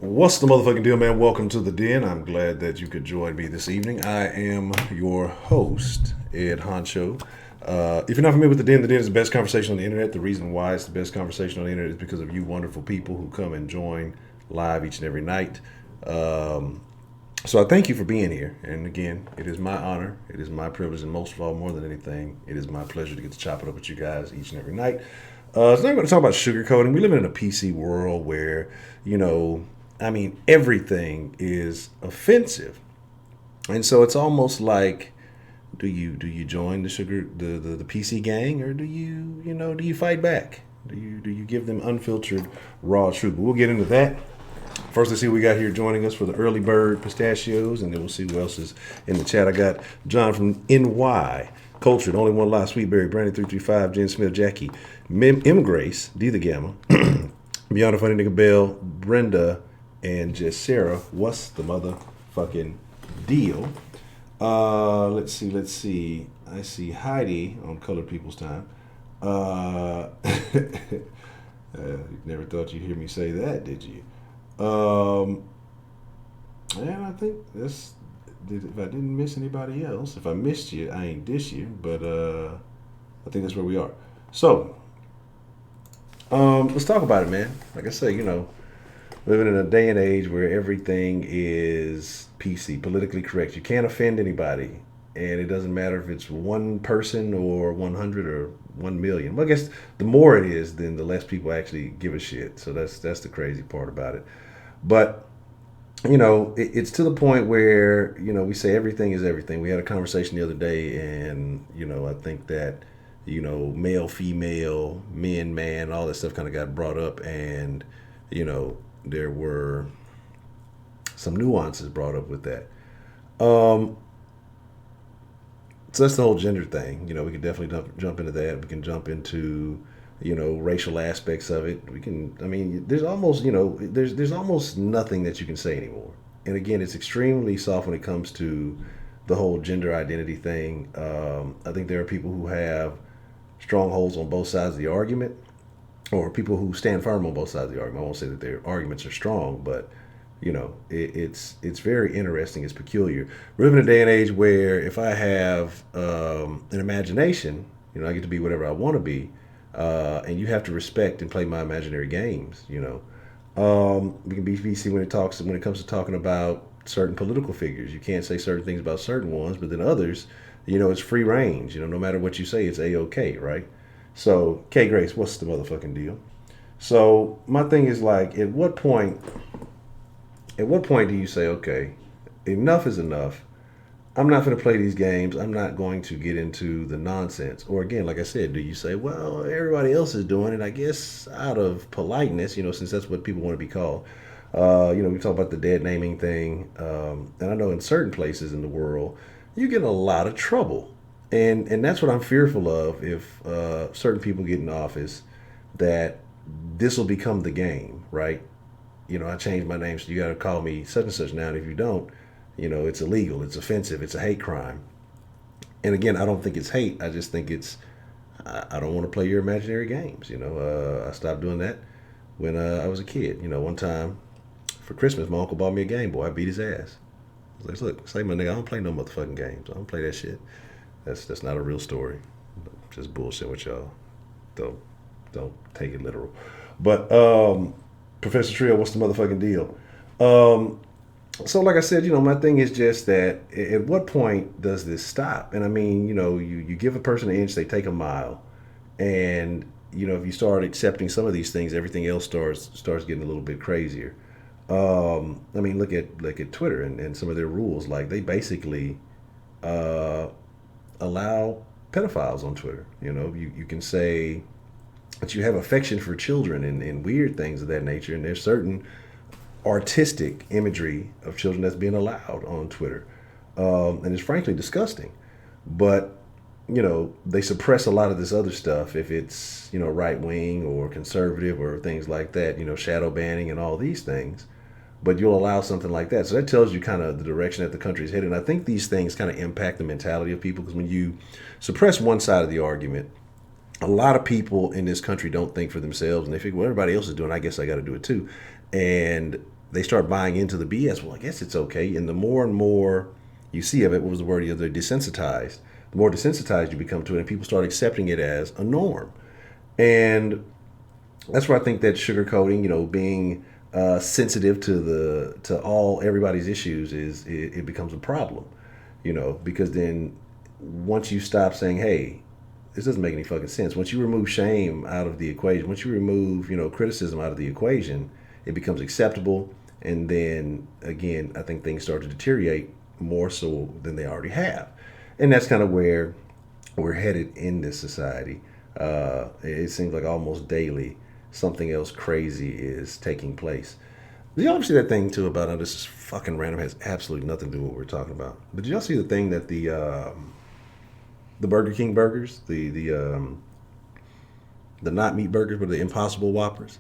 What's the motherfucking deal, man? Welcome to the Den. I'm glad that you could join me this evening. I am your host, Ed Honcho. If you're not familiar with the Den is the best conversation on the internet. The reason why it's the best conversation on the internet is because of you wonderful people who come and join live each and every night. So I thank you for being here. And again, it is my honor, it is my privilege, and most of all, more than anything, it is my pleasure to get to chop it up with you guys each and every night. So now I'm going to talk about sugarcoating. We live in a PC world where, everything is offensive. And so it's almost like, do you join the PC gang, or do you fight back? Do you give them unfiltered raw truth? But we'll get into that. First, let's see what we got here joining us for the early bird pistachios, and then we'll see who else is in the chat. I got John from NY, Cultured, Only One Lie, Sweetberry, Brandon 335, Jen Smith, Jackie, M Grace, D the Gamma, Beyond a Funny Nigga Bell, Brenda, and just Sarah. What's the motherfucking deal? Let's see. I see Heidi on Colored People's Time. Never thought you'd hear me say that, did you? And I think that's, if I didn't miss anybody else, if I missed you, I ain't dish you, but I think that's where we are. So, let's talk about it, man. Like I say, living in a day and age where everything is PC, politically correct. You can't offend anybody, and it doesn't matter if it's one person or 100 or 1 million. Well, I guess the more it is, then the less people actually give a shit. So that's the crazy part about it. But it's to the point where we say everything is everything. We had a conversation the other day, and I think that male, female, men, man, all that stuff kind of got brought up, and there were some nuances brought up with that. So that's the whole gender thing. We can definitely jump into that. We can jump into racial aspects of it. We can. I mean, there's almost there's almost nothing that you can say anymore. And again, it's extremely soft when it comes to the whole gender identity thing. I think there are people who have strongholds on both sides of the argument, or people who stand firm on both sides of the argument. I won't say that their arguments are strong, but it's very interesting. It's peculiar. We live in a day and age where if I have an imagination, I get to be whatever I want to be, and you have to respect and play my imaginary games. We can be PC when it comes to talking about certain political figures. You can't say certain things about certain ones, but then others, it's free range. No matter what you say, it's A-OK, right? So, K Grace, what's the motherfucking deal? So my thing is like, at what point do you say, okay, enough is enough? I'm not going to play these games. I'm not going to get into the nonsense. Or again, like I said, do you say, well, everybody else is doing it, I guess out of politeness, since that's what people want to be called. We talk about the dead naming thing. And I know in certain places in the world, you get in a lot of trouble. And that's what I'm fearful of if certain people get in office, that this will become the game, right? I changed my name, so you got to call me such and such now. And if you don't, it's illegal, it's offensive, it's a hate crime. And again, I don't think it's hate. I just think I don't want to play your imaginary games. I stopped doing that when I was a kid. One time for Christmas, my uncle bought me a Game Boy. I beat his ass. I was like, look, say my nigga, I don't play no motherfucking games. I don't play that shit. That's not a real story. Just bullshit with y'all. Don't take it literal. But Professor Trio, what's the motherfucking deal? So like I said, my thing is just that at what point does this stop? And I mean, you give a person an inch, they take a mile. And, if you start accepting some of these things, everything else starts getting a little bit crazier. I mean, look at Twitter and some of their rules. Like, they basically allow pedophiles on Twitter. You can say that you have affection for children and weird things of that nature. And there's certain artistic imagery of children that's being allowed on Twitter. And it's frankly disgusting. But, they suppress a lot of this other stuff if it's, right wing or conservative or things like that, shadow banning and all these things. But you'll allow something like that. So that tells you kind of the direction that the country is headed. And I think these things kind of impact the mentality of people, because when you suppress one side of the argument, a lot of people in this country don't think for themselves, and they figure, well, everybody else is doing it, I guess I got to do it too. And they start buying into the BS. Well, I guess it's okay. And the more and more you see of it, what was the word the other day? Desensitized. The more desensitized you become to it, and people start accepting it as a norm. And that's where I think that sugarcoating, being sensitive to all everybody's issues it becomes a problem, because then once you stop saying, hey, this doesn't make any fucking sense. Once you remove shame out of the equation, once you remove, criticism out of the equation, it becomes acceptable. And then again, I think things start to deteriorate more so than they already have. And that's kind of where we're headed in this society. It seems like almost daily something else crazy is taking place. Did y'all see that thing too about, oh, this is fucking random, has absolutely nothing to do with what we're talking about. But did y'all see the thing that the Burger King burgers, the not meat burgers, but the Impossible Whoppers,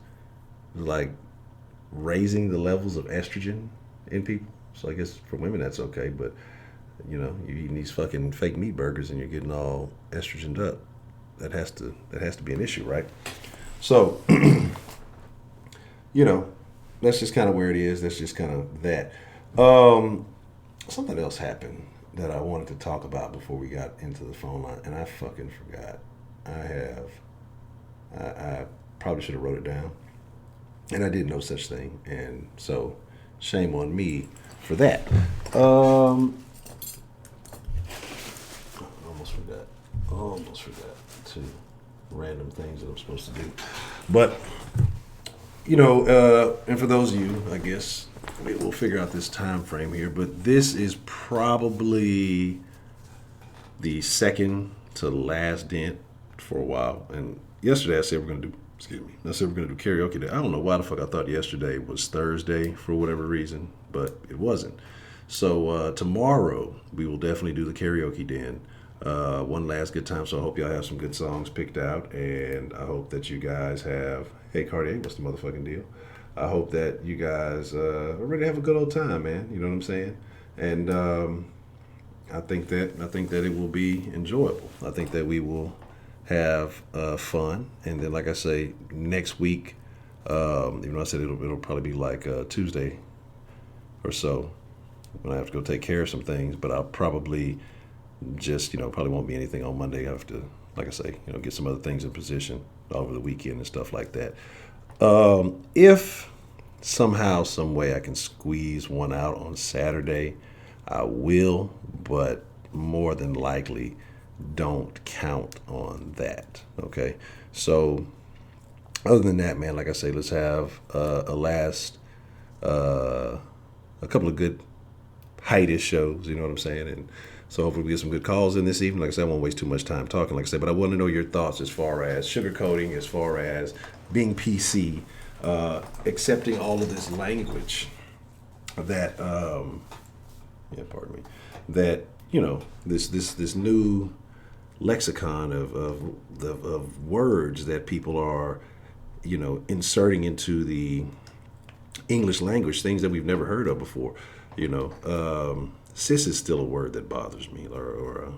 like raising the levels of estrogen in people? So I guess for women that's okay, but you're eating these fucking fake meat burgers and you're getting all estrogened up. That has to be an issue, right? So, that's just kind of where it is. That's just kind of that. Something else happened that I wanted to talk about before we got into the phone line, and I fucking forgot. I probably should have wrote it down, and I did no such thing, and so shame on me for that. Almost forgot two random things that I'm supposed to do. But, and for those of you, I guess, we'll figure out this time frame here, but this is probably the second to last dent for a while. And yesterday I said we're going to do, I said we're going to do karaoke day. I don't know why the fuck I thought yesterday was Thursday for whatever reason, but it wasn't. So tomorrow we will definitely do the karaoke den. One last good time, so I hope y'all have some good songs picked out, and I hope that you guys have, hey Cartier, what's the motherfucking deal? I hope that you guys are ready to have a good old time, man. You know what I'm saying? And I think that it will be enjoyable. I think that we will have fun, and then like I say, next week, even though I said it'll probably be like Tuesday or so when I have to go take care of some things, but I'll probably just, probably won't be anything on Monday. I have to, like I say, get some other things in position over the weekend and stuff like that. If somehow, some way I can squeeze one out on Saturday, I will, but more than likely don't count on that. Okay. So other than that, man, like I say, let's have a couple of good height shows, you know what I'm saying? And so hopefully we get some good calls in this evening. Like I said, I won't waste too much time talking, like I said, but I want to know your thoughts as far as sugarcoating, as far as being PC, accepting all of this language that, that, this new lexicon of words that people are, inserting into the English language, things that we've never heard of before, cis is still a word that bothers me, or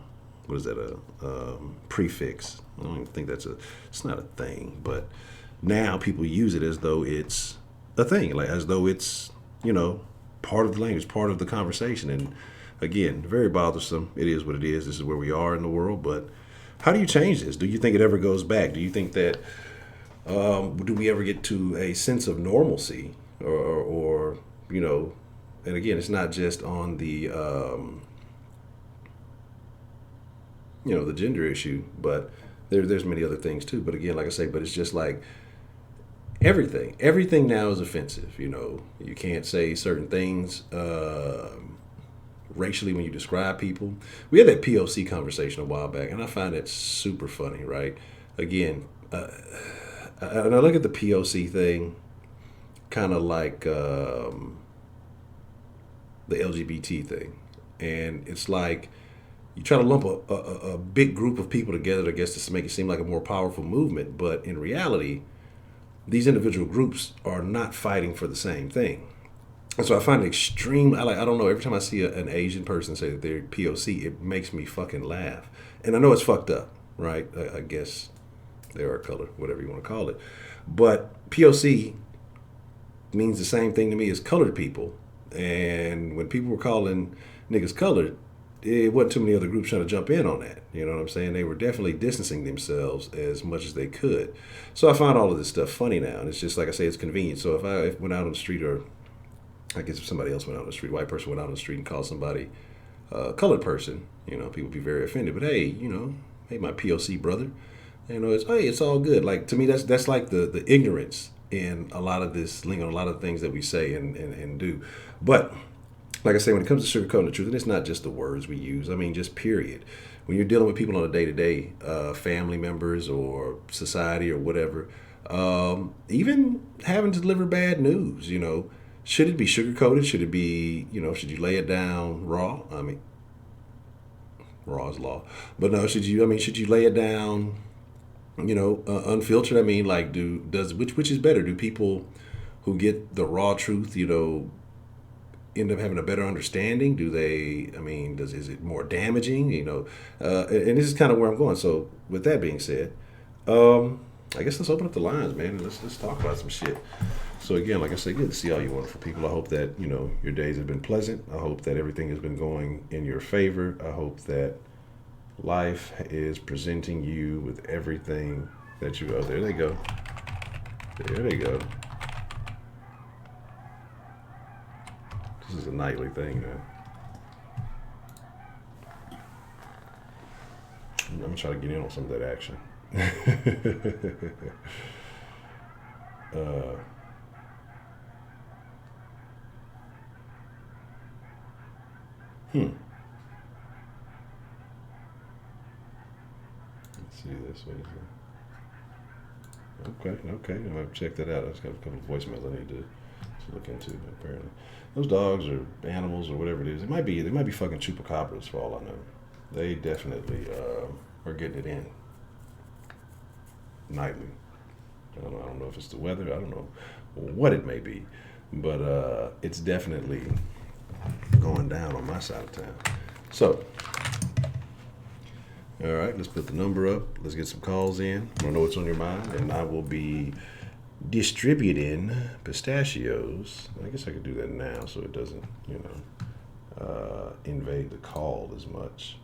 what is that, a prefix? I don't even think it's not a thing, but now people use it as though it's a thing, like as though it's, part of the language, part of the conversation. And again, very bothersome. It is what it is. This is where we are in the world, but how do you change this? Do you think it ever goes back? Do you think that, do we ever get to a sense of normalcy, or and again, it's not just on the, the gender issue, but there's many other things too. But again, like I say, but it's just like everything now is offensive. You can't say certain things racially when you describe people. We had that POC conversation a while back, and I find it super funny, right? Again, and I look at the POC thing kind of like the LGBT thing, and it's like you try to lump a big group of people together, I guess, to make it seem like a more powerful movement, but in reality, these individual groups are not fighting for the same thing. And so I find it extreme. I don't know, every time I see an Asian person say that they're POC, it makes me fucking laugh. And I know it's fucked up, right? I guess they are a color, whatever you want to call it. But POC means the same thing to me as colored people. And when people were calling niggas colored, it wasn't too many other groups trying to jump in on that. You know what I'm saying? They were definitely distancing themselves as much as they could. So I find all of this stuff funny now, and it's just like I say, it's convenient. So if I went out on the street, or I guess if somebody else went out on the street, white person went out on the street and called somebody a colored person, people would be very offended. But hey, hey, my POC brother, it's all good. Like, to me, that's like the ignorance in a lot of this lingo, a lot of things that we say and do. But like I say, when it comes to sugarcoating the truth, and it's not just the words we use. I mean, just period. When you're dealing with people on a day-to-day, family members or society or whatever, even having to deliver bad news, should it be sugarcoated? Should it be, should you lay it down raw? I mean, raw is law. But no, should you lay it down, unfiltered? I mean, like, which is better? Do people who get the raw truth, end up having a better understanding? Do they? I mean, is it more damaging? And this is kind of where I'm going. So, with that being said, I guess let's open up the lines, man. And let's talk about some shit. So again, like I said, good to see all you wonderful people. I hope that your days have been pleasant. I hope that everything has been going in your favor. I hope that life is presenting you with everything that you. Oh, there they go. There they go. This is a nightly thing, man. I'm gonna try to get in on some of that action. Let's see this. What is it? Okay. I'm gonna check that out. I just got a couple of voicemails I need to look into. Apparently, those dogs or animals or whatever it is, they might be fucking chupacabras for all I know. They definitely are getting it in nightly. I don't know if it's the weather. I don't know what it may be, but it's definitely going down on my side of town. So, all right, let's put the number up. Let's get some calls in. I don't know what's on your mind, and I will be distributing pistachios. I guess I could do that now so it doesn't, invade the call as much.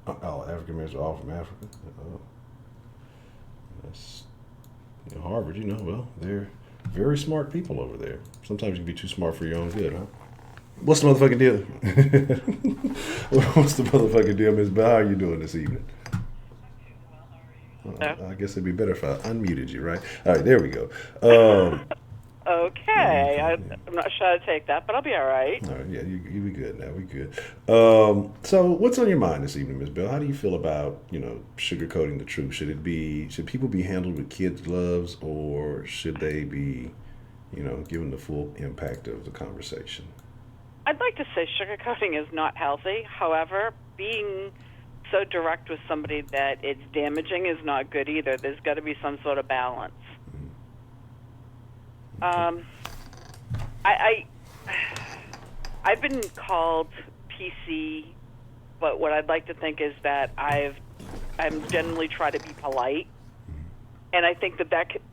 Oh, African Americans are all from Africa. Oh, that's Harvard. Well, they're very smart people over there. Sometimes you can be too smart for your own good, huh? What's the motherfucking deal? What's the motherfucking deal, Miss Bell? How are you doing this evening? I guess it'd be better if I unmuted you, right? All right, there we go. Okay. I'm not sure how to take that, but I'll be all right. All right, yeah, you be good now. We good. So what's on your mind this evening, Miss Bell? How do you feel about, sugarcoating the truth? Should people be handled with kids' gloves, or should they be, given the full impact of the conversation? I'd like to say sugarcoating is not healthy. However, being so direct with somebody that it's damaging is not good either. There's got to be some sort of balance. I've been called PC, but what I'd like to think is that I'm generally try to be polite, and I think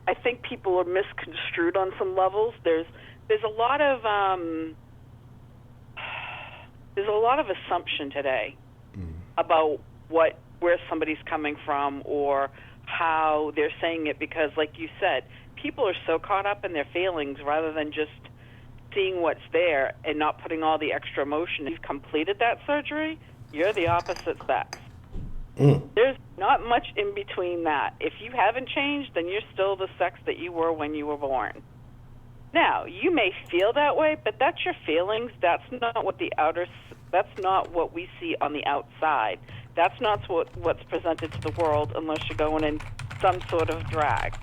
I think people are misconstrued on some levels. There's a lot of assumption today about where somebody's coming from or how they're saying it, because, like you said, people are so caught up in their feelings rather than just seeing what's there and not putting all the extra emotion. If you've completed that surgery, you're the opposite sex. There's not much in between that. If you haven't changed, then you're still the sex that you were when you were born. Now, you may feel that way, but that's your feelings. That's not what that's not what we see on the outside. That's not what's presented to the world unless you're going in some sort of drag.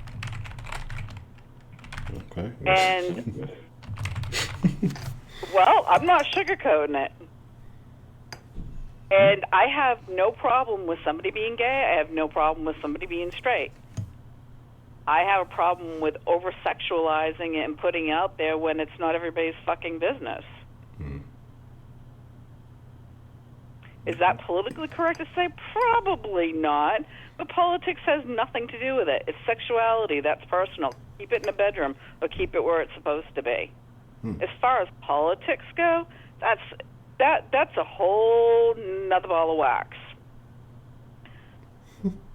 Okay. And, well, I'm not sugarcoating it. And I have no problem with somebody being gay. I have no problem with somebody being straight. I have a problem with over-sexualizing it and putting it out there when it's not everybody's fucking business. Is that politically correct to say? Probably not. But politics has nothing to do with it. It's sexuality. That's personal. Keep it in the bedroom or keep it where it's supposed to be. As far as politics go, that's a whole nother ball of wax.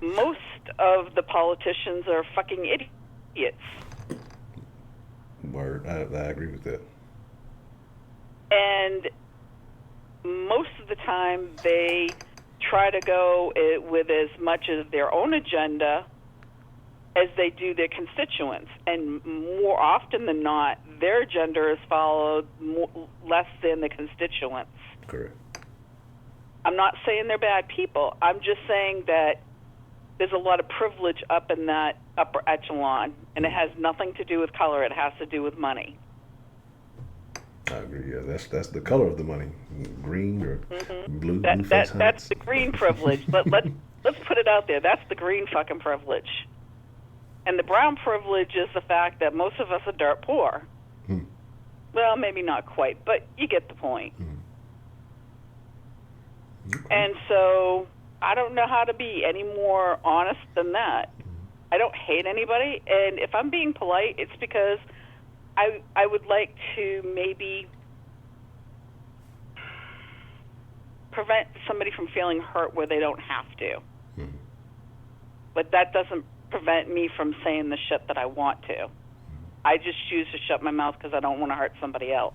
Most of the politicians are fucking idiots. Word. I agree with that. And most of the time they try to go with as much of their own agenda as they do their constituents. And more often than not, their agenda is followed less than the constituents. Correct. I'm not saying they're bad people. I'm just saying that there's a lot of privilege up in that upper echelon, and it has nothing to do with color. It has to do with money. I agree. Yeah, that's the color of the money, green or blue. That's the green privilege. Let's put it out there. That's the green fucking privilege. And the brown privilege is the fact that most of us are dirt poor. Well, maybe not quite, but you get the point. Okay. And so I don't know how to be any more honest than that. I don't hate anybody, and if I'm being polite, it's because I would like to maybe prevent somebody from feeling hurt where they don't have to. But that doesn't prevent me from saying the shit that I want to. I just choose to shut my mouth because I don't want to hurt somebody else.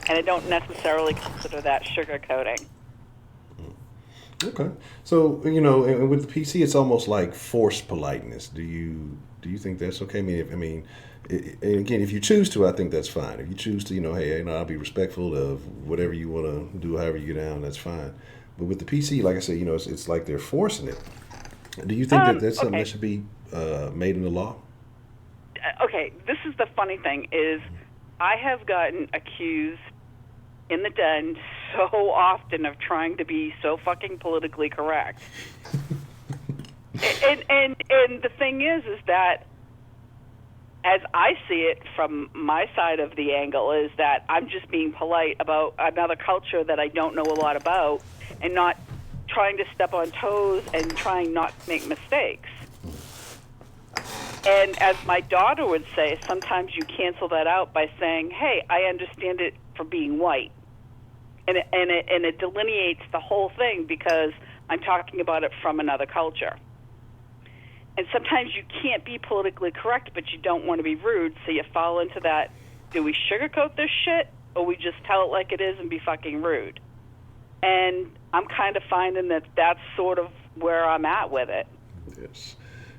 And I don't necessarily consider that sugarcoating. Okay. So, and with the PC, it's almost like forced politeness. Do you think that's okay? And again, if you choose to, I think that's fine. If you choose to, hey, I'll be respectful of whatever you want to do, however you get down, that's fine. But with the PC, like I said, it's like they're forcing it. Do you think that that's something that should be made into law? Okay, this is the funny thing is I have gotten accused in the den so often of trying to be so fucking politically correct. and the thing is that as I see it from my side of the angle is that I'm just being polite about another culture that I don't know a lot about and not trying to step on toes and trying not to make mistakes. And as my daughter would say, sometimes you cancel that out by saying, hey, I understand it for being white. And it delineates the whole thing because I'm talking about it from another culture. And sometimes you can't be politically correct, but you don't want to be rude, so you fall into that, do we sugarcoat this shit, or we just tell it like it is and be fucking rude? And I'm kind of finding that that's sort of where I'm at with it. Yes.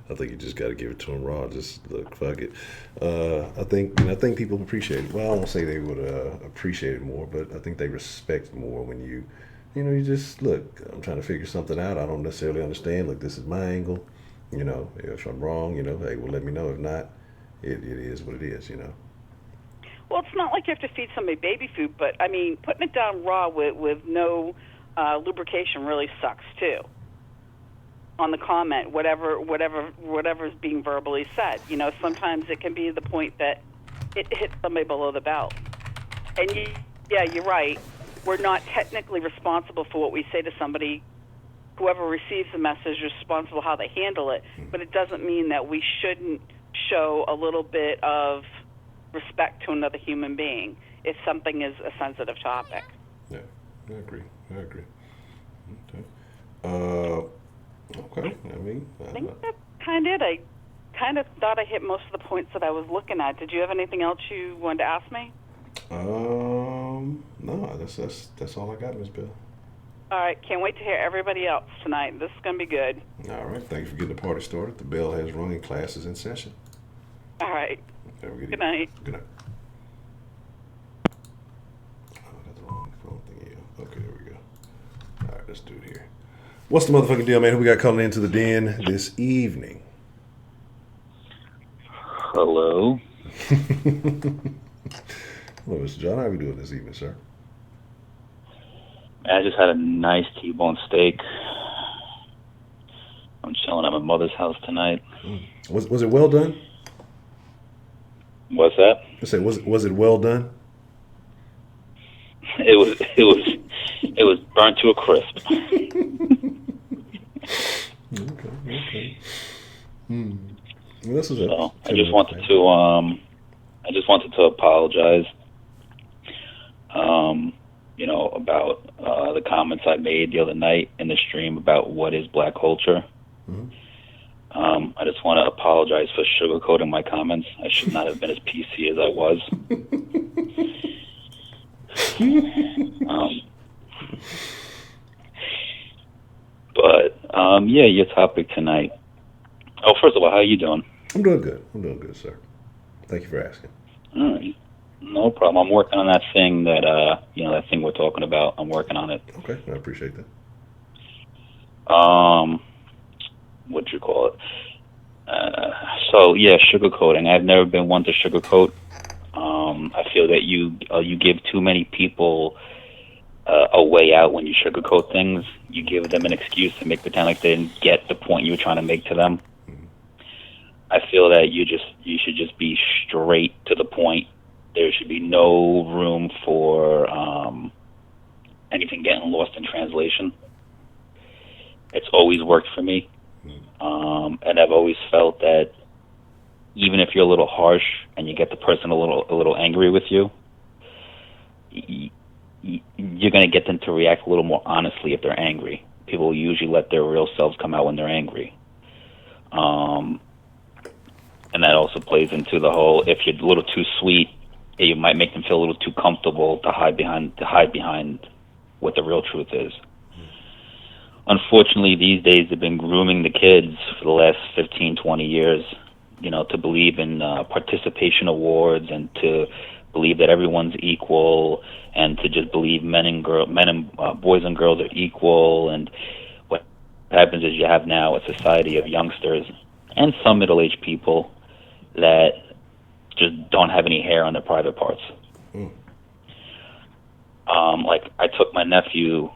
I think you just got to give it to them raw. Just look, fuck it. I think people appreciate it. Well, I won't say they would appreciate it more, but I think they respect more when you just look. I'm trying to figure something out. I don't necessarily understand. Look, this is my angle. If I'm wrong, hey, well, let me know. If not, it is what it is. Well, it's not like you have to feed somebody baby food, but I mean, putting it down raw with no lubrication really sucks too. On the comment, whatever's being verbally said, sometimes it can be the point that it hits somebody below the belt. And you're right. We're not technically responsible for what we say to somebody. Whoever receives the message is responsible how they handle it, but it doesn't mean that we shouldn't show a little bit of respect to another human being if something is a sensitive topic. Yeah, I agree. Okay. Okay. I think that's kind of it. I kind of thought I hit most of the points that I was looking at. Did you have anything else you wanted to ask me? No, that's all I got, Miss Bill. All right, can't wait to hear everybody else tonight. This is going to be good. All right, thank you for getting the party started. The bell has rung and class is in session. All right. Good night. Good night. Oh, I got the wrong phone thing here. Okay, there we go. All right, let's do it here. What's the motherfucking deal, man? Who we got calling into the den this evening? Hello. Hello, Mr. John. How are we doing this evening, sir? I just had a nice T-bone steak. I'm chilling at my mother's house tonight. Was it well done? What's that? I say, was it well done? It It was burnt to a crisp. Okay. Well, this is So I just wanted to apologize. About the comments I made the other night in the stream about what is black culture. I just want to apologize for sugarcoating my comments. I should not have been as PC as I was. Yeah, your topic tonight. Oh, first of all, how are you doing? I'm doing good, sir. Thank you for asking. All right. No problem. I'm working on that thing that thing we're talking about. I'm working on it. Okay, I appreciate that. What'd you call it? So yeah, sugarcoating. I've never been one to sugarcoat. I feel that you give too many people a way out when you sugarcoat things. You give them an excuse to pretend like they didn't get the point you were trying to make to them. I feel that you should just be straight to the point. There should be no room for anything getting lost in translation. It's always worked for me, and I've always felt that even if you're a little harsh and you get the person a little angry with you, you're going to get them to react a little more honestly if they're angry. People usually let their real selves come out when they're angry. And that also plays into the whole, if you're a little too sweet, you might make them feel a little too comfortable to hide behind what the real truth is. Unfortunately, these days they've been grooming the kids for the last 15, 20 years, to believe in participation awards and to believe that everyone's equal and to just believe boys and girls are equal. And what happens is you have now a society of youngsters and some middle-aged people that just don't have any hair on their private parts. Like I took my nephew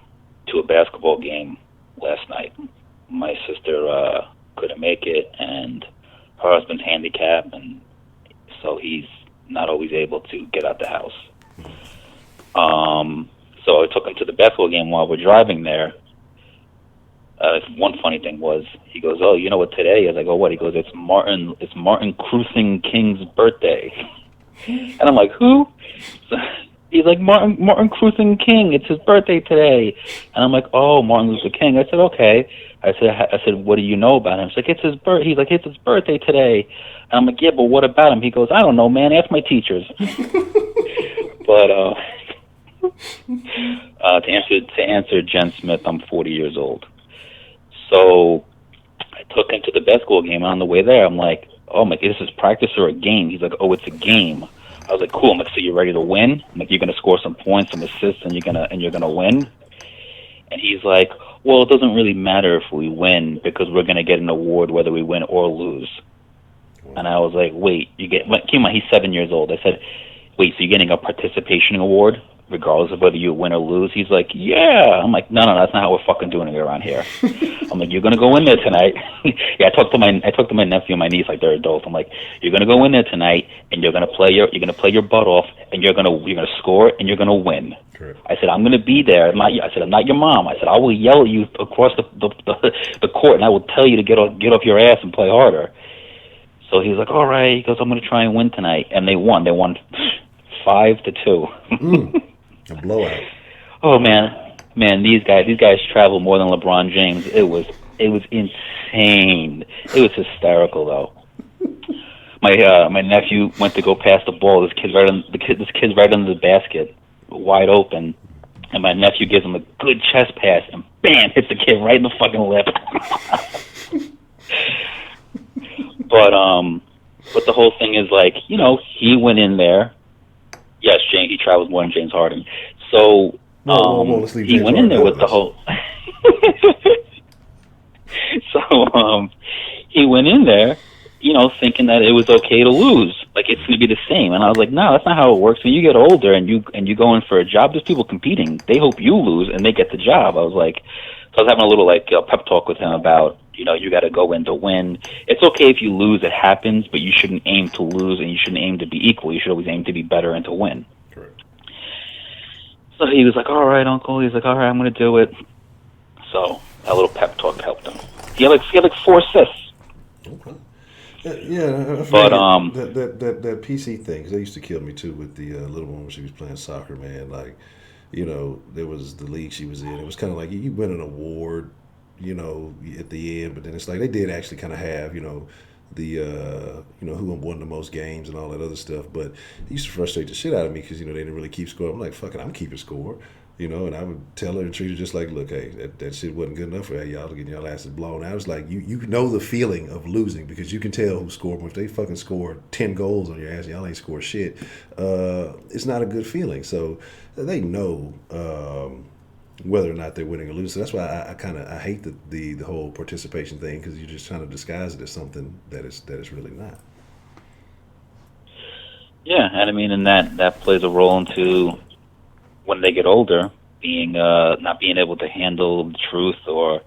to a basketball game last night. My sister couldn't make it, and her husband's handicapped, and so he's not always able to get out the house. So I took him to the basketball game. While we're driving there, one funny thing was, he goes, "Oh, you know what today is?" I go, "What?" He goes, It's Martin Cruthing King's birthday." And I'm like, "Who?" So he's like, Martin Cruthing King. It's his birthday today. And I'm like, "Oh, Martin Luther King." I said, "Okay." I said, "What do you know about him?" He's like, "It's his birthday." He's like, "It's his birthday today." And I'm like, "Yeah, but what about him?" He goes, "I don't know, man. Ask my teachers." But to answer Jen Smith, I'm 40 years old. So I took him to the basketball game, and on the way there, I'm like, "Oh my, this is practice or a game?" He's like, "Oh, it's a game." I was like, "Cool." I'm like, "So you're ready to win?" I'm like, "You're gonna score some points, some assists, and you're gonna win?" And he's like, "Well, it doesn't really matter if we win because we're gonna get an award whether we win or lose." And I was like, "Wait, keep in mind, he's 7 years old." I said, "Wait, so you're getting a participation award regardless of whether you win or lose?" He's like, "Yeah." I'm like, No, that's not how we're fucking doing it around here." I'm like, "You're gonna go in there tonight." Yeah, I talked to my nephew and my niece like they're adults. I'm like, "You're gonna go in there tonight and you're gonna play your butt off and you're gonna score and you're gonna win." Correct. I said, "I'm gonna be there. I'm not your mom." I said, "I will yell at you across the court and I will tell you to get off your ass and play harder." So he's like, "All right." He goes, "I'm gonna try and win tonight," and they won. They won 5-2. A blowout. Oh man, these guys travel more than LeBron James. It was insane. It was hysterical though. My nephew went to go pass the ball. This kid's right under the basket, wide open, and my nephew gives him a good chest pass and bam, hits the kid right in the fucking lip. But the whole thing is like, he went in there. Yes, he travels more than James Harden. So he went in there with the whole. So he went in there, thinking that it was okay to lose, like it's going to be the same. And I was like, no, that's not how it works. When you get older and you go in for a job, there's people competing. They hope you lose and they get the job. I was having a little pep talk with him about, you got to go in to win. It's okay if you lose, it happens, but you shouldn't aim to lose and you shouldn't aim to be equal. You should always aim to be better and to win. Correct. So he was like, all right, Uncle. He's like, all right, I'm going to do it. So that little pep talk helped him. He had like 4 assists. Okay. Yeah, But that PC thing, 'cause they used to kill me too with the little one when she was playing soccer, man. Like, there was the league she was in. It was kind of like you win an award, at the end, but then it's like they did actually kind of have, the who won the most games and all that other stuff. But it used to frustrate the shit out of me because they didn't really keep score. I'm like, fuck it, I'm keeping score. And I would tell her and treat her just like, look, hey, that shit wasn't good enough for y'all to get y'all asses blown out. It's like you know the feeling of losing because you can tell who scored. If they fucking score 10 goals on your ass, y'all ain't score shit. It's not a good feeling. So they know whether or not they're winning or losing. So that's why I hate the whole participation thing because you're just trying to disguise it as something that is really not. yeah, and I mean, and that plays a role into when they get older, being not being able to handle the truth, or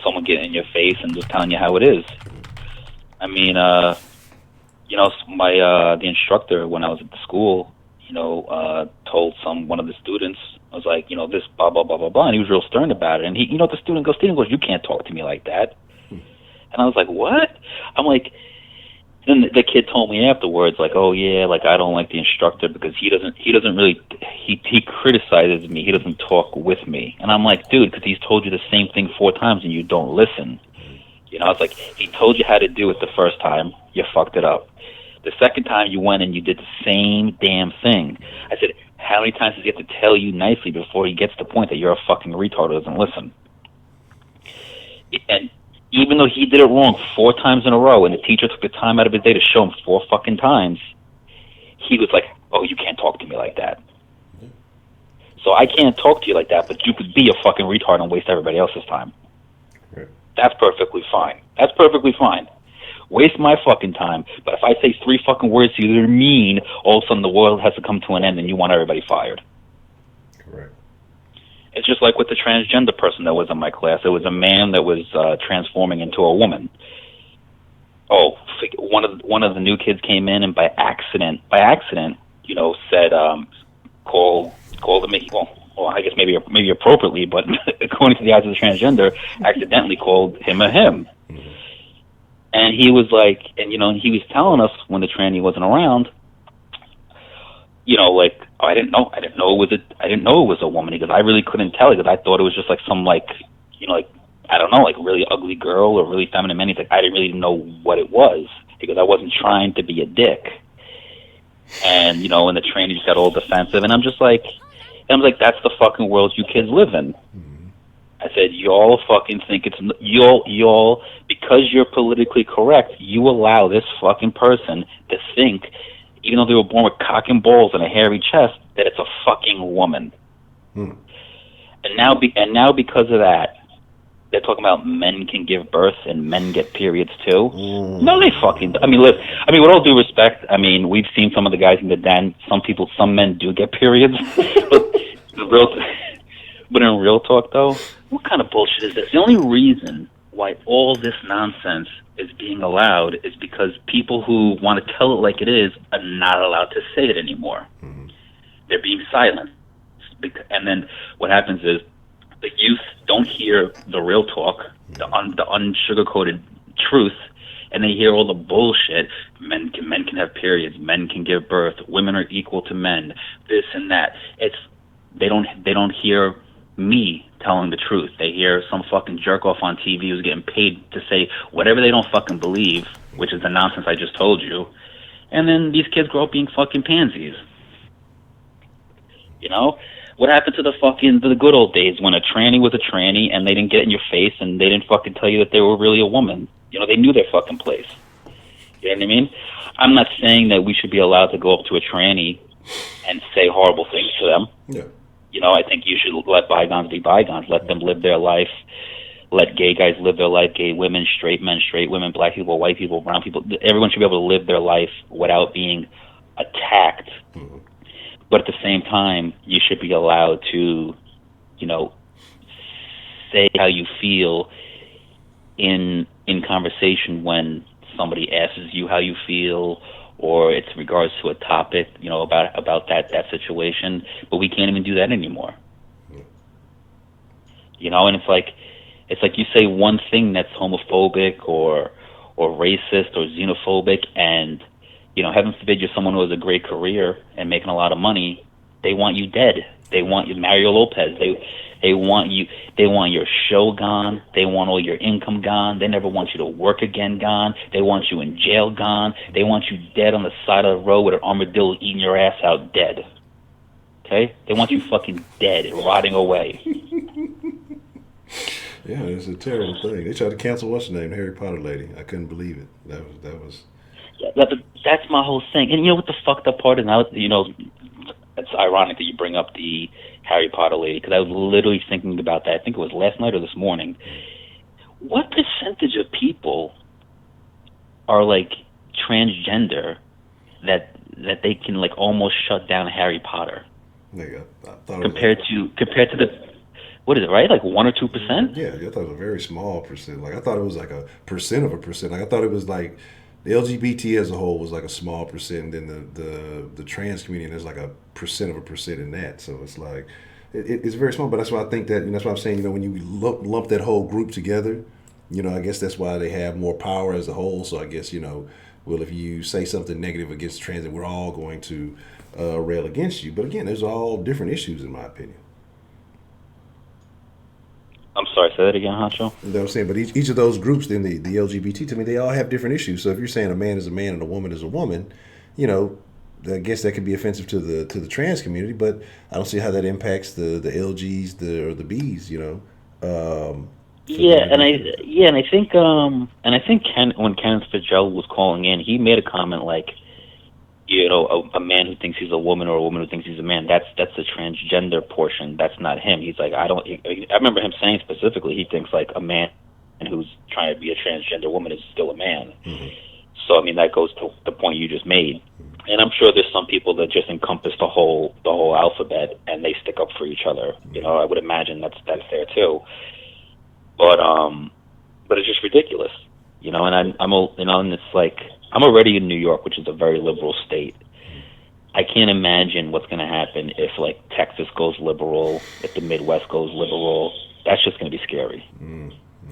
someone getting in your face and just telling you how it is. I mean, my the instructor when I was at the school, told one of the students, I was like, this blah blah blah blah blah, and he was real stern about it. And he, the student goes, you can't talk to me like that. And I was like, what? I'm like. Then the kid told me afterwards, like, oh yeah, like I don't like the instructor because he doesn't really he criticizes me. He doesn't talk with me, and I'm like, dude, because he's told you the same thing 4 times and you don't listen. I was like, he told you how to do it the first time, you fucked it up. The second time you went and you did the same damn thing. I said, how many times does he have to tell you nicely before he gets to the point that you're a fucking retard who doesn't listen? And even though he did it wrong 4 times in a row, and the teacher took the time out of his day to show him 4 fucking times, he was like, oh, you can't talk to me like that. So I can't talk to you like that, but you could be a fucking retard and waste everybody else's time. Right. That's perfectly fine. That's perfectly fine. Waste my fucking time, but if I say 3 fucking words to you that are mean, all of a sudden the world has to come to an end and you want everybody fired. Correct. It's just like with the transgender person that was in my class. It was a man that was transforming into a woman. Oh, one of the new kids came in and by accident, said called him. Well, I guess maybe appropriately, but according to the eyes of the transgender, accidentally called him a him. Mm-hmm. And he was like, and he was telling us when the tranny wasn't around. Like, oh, I didn't know it was a woman. Because I really couldn't tell because I thought it was just like some I don't know, like really ugly girl or really feminine man. He's like, I didn't really know what it was because I wasn't trying to be a dick. And and the trainer just got all defensive, and I'm like, that's the fucking world you kids live in. Mm-hmm. I said, y'all fucking think it's y'all because you're politically correct. You allow this fucking person to think, even though they were born with cock and balls and a hairy chest, that it's a fucking woman. Hmm. And now because of that, they're talking about men can give birth and men get periods too. No, they fucking. I mean, with all due respect, we've seen some of the guys in the den. Some men do get periods, but in real talk, though, what kind of bullshit is this? The only reason why all this nonsense is being allowed is because people who want to tell it like it is are not allowed to say it anymore. Mm-hmm. They're being silenced. And then what happens is the youth don't hear the real talk, the unsugarcoated truth, and they hear all the bullshit. Men can have periods. Men can give birth. Women are equal to men. This and that. They don't hear me telling the truth. They hear some fucking jerk off on TV who's getting paid to say whatever they don't fucking believe, which is the nonsense I just told you. And then these kids grow up being fucking pansies. What happened to the good old days when a tranny was a tranny and they didn't get in your face and they didn't fucking tell you that they were really a woman? They knew their fucking place. You know what I mean? I'm not saying that we should be allowed to go up to a tranny and say horrible things to them. Yeah. I think you should let bygones be bygones. Let them live their life. Let gay guys live their life. Gay women, straight men, straight women, black people, white people, brown people. Everyone should be able to live their life without being attacked. Mm-hmm. But at the same time, you should be allowed to, say how you feel in conversation when somebody asks you how you feel, or it's in regards to a topic, you know, about that situation, but we can't even do that anymore. You know, and it's like you say one thing that's homophobic or racist or xenophobic, and you know, heaven forbid you're someone who has a great career and making a lot of money, they want you dead. They want you, Mario Lopez. They want you. They want your show gone. They want all your income gone. They never want you to work again gone. They want you in jail gone. They want you dead on the side of the road with an armadillo eating your ass out dead. Okay? They want you fucking dead and rotting away. Yeah, it's a terrible thing. They tried to cancel what's her name, the Harry Potter lady. I couldn't believe it. That was. Yeah, that's my whole thing. And you know what the fucked up part is? Now, you know, it's ironic that you bring up the Harry Potter lady, because I was literally thinking about that. I think it was last night or this morning. What percentage of people are like transgender that they can like almost shut down Harry Potter? Nigga, I thought compared to the, what is it, right? Like 1 or 2%? Yeah, I thought it was a very small percent. Like I thought it was like a percent of a percent. Like I thought it was like the LGBT as a whole was like a small percent, and then the trans community, there's like a percent of a percent in that. So it's like it's very small. But that's why I think that, and that's why I'm saying, you know, when you lump that whole group together, you know, I guess that's why they have more power as a whole. So I guess, you know, well, if you say something negative against trans, then we're all going to rail against you. But again, there's all different issues in my opinion. I'm sorry, say that again, Honcho? You know what I'm saying? But each of those groups, then the LGBT, to me, they all have different issues. So if you're saying a man is a man and a woman is a woman, you know, I guess that could be offensive to the trans community, but I don't see how that impacts the LGs or the Bs, you know. I think when Kenneth Fitzgerald was calling in, he made a comment like, you know, a man who thinks he's a woman or a woman who thinks he's a man, that's the transgender portion. That's not him. He's like, I remember him saying specifically he thinks like a man who's trying to be a transgender woman is still a man. Mm-hmm. So, I mean, that goes to the point you just made. And I'm sure there's some people that just encompass the whole alphabet and they stick up for each other. You know, I would imagine that's there too. But it's just ridiculous. You know, and and it's like, I'm already in New York, which is a very liberal state. I can't imagine what's going to happen if, like, Texas goes liberal, if the Midwest goes liberal. That's just going to be scary.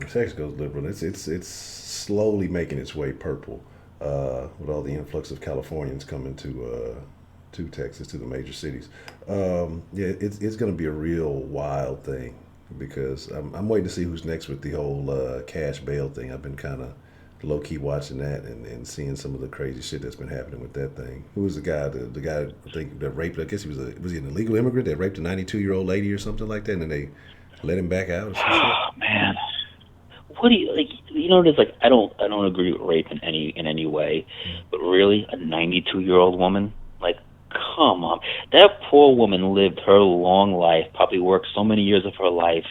Texas goes liberal. It's slowly making its way purple with all the influx of Californians coming to Texas, to the major cities. It's going to be a real wild thing, because I'm waiting to see who's next with the whole cash bail thing. I've been kind of low-key watching that and seeing some of the crazy shit that's been happening with that thing. Who was the guy I think that raped, I guess he was he an illegal immigrant that raped a 92-year-old lady or something like that, and then they let him back out or something? Oh man, what do you like? You know, it's like I don't agree with rape in any way, but really, a 92-year-old woman, like, come on, that poor woman lived her long life, probably worked so many years of her life,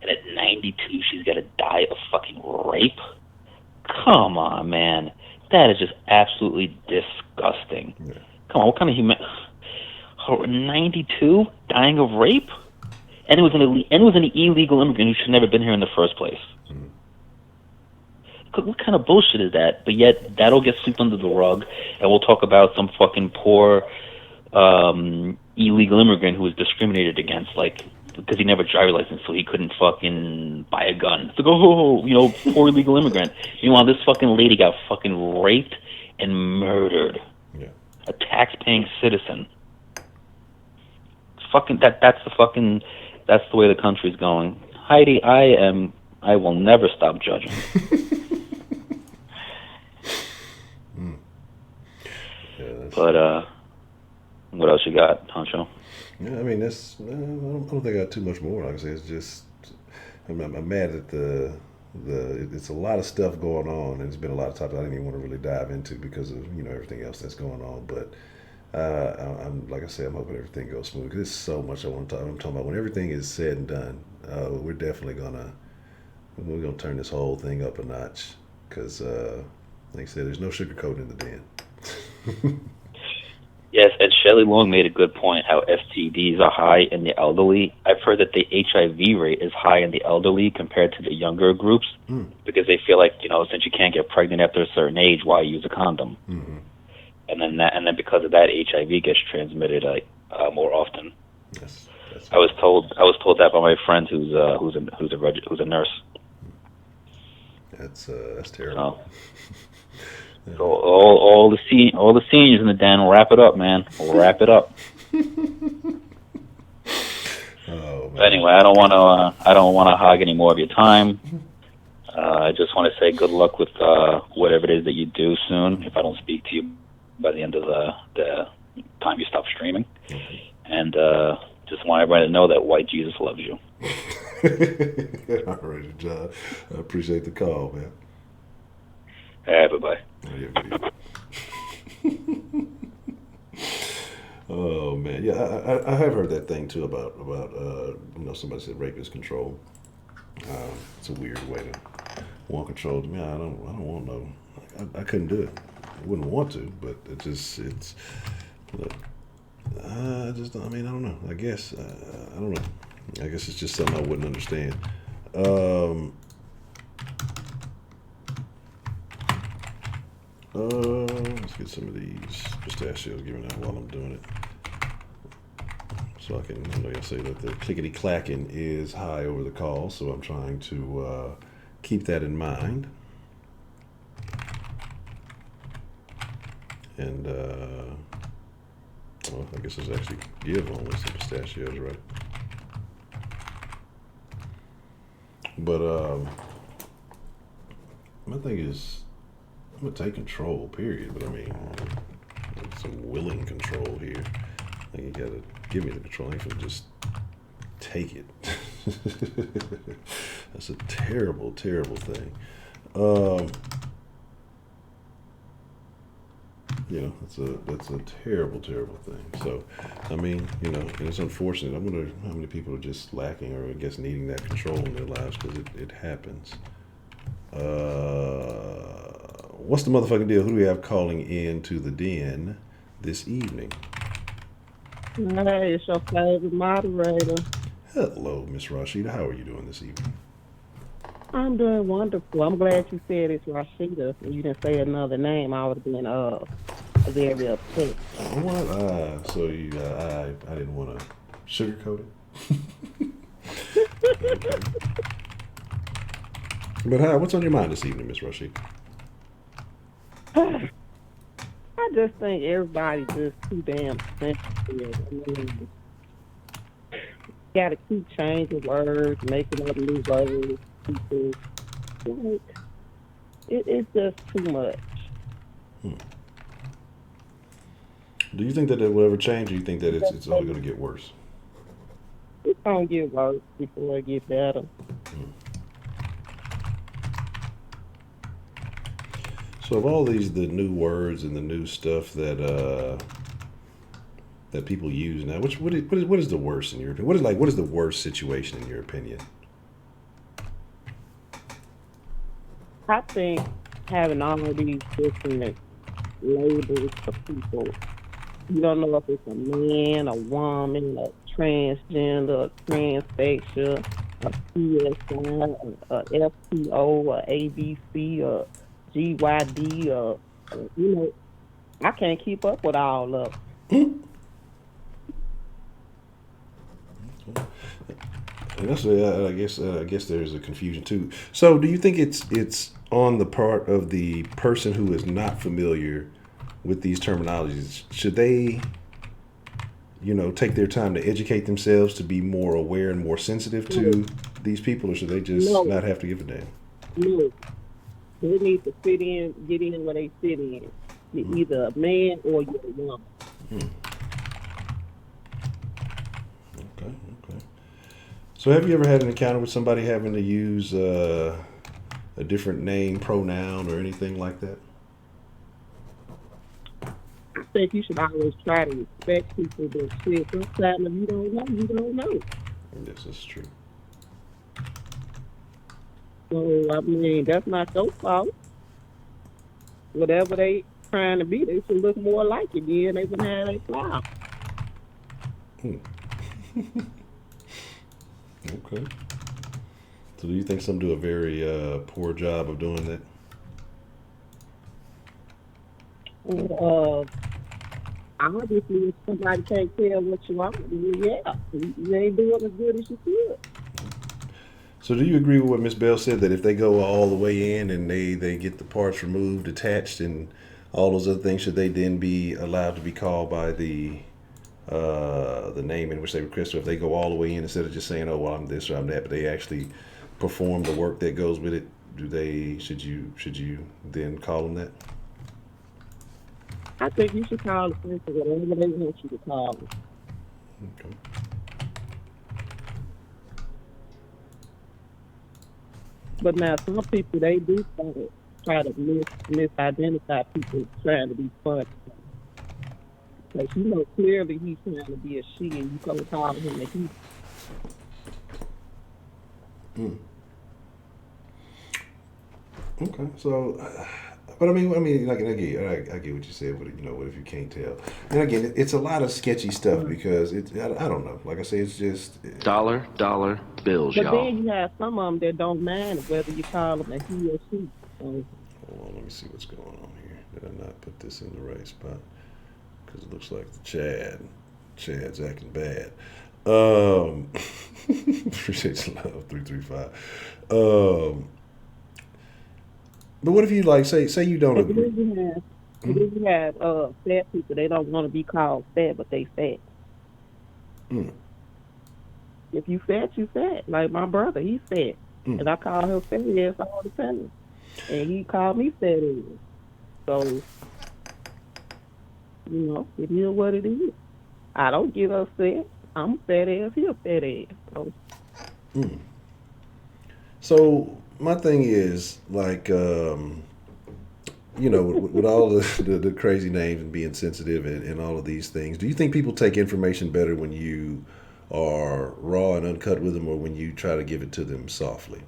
and at 92 she's got to die of fucking rape. Come on, man. That is just absolutely disgusting. Yeah. Come on, what kind of 92 dying of rape? And it was an illegal immigrant who should never been here in the first place. What kind of bullshit is that? But yet that'll get swept under the rug, and we'll talk about some fucking poor illegal immigrant who was discriminated against, like, because he never had a driver's license, so he couldn't fucking buy a gun. It's like, you know, poor illegal immigrant. Meanwhile, this fucking lady got fucking raped and murdered. Yeah. A tax-paying citizen. Fucking that's the way the country's going. Heidi, I will never stop judging. But what else you got, Honcho? Yeah, I mean, I don't think I got too much more. Like I say, it's just I'm mad at it's a lot of stuff going on, and there's been a lot of topics I didn't even want to really dive into because of, you know, everything else that's going on. But I'm like I said, I'm hoping everything goes smooth, because there's so much I want to talk. I'm talking about when everything is said and done. We're definitely gonna turn this whole thing up a notch, because like I said, there's no sugarcoating in the den. Yes, and Shelley Long made a good point how STDs are high in the elderly. I've heard that the HIV rate is high in the elderly compared to the younger groups, because they feel like, you know, since you can't get pregnant after a certain age, why use a condom? Mm-hmm. and then because of that, HIV gets transmitted more often. That's I was told that by my friend who's a nurse. That's terrible. So all the seniors in the den, wrap it up, man. Wrap it up. Oh, but anyway, I don't want to hog any more of your time. I just want to say good luck with whatever it is that you do soon. If I don't speak to you by the end of the time you stop streaming, and just want everybody to know that white Jesus loves you. All right, John. I appreciate the call, man. All right, bye-bye. Oh man, yeah, I have heard that thing too about somebody said rape is control. It's a weird way to want control. To me, I don't want no. I couldn't do it. I wouldn't want to, but look. I don't know. I guess I don't know. I guess it's just something I wouldn't understand. Let's get some of these pistachios given out while I'm doing it. So I know y'all say that the clickety clacking is high over the call, so I'm trying to keep that in mind. And I guess it's actually give only some pistachios, right? But my thing is, I'm gonna take control, period. But I mean, some willing control here. Like you gotta give me the control. I ain't gonna just take it. That's a terrible, terrible thing. That's a terrible, terrible thing. So, I mean, it's unfortunate. I wonder how many people are just lacking, or I guess needing that control in their lives, because it happens. What's the motherfucking deal? Who do we have calling in to the den this evening? Hey, it's your favorite moderator. Hello, Miss Rashida. How are you doing this evening? I'm doing wonderful. I'm glad you said it's Rashida and you didn't say another name. I would have been very upset. What? So I didn't want to sugarcoat it. Okay. But hi, what's on your mind this evening, Miss Rashida? I just think everybody's just too damn sensitive. I mean, gotta keep changing words, making up new words. People, like, it's just too much. Do you think that it will ever change, or you think that it's only going to get worse? It's gonna get worse before it get better. So of all the new words and the new stuff that people use now, what is the worst in your opinion? What is the worst situation in your opinion? I think having all of these different labels for people. You don't know if it's a man, a woman, a transgender, a transsexual, a PSI, a FTO, a ABC, a GYD, I can't keep up with all of them. And that's I guess there's a confusion too. So do you think it's on the part of the person who is not familiar with these terminologies? Should they take their time to educate themselves to be more aware and more sensitive to these people, or should they just not have to give a damn? No. They need to get in where they fit in. You're either a man or you're a woman. Okay. So have you ever had an encounter with somebody having to use a different name, pronoun, or anything like that? I think you should always try to respect people that shit. Sometimes if you don't know, you don't know. Yes, that's true. So, I mean, that's not your fault. Whatever they trying to be, they should look more like it. Then they can have their flaw. Okay. So do you think some do a very poor job of doing that? Obviously, if somebody can't tell what you want, then yeah, you ain't doing as good as you could. So do you agree with what Miss Bell said, that if they go all the way in and they get the parts removed, attached, and all those other things, should they then be allowed to be called by the name in which they request? So if they go all the way in, instead of just saying, "Oh, well, I'm this or I'm that," but they actually perform the work that goes with it, should you then call them that? I think you should call the person whatever they want you to call them. Okay. But now some people they do try to misidentify people trying to be funny. Because you know clearly he's trying to be a she and you come call him a he. Mm. Okay. So, but I mean, like I get what you said, but what if you can't tell? And again, it's a lot of sketchy stuff Right. because I don't know. Like I say, it's just. Dollar bills, But y'all. then you have some of them that don't mind whether you call them a he or she. So, Hold on, let me see what's going on here. Did I not put this in the right spot? Because it looks like Chad's acting bad. Appreciate your love, 335. But what if you like say you don't and agree? then you have fat people. They don't want to be called fat, but they fat. Mm, If you fat, you fat. Like my brother, he's fat, mm, and I call him fat ass all the time, and he called me fat ass. So it is what it is. I don't get upset. I'm fat ass. He a fat ass. So mm. So my thing is like, with all the crazy names and being sensitive and all of these things, do you think people take information better when you are raw and uncut with them, or when you try to give it to them softly?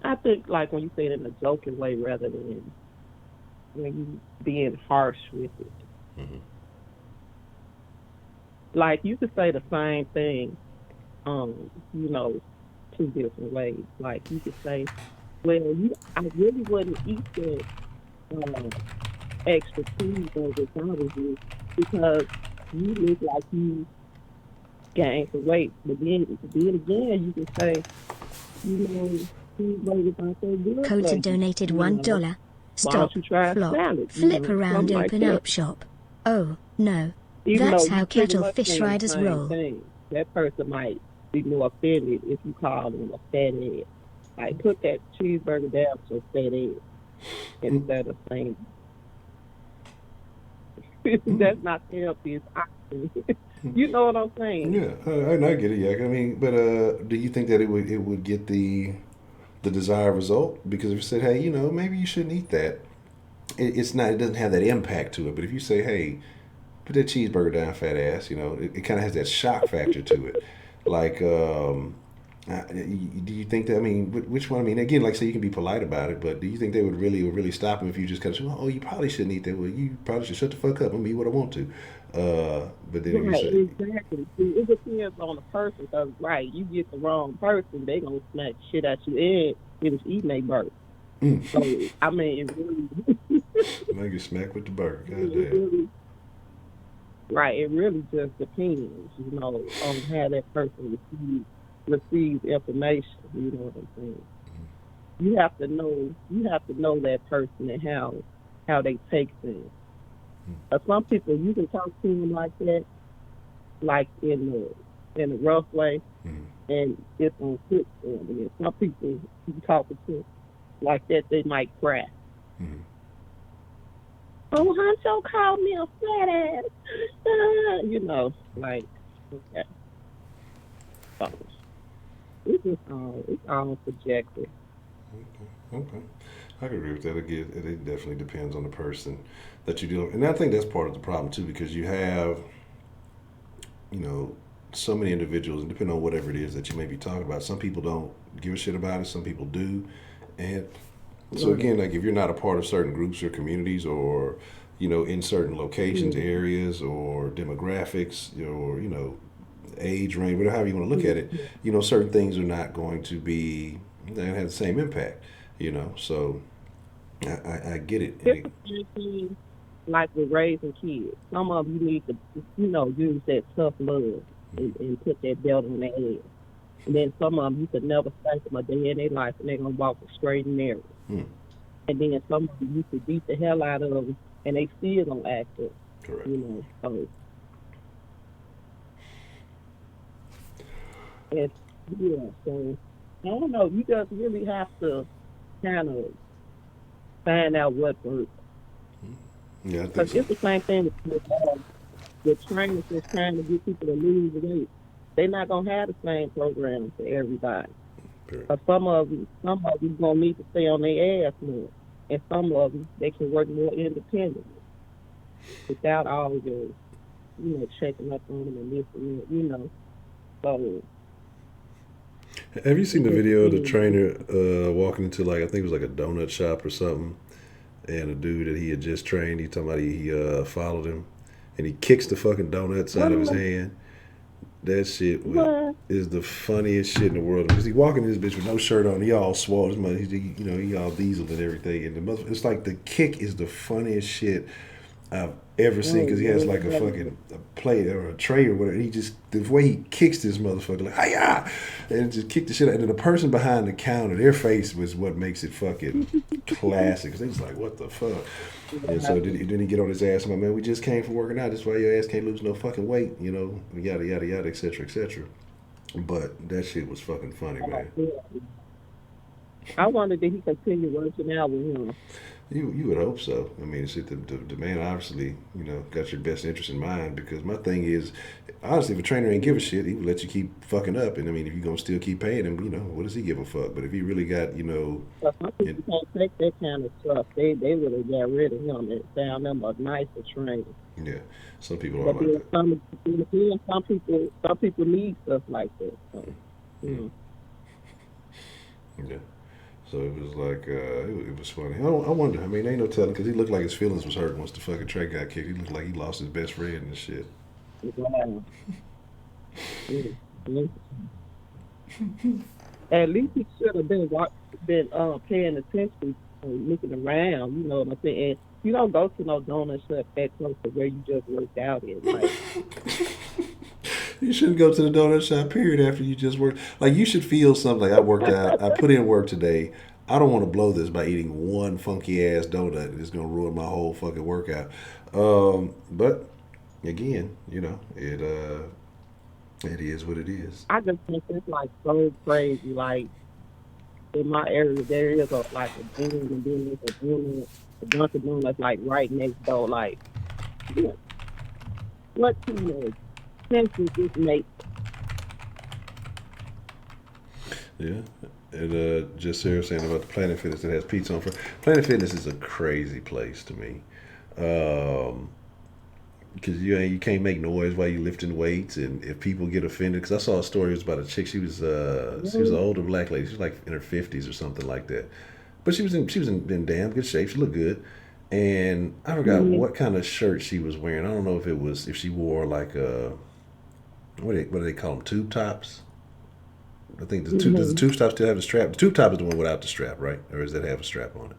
I think like when you say it in a joking way rather than when you being harsh with it. Hmm. Like you could say the same thing, you know, two different ways. Like you could say, well, I really wouldn't eat that um, extra cheeseburger if I was you because you look like you gained some weight. But then again, you can say, cheeseburgers aren't so good for Coulter you. donated You know, $1. why don't Stop. you try a Flop. salad? Flip around, Something like open that. up shop. Oh, no. Even though That's you how pretty cattle much fish saying the riders same roll. thing, that person might be more offended if you call them a fat ass. Like put that cheeseburger down with your fat ass Mm, instead of saying mm, that's not healthy. It's oxygen. mm. You know what I'm saying? Yeah, I get it. Yeah, I mean, but do you think that it would get the desired result? Because if you said, hey, maybe you shouldn't eat that, it's not. It doesn't have that impact to it. But if you say, hey, put that cheeseburger down, fat ass, it kind of has that shock factor to it. Like, do you think that? I mean, which one? I mean, again, like, say you can be polite about it, but do you think they would really stop him if you just kind of say, oh, you probably shouldn't eat that? Well, you probably should shut the fuck up and eat what I want to. But then if you Right, say, exactly. See, it depends on the person. Cause right, you get the wrong person, they gonna smack shit at you and finish eating they burger. mm, So I mean, it really, I get smacked with the burger. God it damn. really right. It really just depends, on how that person receives information. You know what I'm saying? You have to know that person and how they take things. But some people you can talk to them like that, like in a rough way, Mm, and it's on foot for them. And some people you talk to like that, they might cry. mm, Oh, Honcho called me a fat ass. Like okay. So it's all subjective. okay. I can agree with that. Again, it definitely depends on the person that you deal with. And I think that's part of the problem, too, because you have, you know, so many individuals, and depending on whatever it is that you may be talking about, some people don't give a shit about it, some people do. And so, Right. again, like if you're not a part of certain groups or communities or, in certain locations, Mm-hmm. areas, or demographics, or, age range, whatever however you want to look at it, certain things are not going to be, they're going to have the same impact, so I get it. And It's the same thing. like with raising kids. Some of you need to, use that tough love and put that belt on their ass. And then some of them you could never spank them a day in their life, and they're gonna walk a straight and narrow. Hmm. And then some of them you could beat the hell out of them, and they still gonna act up. Correct. So it's, So I don't know. You just really have to kind of find out what works. Yeah, I think Because so. it's the same thing with trainers that's trying to get people to lose weight. They're not gonna have the same program for everybody. Correct. But some of them gonna need to stay on their ass more, and some of them they can work more independently without all the checking up on them and this and that. So Have you seen the video of the trainer walking into, like, I think it was like a donut shop or something, and a dude that he had just trained, he talking about he followed him, and he kicks the fucking donuts out of his hand. That shit is the funniest shit in the world, because he walking in this bitch with no shirt on, he all swole, his mother, he all diesel and everything, and it's like the kick is the funniest shit I've ever seen, because he has like a fucking plate or a tray or whatever. He just, the way he kicks this motherfucker, like, hi-ya! And just kick the shit out. And then the person behind the counter, their face was what makes it fucking classic. Because they just like, what the fuck? And so then he get on his ass, like, man, we just came from working out. That's why your ass can't lose no fucking weight, yada, yada, yada, et cetera, et cetera. But that shit was fucking funny, man. I wonder did he continue working out with him. You would hope so. I mean, shit, the man obviously, got your best interest in mind, because my thing is, honestly, if a trainer ain't give a shit, he would let you keep fucking up. And I mean, if you're going to still keep paying him, what does he give a fuck? But if he really got, But some people can't take that kind of stuff. They would have got rid of him and found them a nicer trainer. Yeah, some people are But like that. some people need stuff like that. So, Yeah. So it was like, it was funny. I wonder, I mean, ain't no telling, because he looked like his feelings was hurt once the fucking track got kicked. He looked like he lost his best friend and shit. Wow. At least he should have been paying attention and looking around, you know what I'm saying? And you don't go to no donut shop that close to where you just worked out in. Like, you shouldn't go to the donut shop, period, after you just worked. Like, you should feel something like, I worked out, I put in work today. I don't want to blow this by eating one funky ass donut. It's going to ruin my whole fucking workout. But again, it is what it is. I just think it's like so crazy. Like, in my area, there is a Denline, and then there's a Dunkin' Donuts like right next door. Like, what kind of sense does this make? Yeah. And just Sarah saying about the Planet Fitness that has pizza on front. Planet Fitness is a crazy place to me. Because you can't make noise while you're lifting weights, and if people get offended, because I saw a story, it was about a chick. She was an older black lady. She was like in her 50s or something like that, but she was in damn good shape. She looked good, and I forgot what kind of shirt she was wearing. I don't know if she wore like what do they call them, tube tops. I think does the tube top still have a strap? The tube top is the one without the strap, right? Or does that have a strap on it?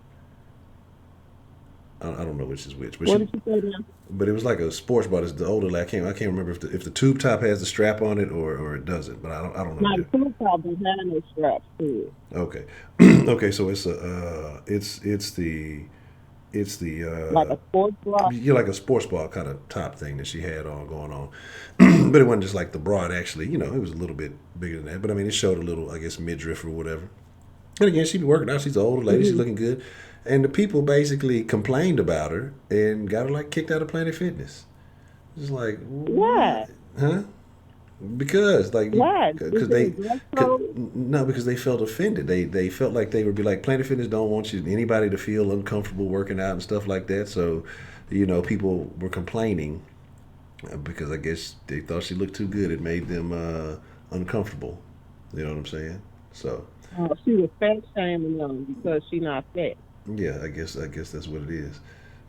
I don't know which is which. But what did you say now? But it was like a sports bra. It's the older. I can't remember if the tube top has the strap on it or it doesn't. But I don't know. My tube top doesn't have no straps to it. Okay, okay. So it's the like a sports bra. Yeah, like a sports bra kind of top thing that she had on going on. But it wasn't just like the bra. It actually, it was a little bit bigger than that. But I mean, it showed a little, I guess, midriff or whatever. And again, she be working out. She's an older lady. She's looking good. And the people basically complained about her and got her like kicked out of Planet Fitness. It's like, what? Huh? Because like, why? Because they felt offended. They felt like they would be like, Planet Fitness don't want anybody to feel uncomfortable working out and stuff like that. So, people were complaining because I guess they thought she looked too good. It made them uncomfortable. You know what I'm saying? So. She was fat shaming them because she not fat. Yeah, I guess that's what it is.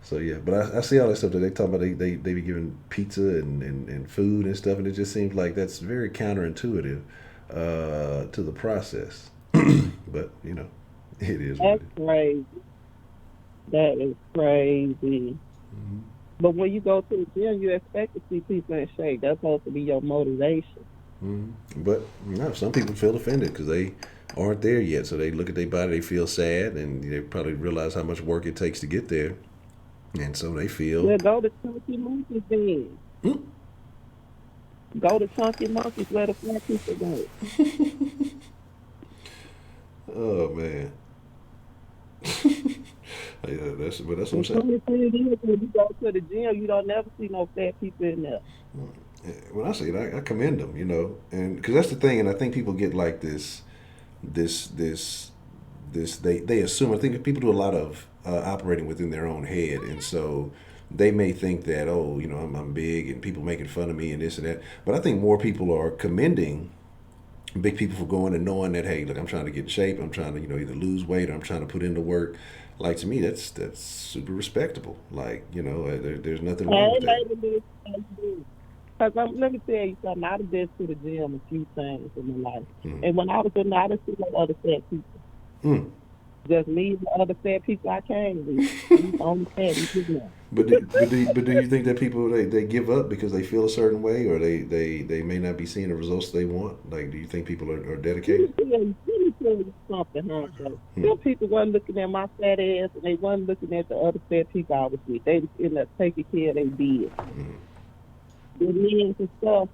So yeah, but I see all that stuff that they talk about. They be giving pizza and food and stuff, and it just seems like that's very counterintuitive to the process. But it is. That's crazy. That is crazy. But when you go to the gym, you expect to see people in shape. That's supposed to be your motivation. But some people feel offended because they aren't there yet. So they look at their body, they feel sad, and they probably realize how much work it takes to get there, and so they feel. Well, go to Chunky Monkeys then. Mm. Go to Chunky Monkeys where the fat people go. Oh man. Yeah, that's what I'm The saying. funny thing is, when you go to the gym, you don't never see no fat people in there. When I say it, I commend them, and because that's the thing, and I think people get like this, they assume. I think people do a lot of operating within their own head, and so they may think that, oh, I'm big, and people making fun of me and this and that. But I think more people are commending big people for going and knowing that, hey, look, I'm trying to get in shape. I'm trying to, either lose weight or I'm trying to put in the work. Like, to me, that's super respectable. Like, there's nothing wrong with that. Because let me tell you something. I've been to the gym a few times in my life. Mm. And when I was in there, I didn't see no other fat people. Mm. Just me and the other fat people I came with. These the only fat people there. But do you think that people they give up because they feel a certain way, or they may not be seeing the results they want? Like, do you think people are dedicated? Let me tell you something, Honcho. Some people weren't looking at my fat ass, and they weren't looking at the other fat people I was with. They was in there taking care of their business. The men and stuff,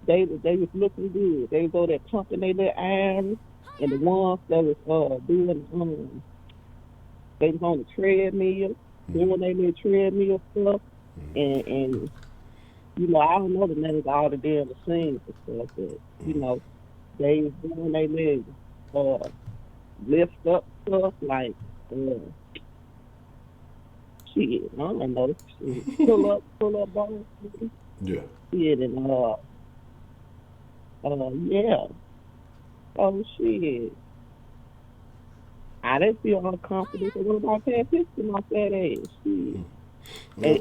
they was looking good. They go there pumping their little irons, and the ones that was doing they was on the treadmill, doing their little treadmill stuff, and I don't know the names of all the damn machines and stuff, but they was doing their little lift up stuff like shit, I don't know, shit. pull up balls. Yeah. Shit, and yeah. Oh shit. I didn't feel uncomfortable because what about paying attention to my fat ass? Shit.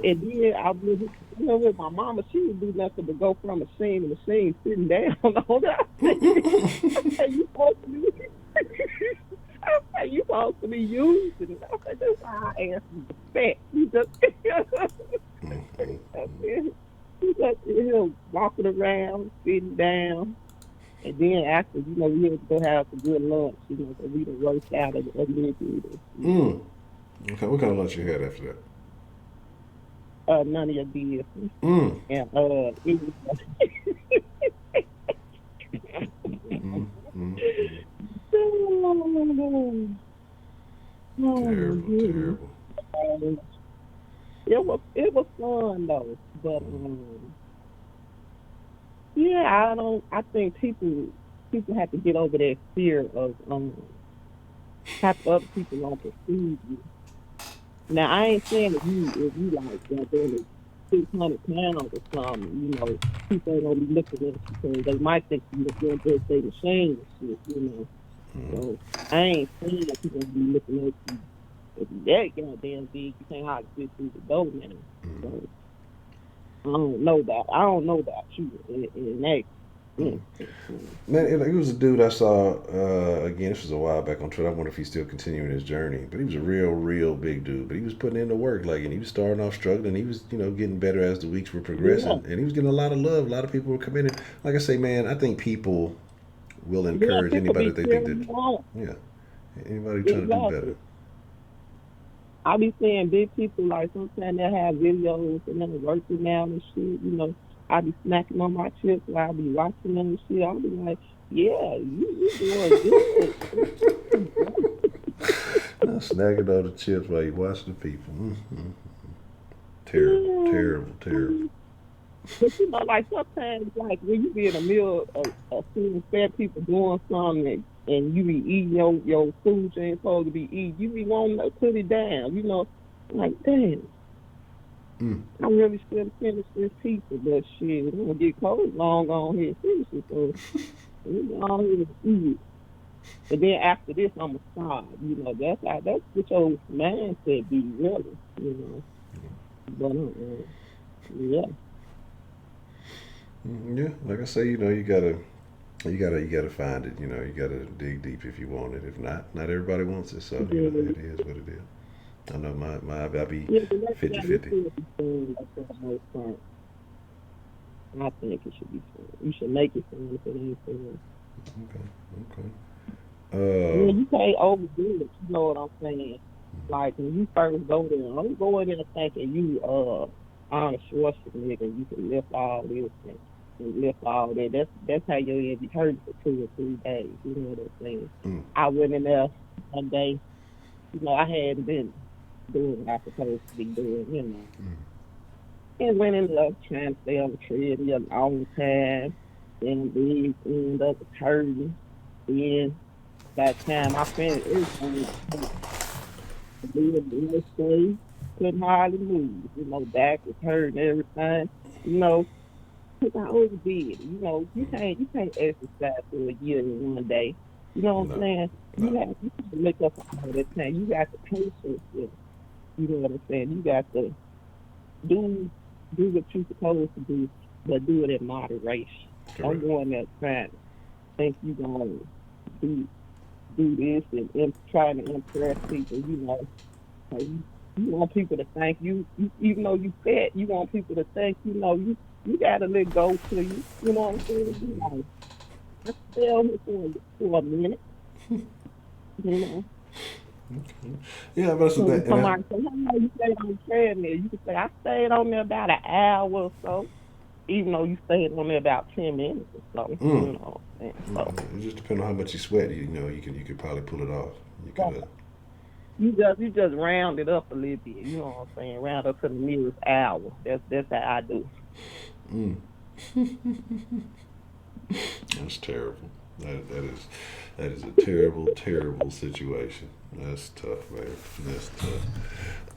And then I was, with my mama, she would do nothing but go from machine to machine, sitting down on that. I said, you supposed to be, I said, you supposed to be using it. I said, that's why I asked you to fat. You just him walking around, sitting down. And then after, we had to go have some good lunch, so we done worked out and everything. Okay, what kind of lunch you had after that? None of your business. Mm. And it was Terrible. It was fun though, but yeah, I think people have to get over that fear of how other people gonna perceive you. Now I ain't saying if you like that they're 600 pounds or something, people ain't gonna be looking at you because they might think you're doing just say machine and shit. So I ain't saying that people gonna be looking at you if you that goddamn big, you can't hardly fit through the door now. So I don't know about you in that. Man, it was a dude I saw, again, this was a while back on Twitter. I wonder if he's still continuing his journey. But he was a real big dude. But he was putting in the work, and he was starting off struggling. He was, getting better as the weeks were progressing. Yeah. And he was getting a lot of love. A lot of people were committing. Like I say, man, I think people will encourage anybody that they think that, anybody trying to do better. I be seeing big people, like sometimes they have videos and they're working out and shit, I be snacking on my chips while I be watching them and shit. I'll be like, yeah, you doing good. Snacking on the chips while you watch the people. Mm-hmm. Terrible. But like sometimes, like when you be in the middle of seeing fat people doing something and you be eating your food you ain't supposed to be eating, you be wanting to put it down, like damn. I really should finish this pizza, but shit, I'm gonna get cold long on here finish it. So we go on here and eat. And then after this, I'm gonna stop. That's what your mindset be really. But yeah. Yeah, like I say, you gotta find it. You gotta dig deep if you want it. If not everybody wants it. So it is what it is. I know I be Yeah, but that's why you 50-50. should be fun like that most times. I think it should be fun. You should make it fun if it ain't fun. Okay, okay. Yeah, you can't overdo it. You know what I'm saying? Like when you first go there, don't go in there thinking you Arnold Schwarzenegger, you can lift all this and lift all that. That's how your head be hurting for 2 or 3 days. You know what I'm saying? mm, I went in there one day. You know, I hadn't been doing what I supposed to be doing. You know, and went in there trying to stay on the treadmill a long time. Then we end up hurting. Then by the time I finished everything, being this way, couldn't hardly move. You know, back was hurting everything. You know, because I overdid it. You know, you can't exercise for a year in one day. You know what I'm no, saying? no. You have to make up for all that time. You got to pace yourself. You know what I'm saying? You got to do what you're supposed to do, but do it in moderation. Don't Correct. go in there trying to think you're gonna do this and trying to impress people. You know, so you want people to think you even though you fat, you want people to think you got a little go to you. You know what I'm saying? You know, I stay on here for a minute. You know, Yeah, but so so when that, and I, somebody say, "How long you stayed on the treadmill?" You can say, "I stayed on there about an hour or so." Even though you stayed on there about 10 minutes or so, mm, and so it just depends on how much you sweat. You know, you could probably pull it off. You could. you just round it up a little bit. You know what I'm saying? Round up to the nearest hour. That's how I do. Mm, that's terrible. That is a terrible, terrible situation. That's tough, man. That's tough.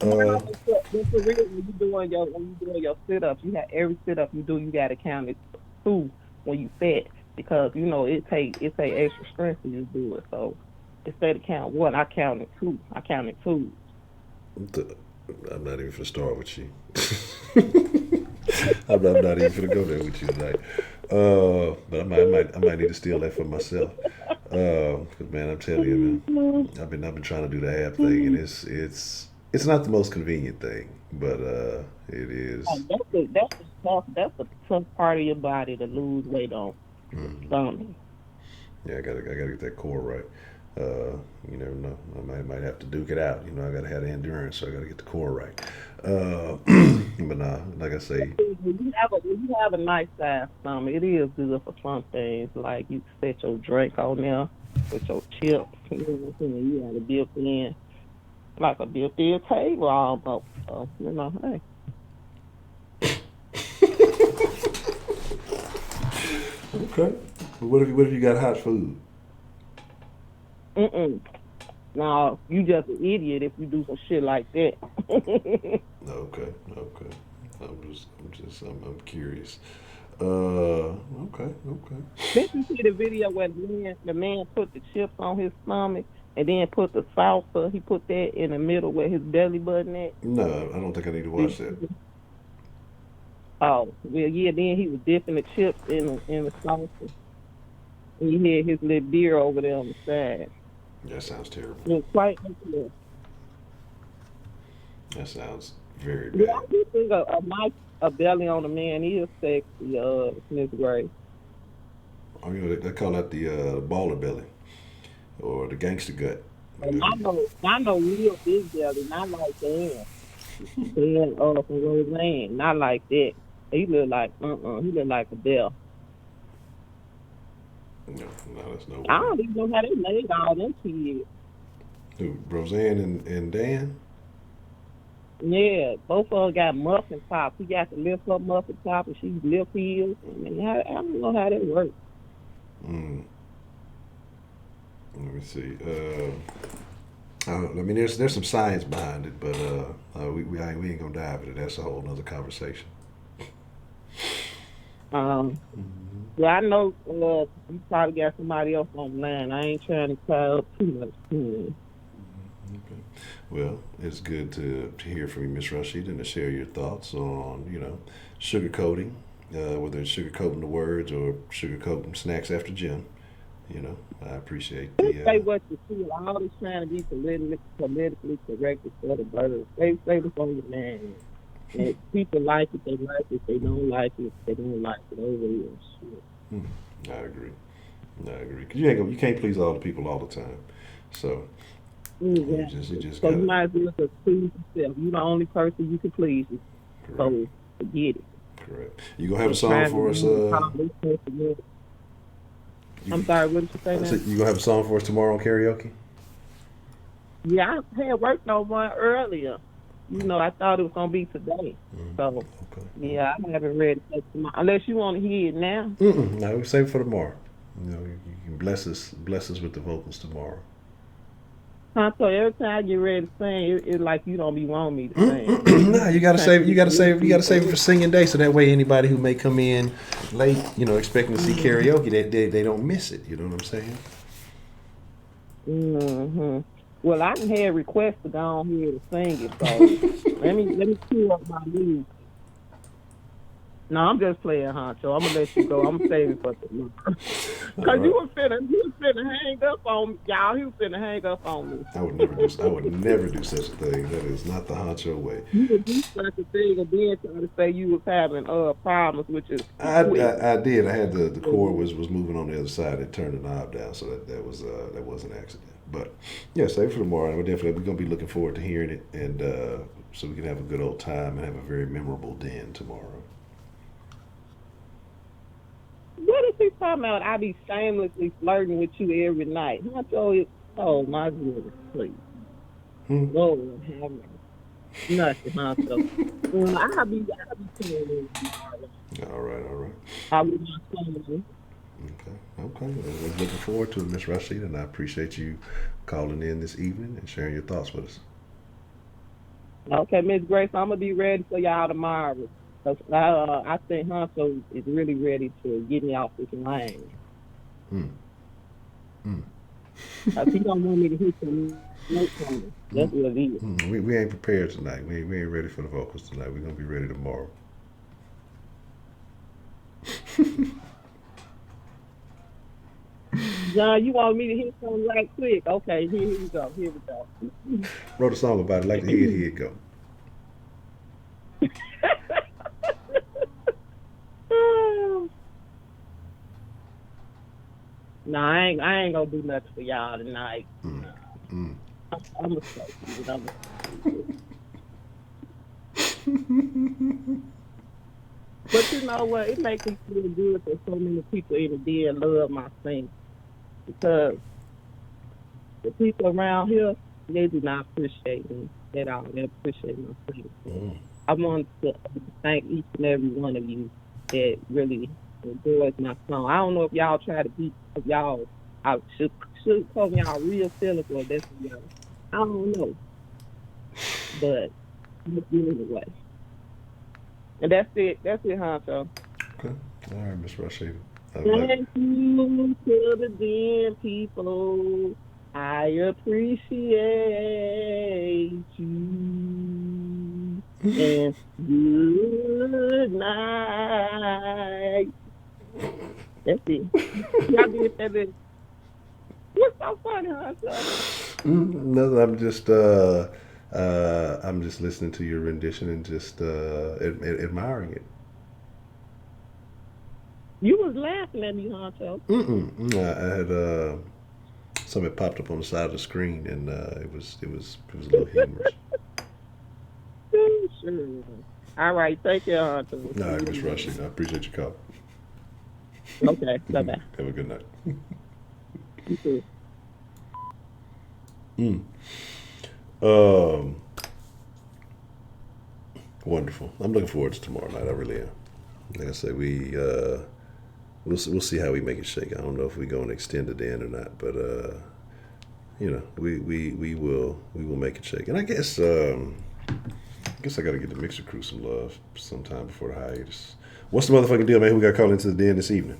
No, but for real, when you doing your sit ups, you have every sit up you do, you got to count it two when you fat because you know it take extra strength to just do it. So instead of count one, I counted two. I counted two. I'm not even gonna start with you. I'm not even gonna go there with you tonight. But I might need to steal that for myself. Cause man, I'm telling you, man, I've been trying to do the app thing, and it's not the most convenient thing, but it is. Like, that's a tough part of your body to lose weight on. The Mm, stomach. yeah, I gotta get that core right. You never know. I might have to duke it out. You know, I gotta have the endurance, so I gotta get the core right. But nah, like I say, When you have a nice size stomach, it is good for some things. Like you can set your drink on there with your chips. You know what I'm saying? You got a built-in, like a built-in table almost. So hey. okay. But what if you got hot food? Mm-mm. Now you just an idiot if you do some shit like that. Okay, okay. I'm curious. Okay, okay. Did you see the video where the man put the chips on his stomach and then put the salsa? He put that in the middle where his belly button at. No, I don't think I need to Did watch that. you- Oh, well, yeah. Then he was dipping the chips in the salsa, and he had his little beer over there on the side. That sounds terrible. It was quite interesting. That sounds very Yeah, I bad. do think a belly on a man is sexy. Miss Gray. Oh, you know, they call that the baller belly or the gangster gut. You And know, I know real big belly, not like Dan. Dan from Roseanne, not like that. He look like he look like a bell. no, no, that's no I way. don't even know how they made all them kids. Who, Roseanne and Dan? Yeah, both of them got muffin tops. He got to lift her muffin top and she lift his. I mean, I don't know how that works. Mm, let me see. I mean, there's some science behind it, but we ain't gonna dive into that. That's a whole nother conversation. Um, Mm-hmm. yeah, I know you probably got somebody else on the line. I ain't trying to tie up too much time. Okay. Well, it's good to hear from you, Miss Rashid, and to share your thoughts on, sugarcoating, whether it's sugarcoating the words or sugarcoating snacks after gym. You know, I appreciate Just say the. what you feel. All this trying to be politically correct is for the birds. Say what's on your mind. And people like it, they like it. They don't like it, they don't like it. Over here. Shit. I agree. I agree. Cause you ain't gonna, you can't please all the people all the time. So Exactly. you just So you gotta. might as well just please yourself. You're the only person you can please. Correct. So forget it. Correct. You gonna have a And song trying for us? to call this person up. I'm sorry, what did you say I now? said you gonna have a song for us tomorrow on karaoke? Yeah, I had worked on one earlier. You know, I thought it was gonna be today. So Okay. yeah, I haven't read it tomorrow. Unless you want to hear it now. No, we save it for tomorrow. You know, you can bless us with the vocals tomorrow. So every time I get ready to sing, it's like you don't be wanting me to sing. Nah, you gotta save it. You gotta save it for singing day, so that way anybody who may come in late, you know, expecting to see karaoke, they don't miss it. You know what I'm saying? Mm-hmm. Well, I done had requests to go on here to sing it, so let me cue up my music. No, I'm just playing, Honcho. I'm gonna let you go. I'm gonna save it for tomorrow. Cause you was finna hang up on me, y'all. He was finna hang up on me. I would never do such a thing. That is not the Honcho way. You would do such a thing and then try to say you was having problems with your equipment. I did. I had the cord was moving on the other side. It turned the knob down, so that was an accident. But yeah, save it for tomorrow. We're gonna be looking forward to hearing it, and so we can have a good old time and have a very memorable den tomorrow. What is he talking about? I be shamelessly flirting with you every night. Honcho, oh my goodness, please. Lord have mercy. Nothing, Honcho. I'll be telling you tomorrow. All right. I will not tell you. Okay. Well, we're looking forward to it, Miss Rashida, and I appreciate you calling in this evening and sharing your thoughts with us. Okay, Miss Grace, I'm gonna be ready for y'all tomorrow. I think Honcho is really ready to get me off this lane. Cause he don't want me to hit some notes on it. That's what it is. We ain't prepared tonight. We ain't ready for the vocals tonight. We're gonna be ready tomorrow. John, you want me to hit something right quick? Okay, here we go. Wrote a song about it. Like to hear it. Here it go. No, I ain't gonna do nothing for y'all tonight. I'm gonna But you know what? It makes me feel good that so many people in the den love my singing. Because the people around here, they do not appreciate me at all. They appreciate my singing. I want to thank each and every one of you that really enjoys my song. I don't know if y'all try to beat y'all. I should tell y'all real feelings or that's y'all. I don't know. But anyway. And that's it, Honcho. Okay. All right, Miss Rashida. Thank you to the den people. I appreciate you. And good night. That's it. Y'all did that. What's so funny, Honcho? No, I'm just listening to your rendition and just admiring it. You was laughing at me, Honcho. I had something popped up on the side of the screen, and it was a little humorous. Sure. All right, take care, Honcho. All right, Miss Rushing, I appreciate your call. Okay, bye-bye. Have a good night. You too. Wonderful. I'm looking forward to tomorrow night. I really am. Like I said, we'll see how we make it shake. I don't know if we're going to extend it in or not, but you know, we will make it shake. And I guess I got to get the mixer crew some love sometime before the hiatus. What's the motherfucking deal, man? Who got called into the den this evening?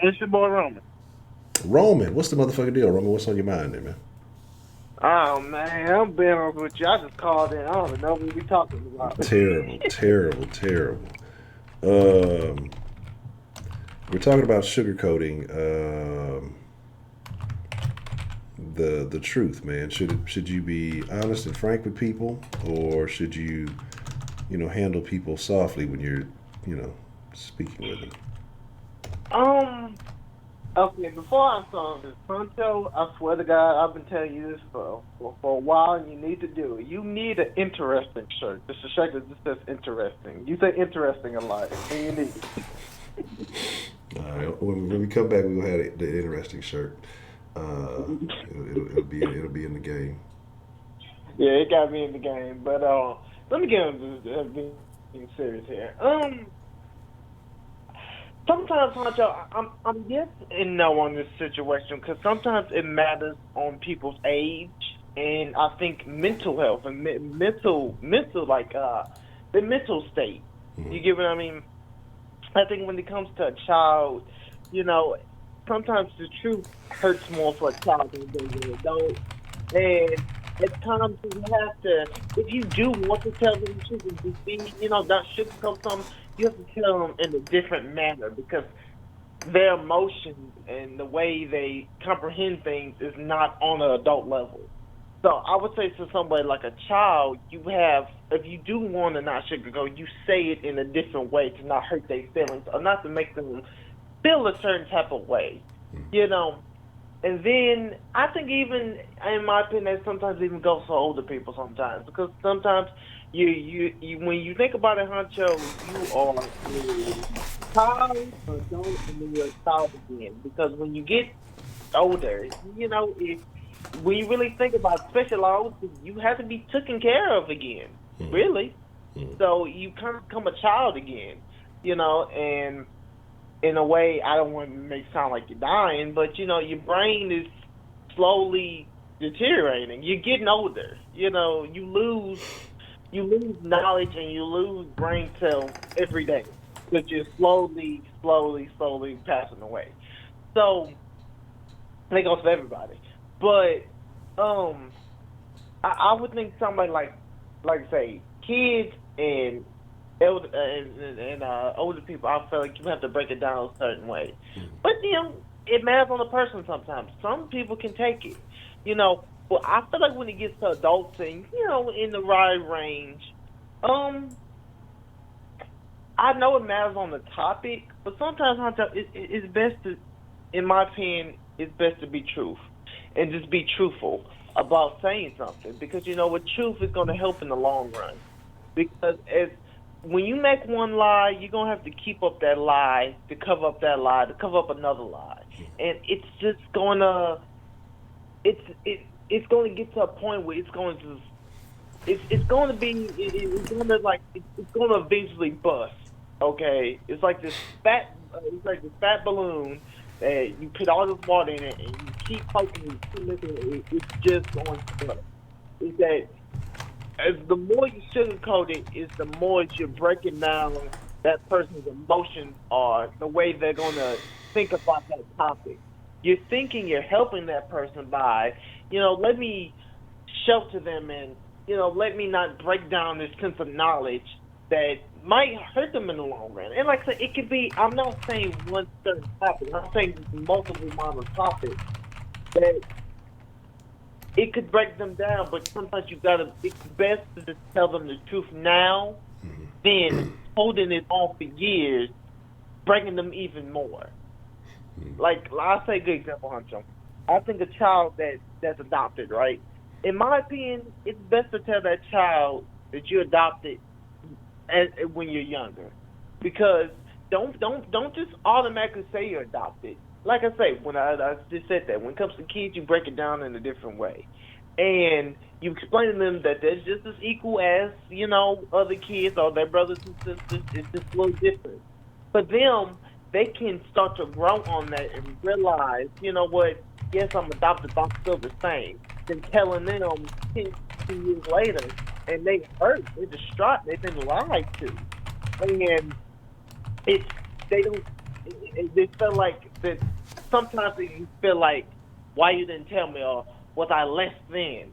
It's your boy Roman. Roman, what's the motherfucking deal, Roman? What's on your mind there, man? Oh man, I'm being honest with you. I just called in. I don't even know what we talking about. Terrible. We're talking about sugarcoating the truth, man? Should you be honest and frank with people, or should you, handle people softly when you're, speaking with them? Okay, before I start this, Honcho, I swear to God, I've been telling you this for a while, and you need to do it. You need an interesting shirt. Just a shirt that just says interesting. You say interesting a lot, and you need it. All right. When we come back, we'll have the interesting shirt. It'll be in the game. Yeah, it got me in the game. But let me get into being serious here. Sometimes, Honcho, I'm yes and no on this situation because sometimes it matters on people's age, and I think mental health and mental like the mental state. Mm-hmm. You get what I mean? I think when it comes to a child, you know, sometimes the truth hurts more for a child than it does an adult, and at times you have to, if you do want to tell them the truth and just be, not sugarcoat something, you have to tell them in a different manner because their emotions and the way they comprehend things is not on an adult level. So I would say to somebody like a child, if you do want to not sugarcoat, you say it in a different way to not hurt their feelings or not to make them feel a certain type of way, And then I think even, in my opinion, that sometimes even goes for older people sometimes because sometimes you when you think about it, Honcho, you are a child, adult, and then you're a child again because when you get older, when you really think about it, especially a lot of older people, you have to be taken care of again, really. So you kind of become a child again, and in a way, I don't want to make it sound like you're dying, but, your brain is slowly deteriorating. You're getting older. You lose knowledge and you lose brain cells every day, but you're slowly passing away. So that goes for everybody. But I would think somebody like say kids and elder and older people, I feel like you have to break it down a certain way. But it matters on the person sometimes. Some people can take it, But I feel like when it gets to adults and in the right range, I know it matters on the topic, but sometimes it's best to, in my opinion, it's best to be truth and just be truthful about saying something because what truth is going to help in the long run. Because when you make one lie, you're gonna have to keep up that lie to cover up that lie to cover up another lie, and it's just gonna it's gonna get to a point where it's going to eventually bust. Okay, it's like this fat balloon that you put all this water in it and you keep poking it's just going to bust. It's that as the more you sugarcoat it, is the more you're breaking down that person's emotions are, the way they're going to think about that topic. You're thinking you're helping that person by, let me shelter them and, let me not break down this sense of knowledge that might hurt them in the long run. And like I said, it could be, I'm not saying one certain topic, I'm saying multiple minor topics that it could break them down, but sometimes it's best to just tell them the truth now than holding it on for years, breaking them even more. Like, I'll say a good example, Honcho. I think a child that's adopted, right? In my opinion, it's best to tell that child that you adopted when you're younger. Because don't just automatically say you're adopted. Like I say, when I just said that, when it comes to kids, you break it down in a different way. And you explain to them that they're just as equal as, other kids or their brothers and sisters. It's just a little different. For them, they can start to grow on that and realize, what, yes, I'm adopted, but I'm still the same. Than telling them 10 years later, and they hurt, they're distraught, they've been lied to. And they feel like that. Sometimes you feel like, why you didn't tell me, or was I less than?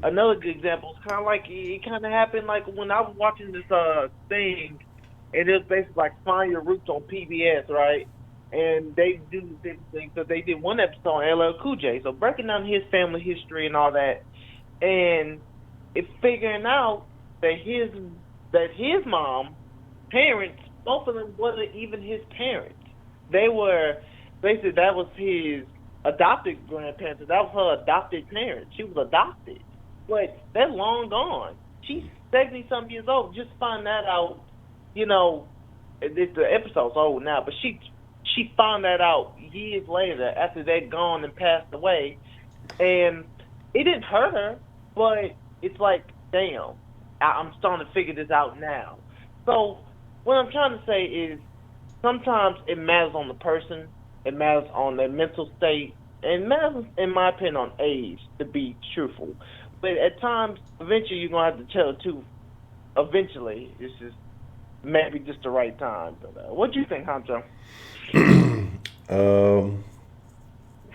Another good example is kind of like it kind of happened like when I was watching this thing, and it was basically like Find Your Roots on PBS, right? and they do different things. So they did one episode on LL Cool J, so breaking down his family history and all that, and it's figuring out that his mom parents, both of them wasn't even his parents. They were basically that was his adopted grandparents. That was her adopted parents. She was adopted, but they're long gone. She's 70-something years old. Just find that out, you know. The episode's old now, but she found that out years later after they'd gone and passed away, and it didn't hurt her, but it's like, damn, I'm starting to figure this out now. So what I'm trying to say is sometimes it matters on the person, it matters on their mental state, and it matters, in my opinion, on age to be truthful. But at times, eventually, you're going to have to tell the truth. Eventually, it's just maybe just the right time. But what do you think, Honcho?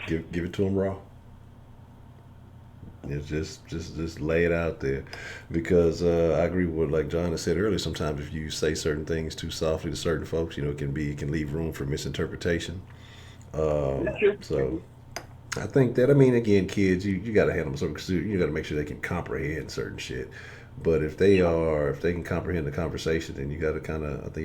Give it to them raw. It's just lay it out there, because I agree with what, like John has said earlier. Sometimes if you say certain things too softly to certain folks, it can leave room for misinterpretation. So I think that, I mean, again, kids, you got to handle them, because you got to make sure they can comprehend certain shit. But if they can comprehend the conversation, then I think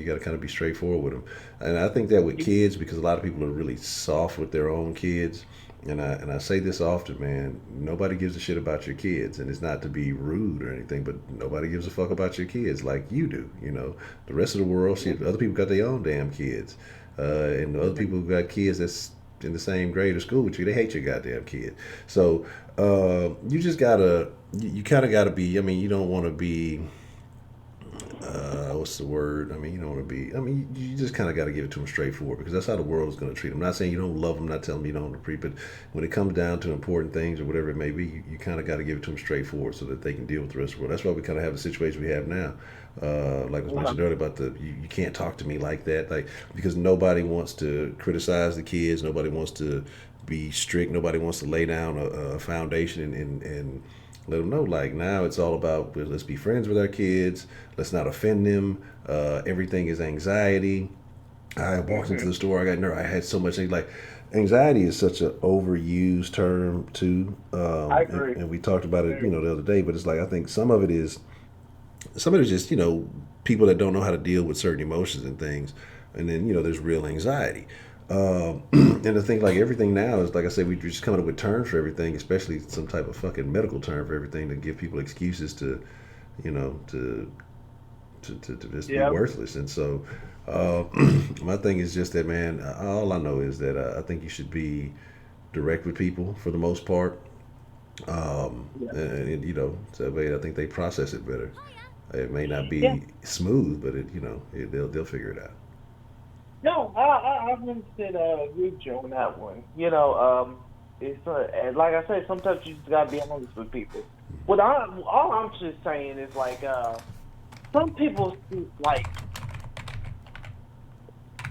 you got to kind of be straightforward with them. And I think that with kids, because a lot of people are really soft with their own kids. And I say this often, man. Nobody gives a shit about your kids, and it's not to be rude or anything, but nobody gives a fuck about your kids like you do. The rest of the world, shit, other people got their own damn kids, and the other people who got kids that's in the same grade or school with you, they hate your goddamn kid. So you just gotta, you kind of gotta be. I mean, you don't want to be. What's the word? I mean, you don't want to be. I mean, you just kind of got to give it to them straightforward, because that's how the world is going to treat them. I'm not saying you don't love them, not telling them you don't appreciate, but when it comes down to important things or whatever it may be, you kind of got to give it to them straightforward so that they can deal with the rest of the world. That's why we kind of have the situation we have now. Like was mentioned earlier about you can't talk to me like that, like, because nobody wants to criticize the kids, nobody wants to be strict, nobody wants to lay down a foundation and let them know, like, now it's all about, let's be friends with our kids, let's not offend them, everything is anxiety. I walked into the store, I had so much, like, anxiety is such an overused term too. I agree. And we talked about it, the other day, but it's like, I think some of it is just, people that don't know how to deal with certain emotions and things, and then, there's real anxiety. And the thing, like, everything now is, like I said, we're just coming up with terms for everything, especially some type of fucking medical term for everything, to give people excuses to just be worthless. And so my thing is just that, man, all I know is that I think you should be direct with people for the most part. And so I think they process it better. It may not be smooth, but they'll figure it out. No, I 100% agree with you on that one. It's like I said, sometimes you just gotta be honest with people. All I'm just saying is, like, some people, like,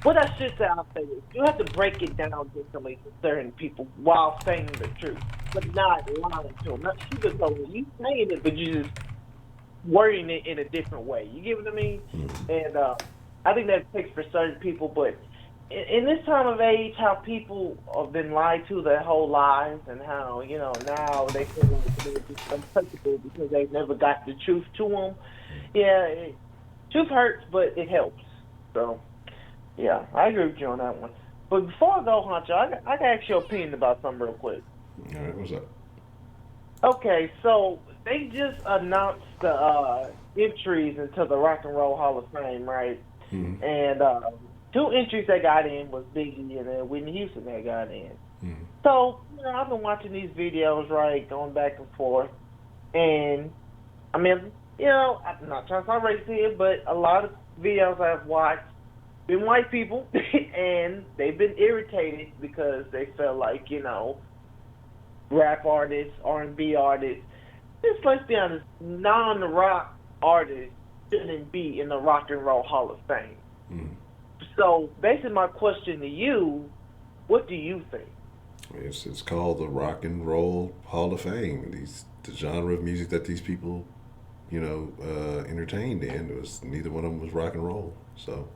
what I should say, I'll say is, you have to break it down differently to certain people while saying the truth, but not lying to them. Not sugarcoating. You saying it, but you just wording it in a different way. You get what I mean? And I think that takes for certain people, but in this time of age, how people have been lied to their whole lives, and how, now they feel like they're just untouchable because they've never got the truth to them. Yeah, truth hurts, but it helps. So, yeah, I agree with you on that one. But before I go, Honcho, I got to ask your opinion about something real quick. All right, what's up? Okay, so they just announced the entries into the Rock and Roll Hall of Fame, right? Mm-hmm. And two entries that got in was Biggie and then Whitney Houston that got in. Mm-hmm. So, I've been watching these videos, right, going back and forth. And, I mean, I'm not trying to sound racist here, but a lot of videos I've watched been white people, and they've been irritated because they felt like, rap artists, R&B artists, just, let's be honest, non-rock artists shouldn't be in the Rock and Roll Hall of Fame. Mm-hmm. So, basically, my question to you, what do you think? It's called the Rock and Roll Hall of Fame. The genre of music that these people, entertained in, neither one of them was rock and roll. So,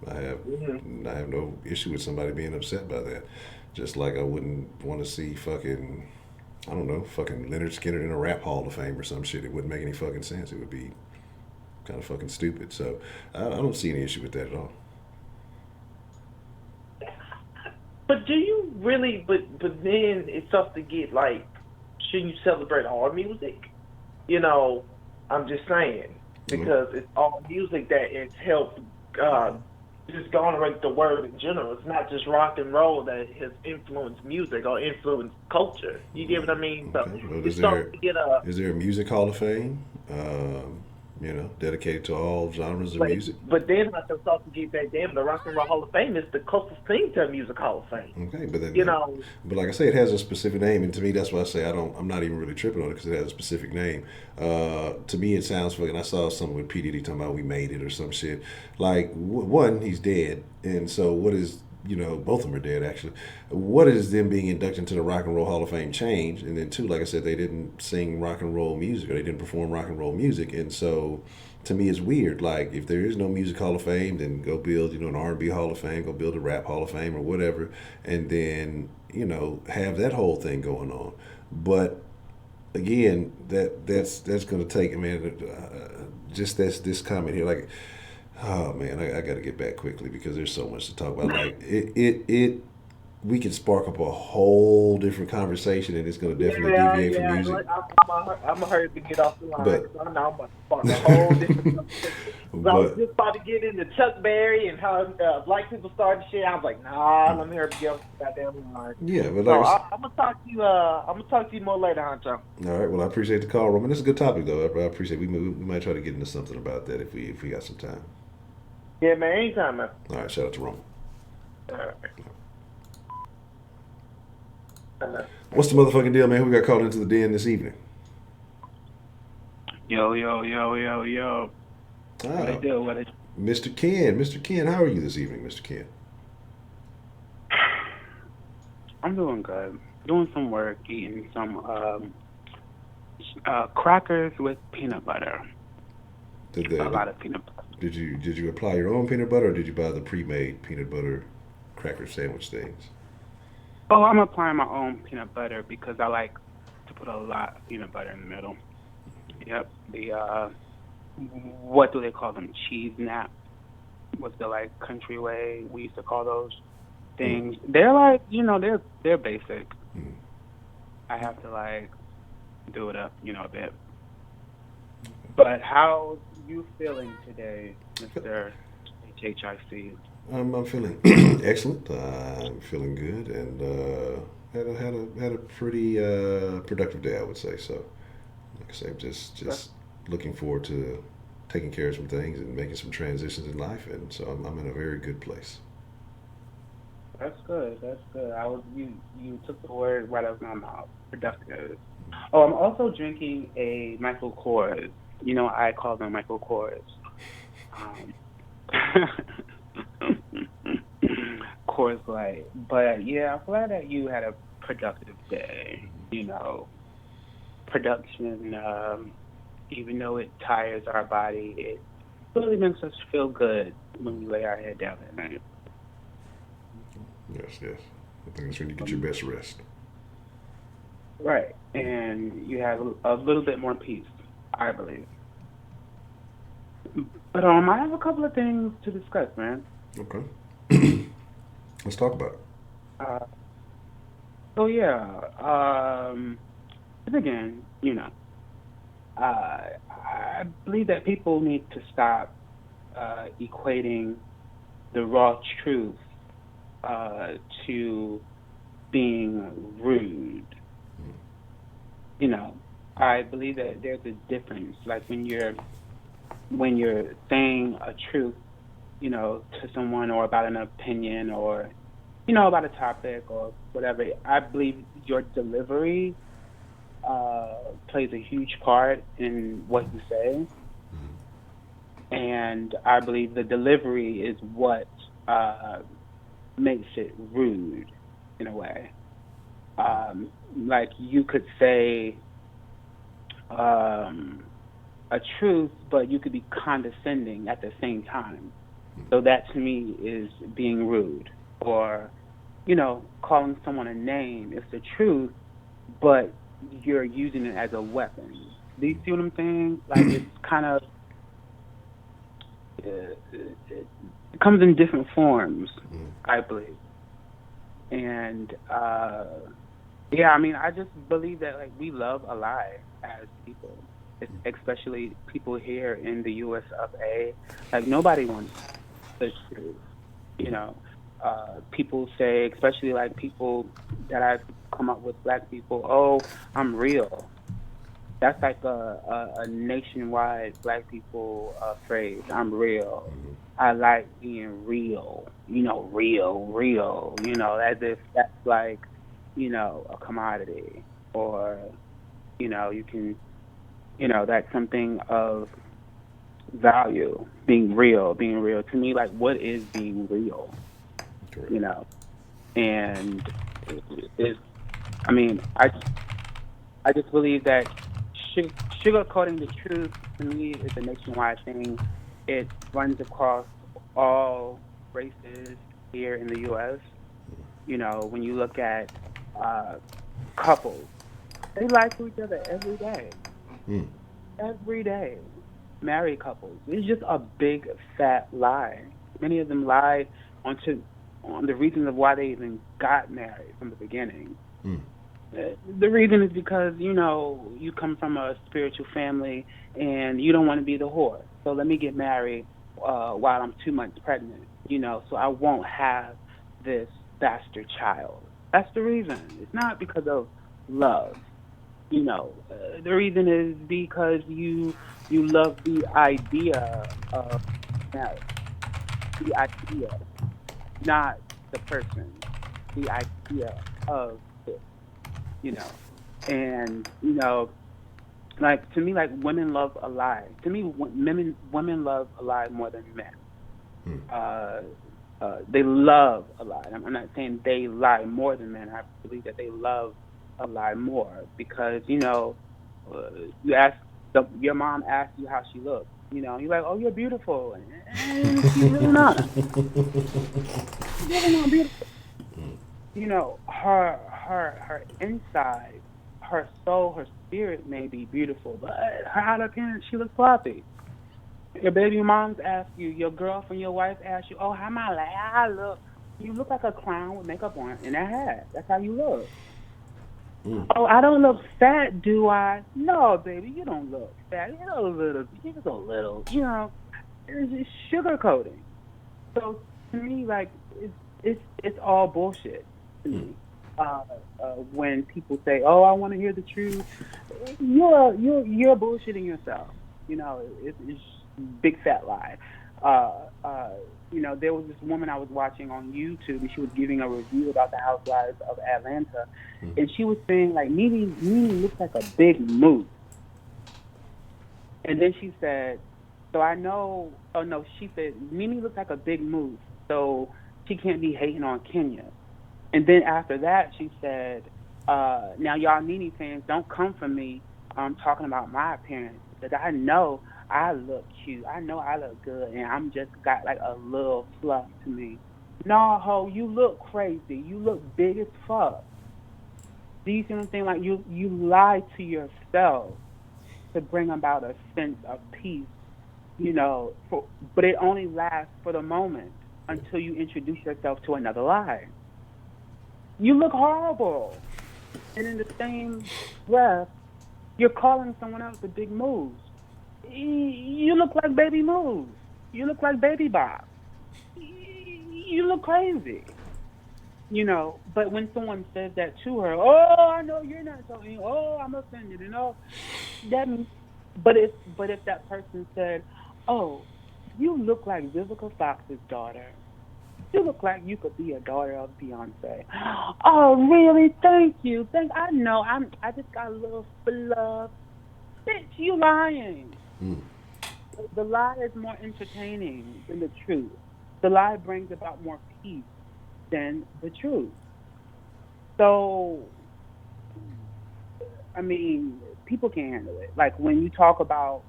I have no issue with somebody being upset by that. Just like I wouldn't want to see fucking, I don't know, fucking Leonard Skinner in a rap hall of fame or some shit. It wouldn't make any fucking sense. It would be kind of fucking stupid. So I don't see any issue with that at all. But do you really? But then it's tough to get like, shouldn't you celebrate all music? You know, I'm just saying because it's all music that it's helped just garner the word in general. It's not just rock and roll that has influenced music or influenced culture. You get what I mean? So Okay. Well, it's starting to get is there a music hall of fame? Dedicated to all genres of music. But then I can start to get that the Rock and Roll Hall of Fame is the closest thing to a music hall of fame. Okay, but then, you but like I say, it has a specific name, and to me, that's why I say I'm not even really tripping on it because it has a specific name. To me, it sounds fucking. I saw something with P Diddy talking about we made it or some shit. Like one, he's dead, and so what is both of them are dead actually. What is them being inducted into the Rock and Roll Hall of Fame change? And then two, like I said, they didn't sing rock and roll music or they didn't perform rock and roll music, and so to me it's weird. Like if there is no music Hall of Fame, then go build an R&B Hall of Fame, go build a rap Hall of Fame or whatever, and then have that whole thing going on. But again, that's going to take just this comment here like. Oh man, I got to get back quickly because there's so much to talk about. Like we could spark up a whole different conversation, and it's going to definitely deviate from music. I'm gonna hurry to get off the line. But I know I'm about to spark a whole different conversation. I was just about to get into Chuck Berry and how black people started shit. I was like, nah, let me hurry to get off the goddamn line. Yeah, but so I'm gonna talk to you. I'm gonna talk to you more later, Honcho. All right. Well, I appreciate the call, Roman. This is a good topic, though. I appreciate. We might try to get into something about that if we got some time. Yeah, man. Anytime, man. All right. Shout out to Roman. All right. What's the motherfucking deal, man? Who got called into the den this evening? Yo. Ah, What I do? Mr. Ken. Mr. Ken, how are you this evening, Mr. Ken? I'm doing good. Doing some work, eating some crackers with peanut butter. A lot of peanut butter. Did you apply your own peanut butter, or did you buy the pre-made peanut butter cracker sandwich things? Oh, I'm applying my own peanut butter because I like to put a lot of peanut butter in the middle. Yep. The what do they call them? Cheese nap. What's the country way we used to call those things? They're they're basic. I have to do it up, a bit. But how you feeling today, Mr. HHIC? I'm feeling excellent. I'm feeling good, and had a pretty productive day, I would say. So, like I say, just looking forward to taking care of some things and making some transitions in life, and so I'm in a very good place. That's good. You took the word right out of my mouth. Productive. Oh, I'm also drinking a Michael Kors. I call them Michael Kors. Coors Light. But yeah, I'm glad that you had a productive day. Production, even though it tires our body, it really makes us feel good when we lay our head down at night. Yes. I think that's when you get your best rest. Right. And you have a little bit more peace, I believe. But I have a couple of things to discuss, man. Okay. Let's talk about it. And again, I believe that people need to stop equating the raw truth to being rude. I believe that there's a difference. Like when you're saying a truth, to someone or about an opinion or, about a topic or whatever, I believe your delivery plays a huge part in what you say. And I believe the delivery is what makes it rude in a way. Like you could say a truth, but you could be condescending at the same time. So that to me is being rude, or calling someone a name is the truth, but you're using it as a weapon. Do you see what I'm saying? Like, it's kind of it comes in different forms, I believe. And yeah, I mean, I just believe that like we love a lie as people, especially people here in the U.S. of A. Like, nobody wants the truth. You know, people say, especially like people that I've come up with, black people, oh, I'm real. That's like a nationwide black people phrase. I'm real. I like being real. Real. As if that's like, a commodity, or, you can, that's something of value. Being real. To me, like, what is being real? Correct. And is, I mean, I just believe that sugarcoating the truth to me is a nationwide thing. It runs across all races here in the U.S. When you look at couples, they lie to each other every day. Mm. Every day. Married couples. It's just a big fat lie. Many of them lie on the reasons of why they even got married from the beginning. Mm. The reason is because, you come from a spiritual family and you don't want to be the whore. So let me get married while I'm 2 months pregnant, so I won't have this bastard child. That's the reason. It's not because of love. The reason is because you love the idea of marriage, the idea, not the person, the idea of it, you know. And like, to me, like, women love a lie. To me, women love a lie more than men. They love a lie. I'm not saying they lie more than men. I believe that they love a lie more because you ask your mom asks you how she looks. You're like, oh, you're beautiful, and she's really not. She's really not beautiful. Her inside, her soul, her spirit may be beautiful, but her outer appearance, she looks sloppy. Your baby moms ask you, your girlfriend, your wife asks you, oh, how my I look? You look like a clown with makeup on in a hat. That's how you look. Oh, I don't look fat, do I? No, baby, you don't look fat. You're a little, just a little. It's sugarcoating. So to me, like, it's all bullshit to me. When people say, "Oh, I want to hear the truth," you're bullshitting yourself. It's big fat lie. There was this woman I was watching on YouTube, and she was giving a review about the Housewives of Atlanta, and she was saying, like, Nene looks like a big moose. And then she said, so I know, oh no, she said, Mimi looks like a big moose, so she can't be hating on Kenya. And then after that, she said, now y'all Nene fans, don't come for me talking about my appearance, because I know I look cute. I know I look good, and I'm just got like a little fluff to me. No, ho, you look crazy. You look big as fuck. Do you see what I'm saying? Like, you lie to yourself to bring about a sense of peace, but it only lasts for the moment until you introduce yourself to another lie. You look horrible. And in the same breath, you're calling someone else a big moose. You look like baby moose. You look like baby Bob. You look crazy. But when someone says that to her, oh, I know you're not so, oh, I'm offended, that means, but if that person said, oh, you look like Vivica Fox's daughter. You look like you could be a daughter of Beyonce. Oh, really? Thank you. I know. I just got a little fluff. Bitch, you lying. The lie is more entertaining than the truth. The lie brings about more peace than the truth. So, I mean, people can handle it. Like, when you talk about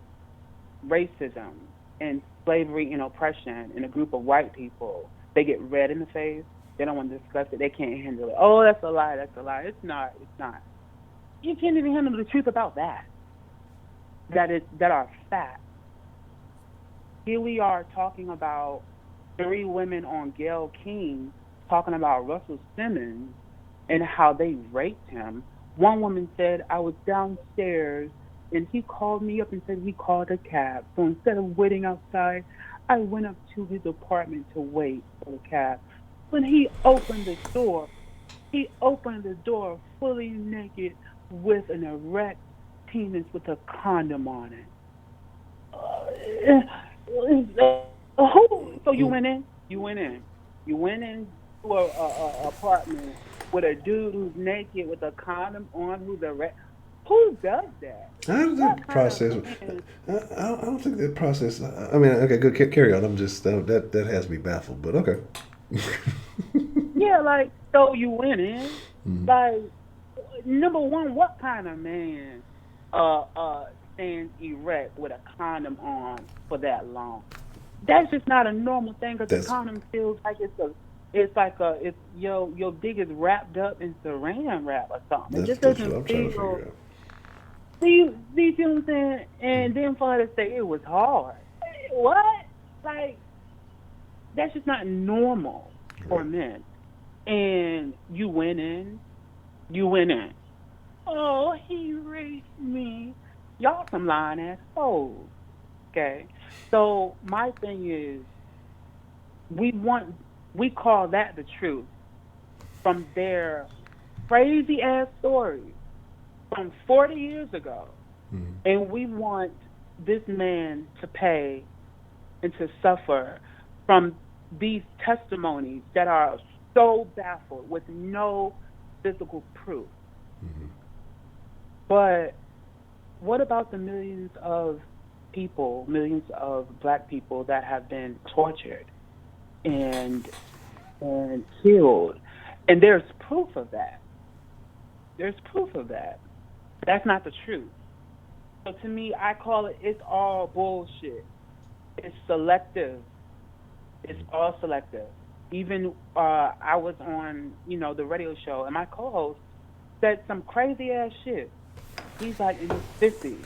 racism and slavery and oppression in a group of white people, they get red in the face. They don't want to discuss it. They can't handle it. Oh, that's a lie. That's a lie. It's not. It's not. You can't even handle the truth about that. That are facts. Here we are talking about 3 women on Gayle King talking about Russell Simmons and how they raped him. One woman said, I was downstairs and he called me up and said he called a cab. So instead of waiting outside, I went up to his apartment to wait for the cab. When he opened the door fully naked with an erect penis with a condom on it. So you went in? You went into a apartment with a dude who's naked with a condom on, who's erect. Who does that? How does that process? I don't think that process. I mean, okay, good. Carry on. I'm just that has me baffled, but okay. Yeah, like, so you went in. Mm-hmm. Like, number one, what kind of man stands erect with a condom on for that long? That's just not a normal thing, because the condom feels like it's your dick is wrapped up in saran wrap or something. It just doesn't feel. Do you see what I'm saying? And then for her to say it was hard. What? Like, that's just not normal for men. And you went in. Oh, he raped me. Y'all some lying ass hoes. Okay? So my thing is, we call that the truth from their crazy ass stories from 40 years ago. Mm-hmm. And we want this man to pay and to suffer from these testimonies that are so baffled with no physical proof. Mm-hmm. But what about the millions of black people that have been tortured and killed? And there's proof of that. That's not the truth. So to me, I call it's all bullshit. It's selective. It's all selective. Even I was on, the radio show, and my co-host said some crazy ass shit. He's like in his 50s.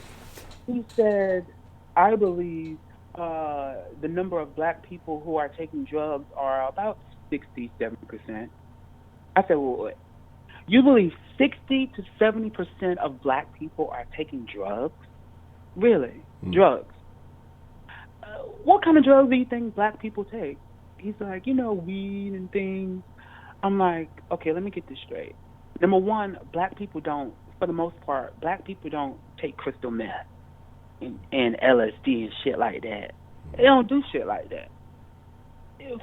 He said, I believe the number of black people who are taking drugs are about 60, 70%. I said, well, what? You believe 60 to 70% of black people are taking drugs? Really? Drugs? What kind of drugs do you think black people take? He's like, weed and things. I'm like, okay, let me get this straight. Number one, black people don't, for the most part, black people don't take crystal meth and LSD and shit like that. They don't do shit like that.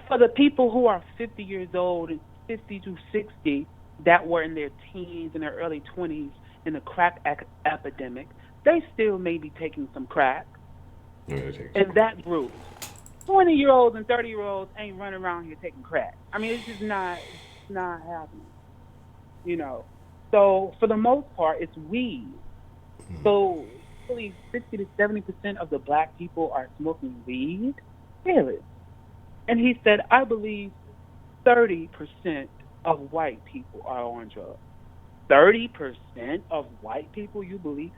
For the people who are 50 years old and 50 to 60 that were in their teens and their early 20s in the crack epidemic, they still may be taking some crack. And that group, 20-year-olds and 30-year-olds ain't running around here taking crack. I mean, it's just not happening. So for the most part, it's weed. So really 60 to 70% of the black people are smoking weed. Really? And he said, I believe 30% of white people are on drugs. 30% of white people, you believe?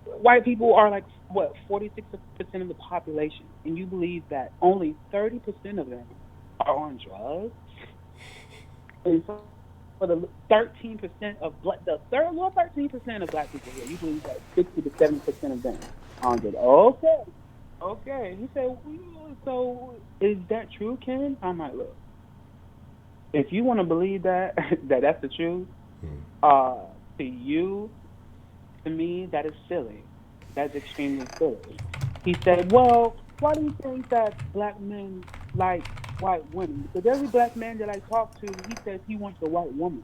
White people are like, 46% of the population, and you believe that only 30% of them are on drugs? And for the 13% of the 13% of black people here, you believe that 60 to 70% of them are on drugs. Okay. He said, so is that true, Ken? I'm like, look, if you want to believe that that's the truth, to me, that is silly. That's extremely silly. He said, well, why do you think that black men like white women? Because every black man that I talk to, he says he wants a white woman.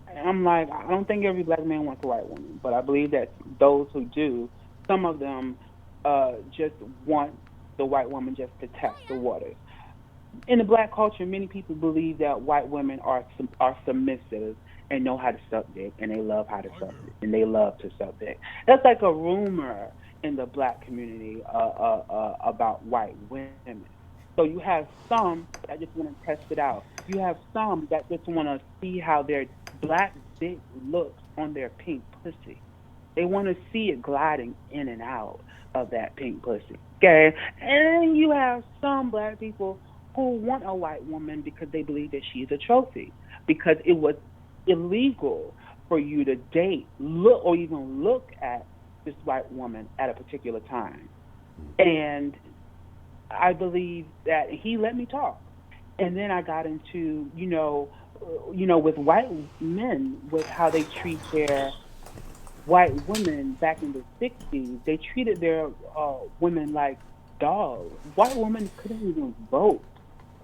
And I'm like, I don't think every black man wants a white woman, but I believe that those who do, some of them just want the white woman just to test the waters. In the black culture, many people believe that white women are submissive and know how to suck dick, and they love how to suck dick, and they love to suck dick. That's like a rumor. in the black community about white women. So you have some that just want to test it out. You have some that just want to see how their black dick looks on their pink pussy. They want to see it gliding in and out of that pink pussy. Okay? And you have some black people who want a white woman because they believe that she's a trophy, because it was illegal for you to date, look, or even look at this white woman at a particular time. And I believe that he let me talk. And then I got into, with white men, with how they treat their white women back in the 60s. They treated their women like dogs. White women couldn't even vote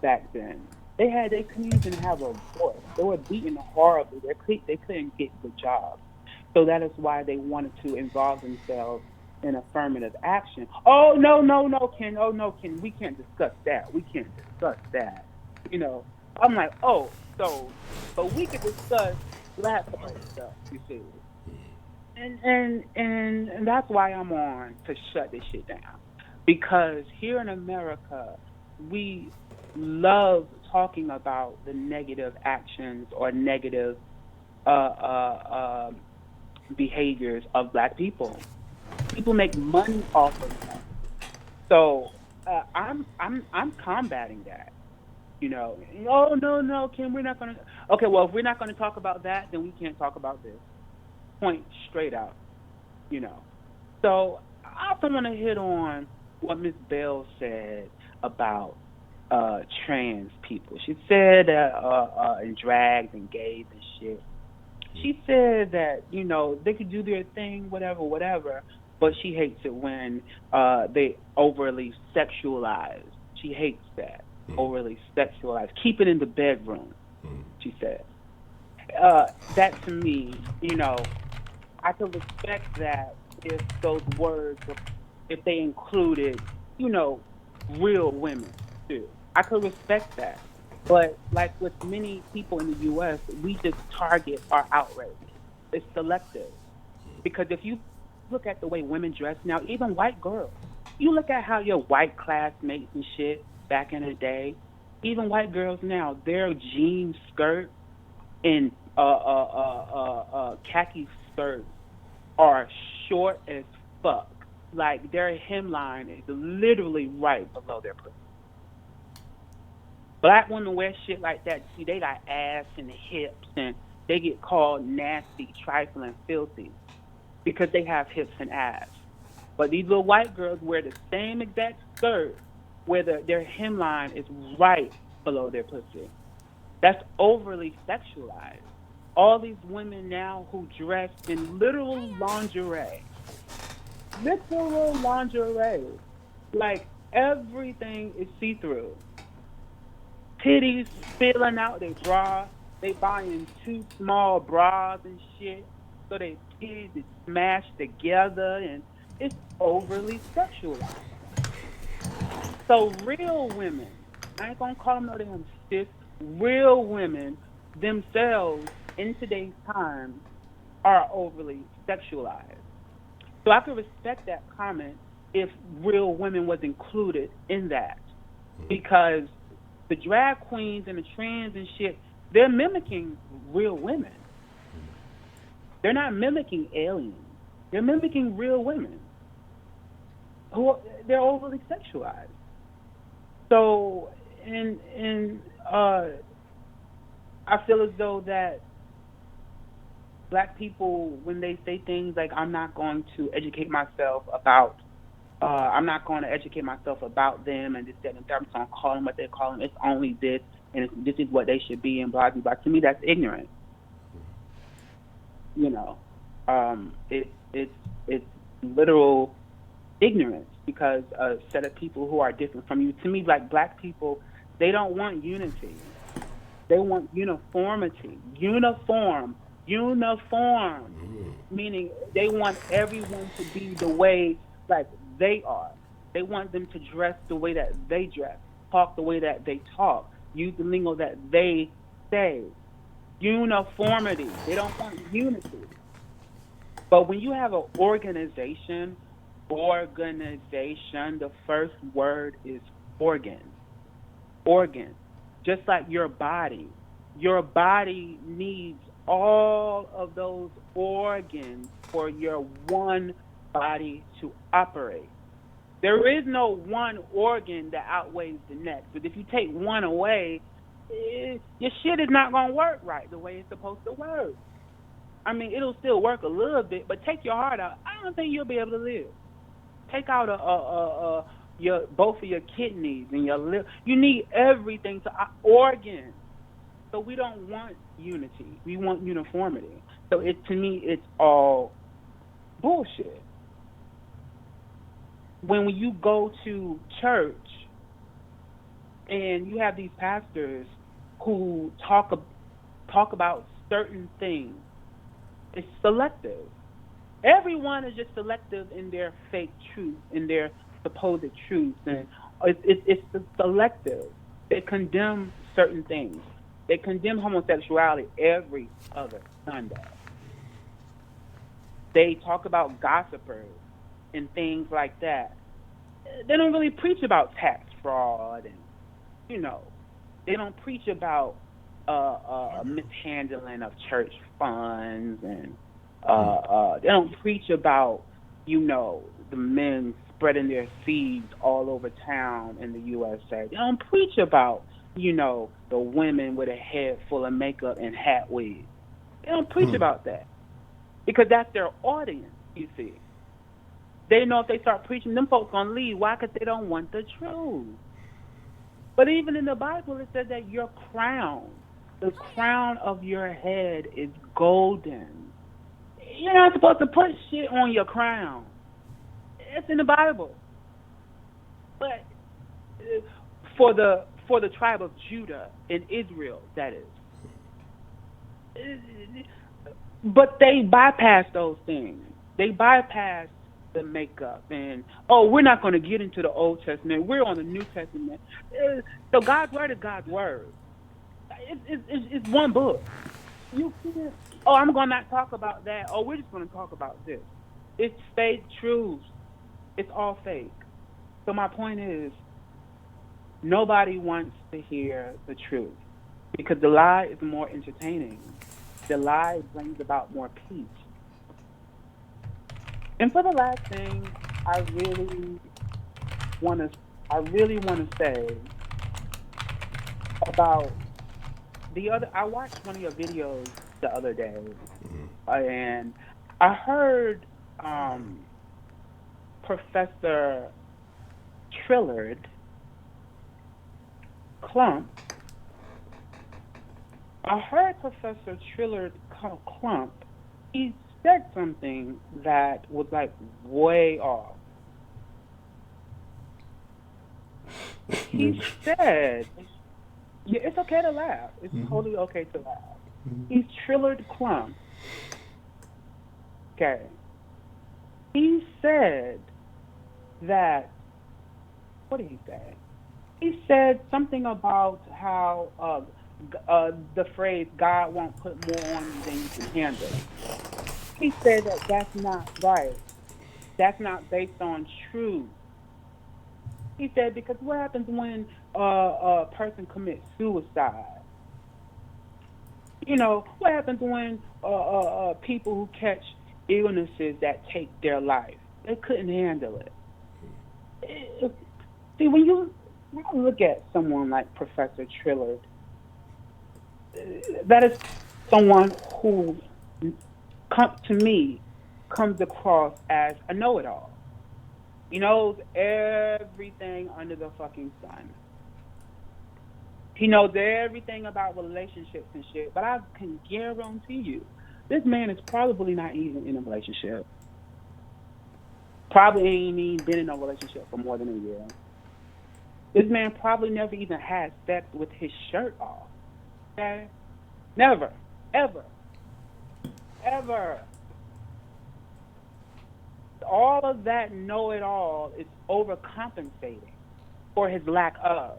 back then. They couldn't even have a voice. They were beaten horribly. They couldn't get the job. So that is why they wanted to involve themselves in affirmative action. Oh no, Ken. Oh no, Ken. We can't discuss that. We can't discuss that. I'm like, but we could discuss black folk stuff. You see. And that's why I'm on to shut this shit down. Because here in America, we love talking about the negative actions or negative behaviors of black people. People make money off of that. So I'm combating that. Oh no, Kim, we're not gonna. Okay, well, if we're not gonna talk about that, then we can't talk about this. Point straight out. So I also want to hit on what Miss Bell said about trans people. She said that in drags and gays and shit. She said that, they could do their thing, whatever, but she hates it when they overly sexualize. She hates that, overly sexualize. Keep it in the bedroom, she said. That to me, I could respect that if those words, if they included, real women too. I could respect that. But like with many people in the U.S., we just target our outrage. It's selective. Because if you look at the way women dress now, even white girls, you look at how your white classmates and shit back in the day, even white girls now, their jean skirt and khaki skirts are short as fuck. Like their hemline is literally right below their pussy. Black women wear shit like that. See, they got ass and hips, and they get called nasty, trifling, filthy because they have hips and ass. But these little white girls wear the same exact skirt where their hemline is right below their pussy. That's overly sexualized. All these women now who dress in literal lingerie, like everything is see-through. Titties spilling out their bra. They buying too small bras and shit, so they titties is smashed together, and it's overly sexualized. So real women, I ain't gonna call them no damn sis, real women themselves in today's time are overly sexualized. So I could respect that comment if real women was included in that, because the drag queens and the trans and shit, they're mimicking real women. They're not mimicking aliens. They're mimicking real women they're overly sexualized. So, and I feel as though that black people, when they say things like, I'm not going to educate myself about them and this, that, and that, I'm just going to call them what they call them. It's only this, and this is what they should be, and blah, blah, blah. To me, that's ignorant. It's literal ignorance, because a set of people who are different from you, to me, like black people, they don't want unity. They want uniformity. Uniform, meaning they want everyone to be the way like they are. They want them to dress the way that they dress, talk the way that they talk, use the lingo that they say. Uniformity. They don't want unity. But when you have an organization Organization, the first word is organ. Organ. Just like your body. Your body needs all of those organs for your one body to operate. There is no one organ that outweighs the next. But if you take one away, your shit is not going to work right the way it's supposed to work. I mean, it'll still work a little bit, but take your heart out. I don't think you'll be able to live. Take out both of your kidneys and your liver. You need everything to organs. So we don't want unity. We want uniformity. So to me, it's all bullshit. When you go to church and you have these pastors who talk about certain things, it's selective. Everyone is just selective in their fake truth, in their supposed truth, and it's selective. They condemn certain things. They condemn homosexuality every other Sunday. They talk about gossipers and things like that. They don't really preach about tax fraud, and they don't preach about mishandling of church funds, and they don't preach about the men spreading their seeds all over town in the USA. They don't preach about the women with a head full of makeup and hat wigs. They don't preach about that because that's their audience. You see, they know if they start preaching, them folks gonna leave. Why? Because they don't want the truth. But even in the Bible, it says that your crown, the crown of your head, is golden. You're not supposed to put shit on your crown. It's in the Bible. But for the tribe of Judah and Israel, that is. But they bypass those things. They bypass the makeup and, we're not going to get into the Old Testament. We're on the New Testament. So God's word is God's word. It's one book. I'm going to not talk about that. We're just going to talk about this. It's fake truth. It's all fake. So my point is, nobody wants to hear the truth because the lie is more entertaining. The lie brings about more peace. And for the last thing, I really want to say about I watched one of your videos the other day, and I heard Professor Trillard Clump. I heard Professor Trillard Clump. He said something that was like way off. He said, yeah, it's okay to laugh. It's totally okay to laugh. He's Trillard Clump. Okay. He said that, what did he say? He said something about how the phrase, God won't put more on you than you can handle. He said that that's not right. That's not based on truth. He said, because what happens when a person commits suicide? What happens when people who catch illnesses that take their life? They couldn't handle it. See, when you look at someone like Professor Trillard, that is someone who, to me, comes across as a know-it-all. He knows everything under the fucking sun. He knows everything about relationships and shit, but I can guarantee you, this man is probably not even in a relationship. Probably ain't even been in a relationship for more than a year. This man probably never even had sex with his shirt off. Okay? Never. Ever. Ever. All of that know-it-all is overcompensating for his lack of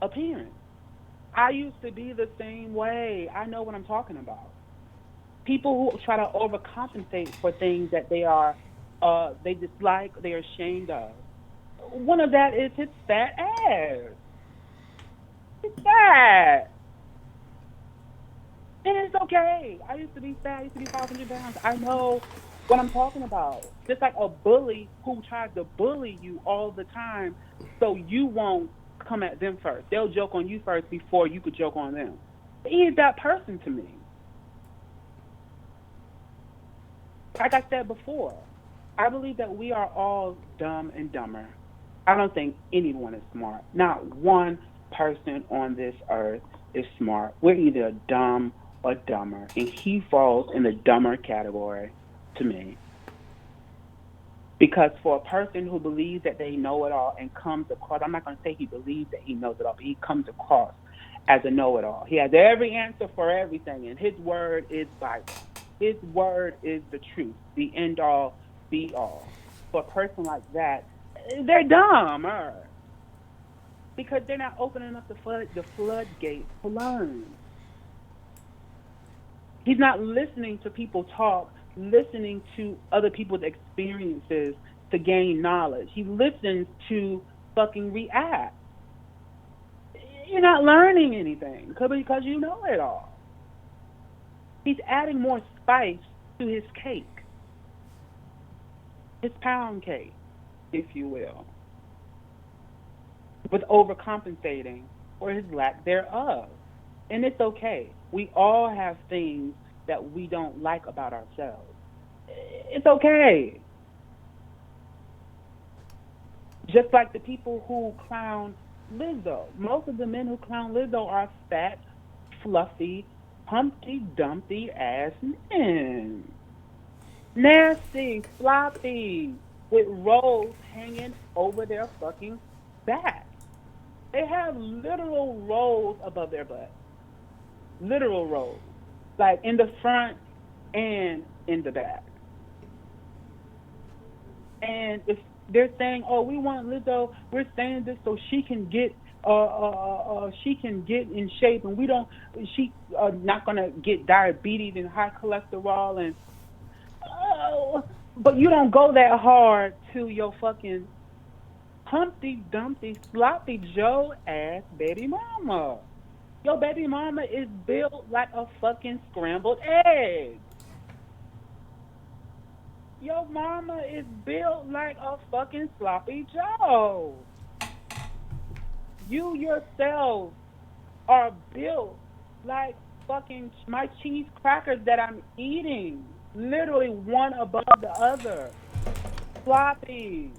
appearance. I used to be the same way. I know what I'm talking about. People who try to overcompensate for things that they dislike, they're ashamed of. One of that is his fat ass. It's fat. And it's okay. I used to be fat. I used to be 500 pounds. I know what I'm talking about. Just like a bully who tries to bully you all the time so you won't come at them first. They'll joke on you first before you could joke on them. He is that person to me. Like I said before, I believe that we are all dumb and dumber. I don't think anyone is smart. Not one person on this earth is smart. We're either dumb or dumber, and he falls in the dumber category to me. Because for a person who believes that they know it all and comes across, I'm not going to say he believes that he knows it all, but he comes across as a know-it-all. He has every answer for everything, and his word is Bible. His word is the truth, the end-all, be-all. For a person like that, they're dumb, because they're not opening up the floodgates to learn. He's not listening to people talk, listening to other people's experiences to gain knowledge. He listens to fucking react. You're not learning anything because you know it all. He's adding more spice to his cake, his pound cake, if you will, with overcompensating for his lack thereof. And it's okay. We all have things that we don't like about ourselves. It's okay. Just like the people who clown Lizzo. Most of the men who clown Lizzo are fat, fluffy, Humpty Dumpty ass men. Nasty, sloppy, with rolls hanging over their fucking back. They have literal rolls above their butt. Literal rolls. Like in the front and in the back. And if they're saying, "Oh, we want Lizzo," we're saying this so she can get in shape, and she's not gonna get diabetes and high cholesterol, and but you don't go that hard to your fucking Humpty Dumpty sloppy Joe ass baby mama. Your baby mama is built like a fucking scrambled egg. Your mama is built like a fucking sloppy Joe. You yourself are built like fucking my cheese crackers that I'm eating. Literally one above the other. Sloppy.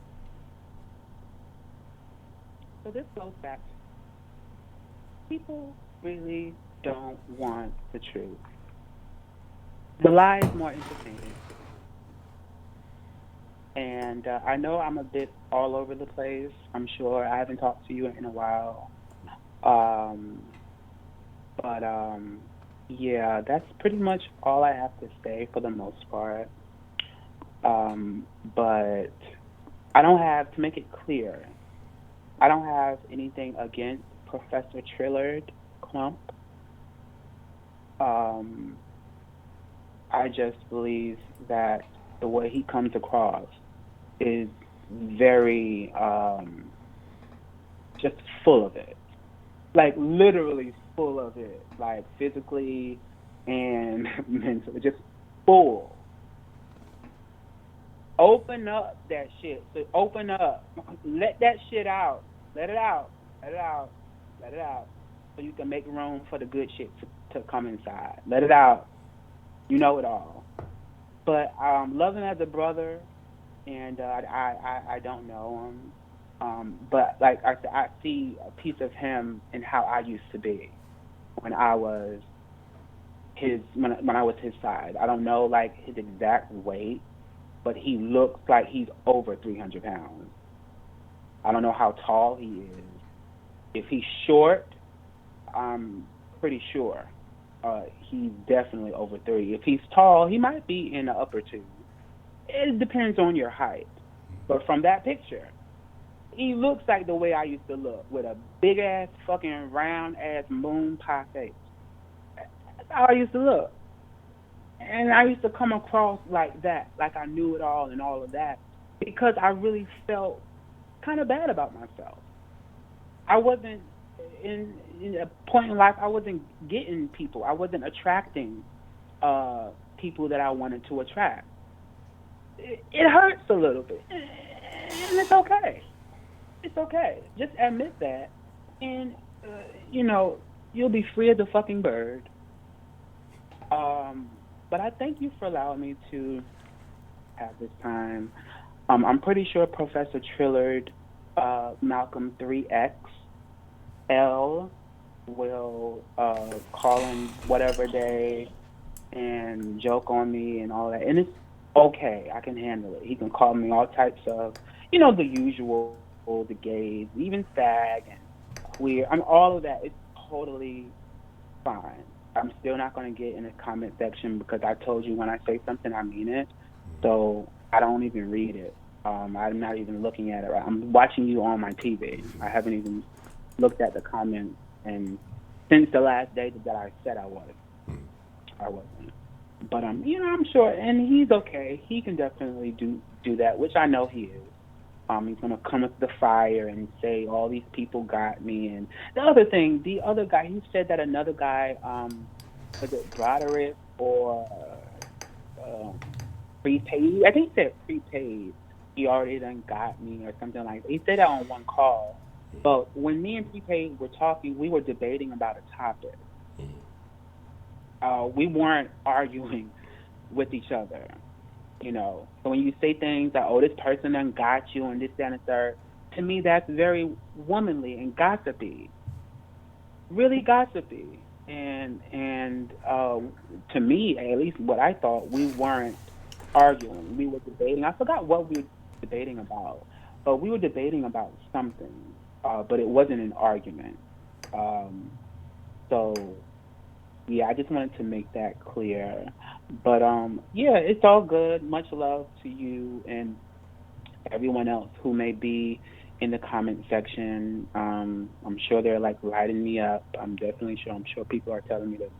So this goes back. People really don't want the truth. The lie is more entertaining. And I know I'm a bit all over the place. I'm sure I haven't talked to you in a while. Yeah, that's pretty much all I have to say for the most part. But I don't have, to make it clear, I don't have anything against Professor Trillard Clump. I just believe that the way he comes across is very just full of it. Like literally full of it. Like physically and mentally. Just full. Open up that shit. So open up. Let that shit out. Let it out. Let it out. Let it out. So you can make room for the good shit to come inside. Let it out. You know it all. But love him as a brother, and I don't know him. But like I see a piece of him in how I used to be when I was his side. I don't know like his exact weight, but he looks like he's over 300 pounds. I don't know how tall he is. If he's short, I'm pretty sure he's definitely over 3. If he's tall, he might be in the upper 2. It depends on your height. But from that picture, he looks like the way I used to look, with a big-ass, fucking round-ass moon pie face. That's how I used to look. And I used to come across like that, like I knew it all and all of that, because I really felt kind of bad about myself. I wasn't in a point in life. I wasn't getting people. I wasn't attracting people that I wanted to attract. It hurts a little bit, and it's okay. It's okay. Just admit that, and you know you'll be free as a fucking bird. Um, but I thank you for allowing me to have this time. I'm pretty sure Professor Trillard, Malcolm 3XL will call in whatever day and joke on me and all that. And it's okay. I can handle it. He can call me all types of, the usual, the gays, even fag and queer. I'm all of that. It's totally fine. I'm still not going to get in the comment section because I told you when I say something, I mean it. So I don't even read it. I'm not even looking at it. I'm watching you on my TV. I haven't even looked at the comments, and since the last day that I said I was, I wasn't. But I'm sure, and he's okay. He can definitely do that, which I know he is. He's gonna come with the fire and say all these people got me. And the other guy, he said that another guy, was it Broderick or um, prepaid? I think he said prepaid. He already done got me or something like that. He said that on one call. But when me and prepaid were talking, we were debating about a topic. We weren't arguing with each other. So when you say things like, "Oh, this person done got you," and this, that, and the third, to me that's very womanly and gossipy, really gossipy. And to me, at least what I thought, we weren't arguing. We were debating. I forgot what we were debating about, but we were debating about something. But it wasn't an argument. Um, so yeah, I just wanted to make that clear. But yeah, it's all good. Much love to you and everyone else who may be in the comment section. I'm sure they're like lighting me up. I'm definitely sure. I'm sure people are telling me to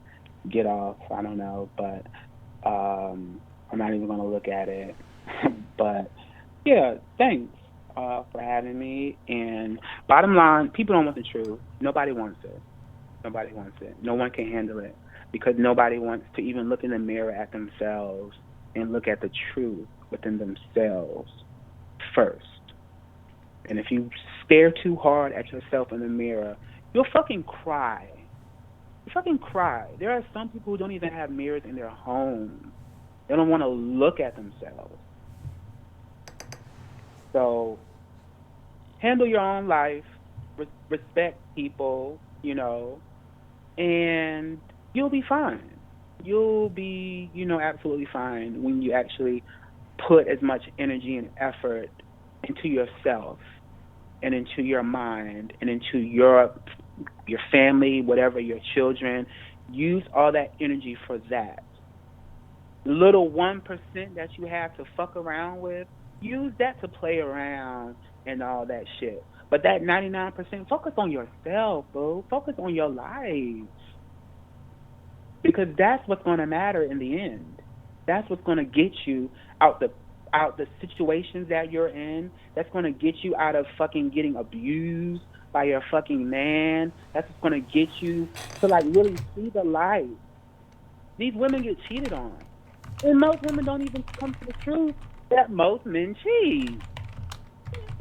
get off. I don't know, but I'm not even gonna look at it. But yeah, thanks for having me. And bottom line, people don't want the truth. Nobody wants it. Nobody wants it. No one can handle it because nobody wants to even look in the mirror at themselves and look at the truth within themselves first. And if you stare too hard at yourself in the mirror, you'll fucking cry. You fucking cry. There are some people who don't even have mirrors in their home. They don't want to look at themselves. So handle your own life, respect people, and you'll be fine. You'll be, absolutely fine when you actually put as much energy and effort into yourself and into your mind and into your family, whatever, your children. Use all that energy for that. Little 1% that you have to fuck around with, use that to play around and all that shit. But that 99%, focus on yourself, boo. Focus on your life. Because that's what's going to matter in the end. That's what's going to get you out the situations that you're in. That's going to get you out of fucking getting abused by your fucking man. That's what's going to get you to like really see the light. These women get cheated on. And most women don't even come to the truth that most men cheat.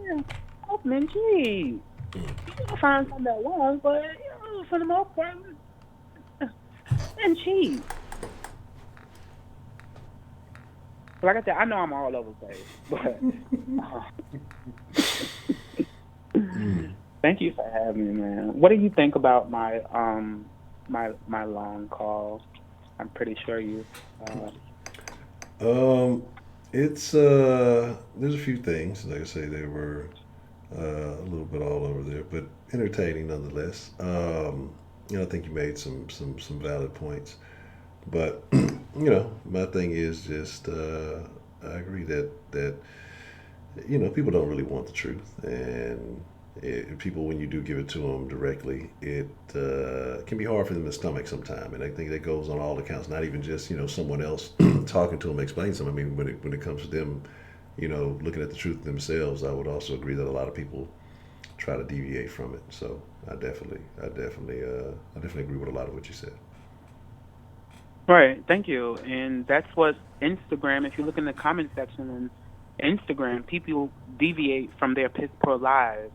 Yeah, most men cheat. You'll find some that won't, but for the most part, men cheat. Like I said, I know I'm all over the place, but thank you for having me, man. What do you think about my my long call? I'm pretty sure you. It's there's a few things. Like I say, they were a little bit all over there, but entertaining nonetheless. I think you made some valid points. But my thing is just I agree that people don't really want the truth, and People, when you do give it to them directly, it can be hard for them to stomach sometimes. And I think that goes on all accounts, not even just someone else talking to them, explaining something. I mean, when it comes to them, looking at the truth themselves, I would also agree that a lot of people try to deviate from it. So I definitely agree with a lot of what you said. Right. Thank you. And that's what Instagram. If you look in the comment section on Instagram, people deviate from their piss poor lives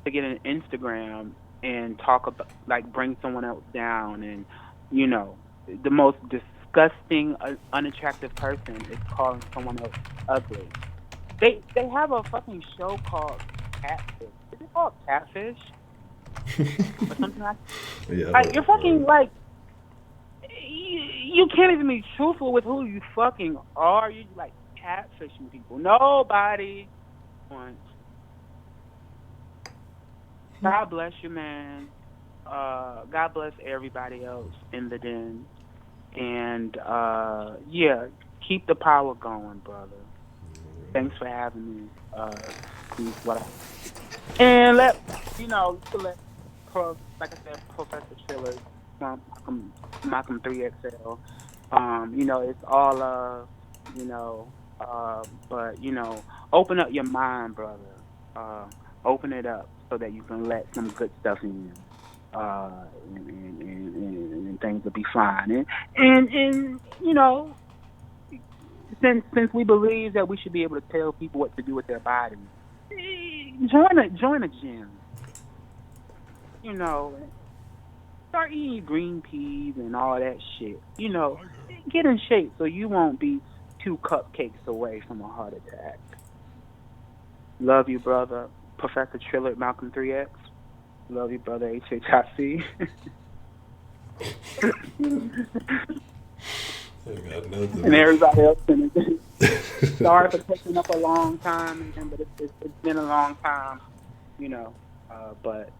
to get an Instagram and talk about, like, bring someone else down. And the most disgusting, unattractive person is calling someone else ugly. They have a fucking show called Catfish. Is it called Catfish or something like that? Yeah, Like, you're fucking like. You can't even be truthful with who you fucking are. You like catfishing people. Nobody wants. God bless you, man. God bless everybody else in the den. And yeah, keep the power going, brother. Thanks for having me. And let like I said, Professor Triller, Malcolm 3XL. It's all but open up your mind, brother. Open it up so that you can let some good stuff in. And things will be fine. And since we believe that we should be able to tell people what to do with their bodies, join a gym. Start eating green peas and all that shit. Get in shape so you won't be 2 cupcakes away from a heart attack. Love you, brother. Professor Trillard, Malcolm 3X. Love you, brother. HHIC. And everybody else in it. Sorry for taking up a long time, man, but it's been a long time, but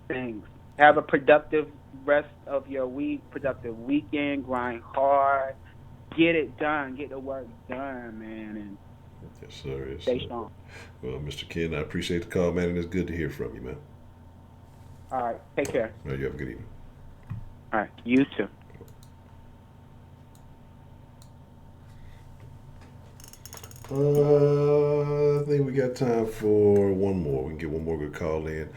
thanks. Have a productive rest of your week, productive weekend, grind hard, get it done, get the work done, man, and yes, sir. Yes, stay sir. strong. Well, Mr. Ken, I appreciate the call, man, and it's good to hear from you, man. All right, take care. All right, you have a good evening. All right, you too. I think we got time for one more. We can get one more good call in.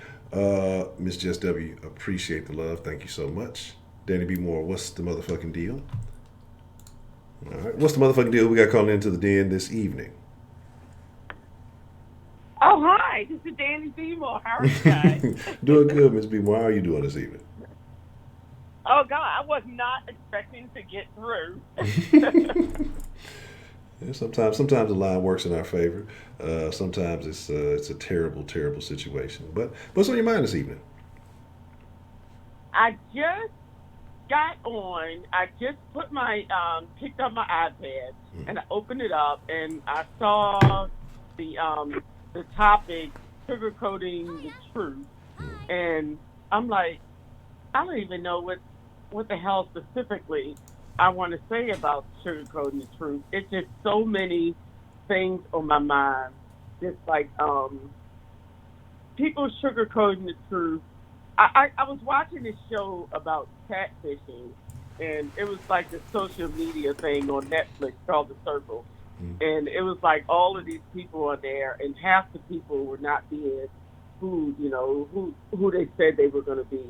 Miss Jess W, appreciate the love. Thank you so much. Danny B. Moore, what's the motherfucking deal? All right, what's the motherfucking deal we got calling into the den this evening? Oh, hi. This is Danny B. Moore. How are you guys? Doing good, Miss B. Moore. How are you doing this evening? Oh, God, I was not expecting to get through. Yeah, sometimes the line works in our favor. Sometimes it's a terrible, terrible situation. But what's on your mind this evening? I just got on. I just picked up my iPad and I opened it up and I saw the topic, Sugarcoating the Truth. And I'm like, I don't even know what the hell specifically I want to say about Sugarcoating the Truth. It's just so many things on my mind. Just like people sugarcoating the truth. I was watching this show about catfishing, and it was like the social media thing on Netflix called The Circle. And it was like all of these people on there, and half the people were not being who they said they were going to be,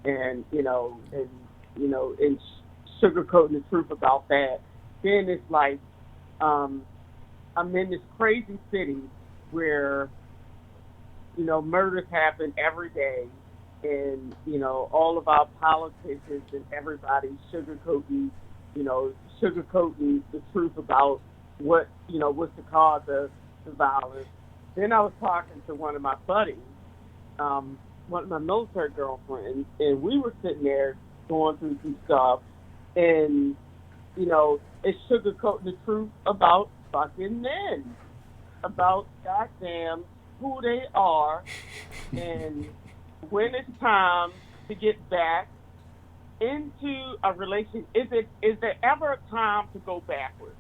and sugarcoating the truth about that. Then it's like I'm in this crazy city where murders happen every day, and all of our politicians and everybody sugarcoating the truth about what's the cause of the violence. Then I was talking to one of my buddies, one of my military girlfriends, and we were sitting there going through some stuff, and it's sugarcoating the truth about fucking men, about goddamn who they are, and when it's time to get back into a relationship. Is there ever a time to go backwards?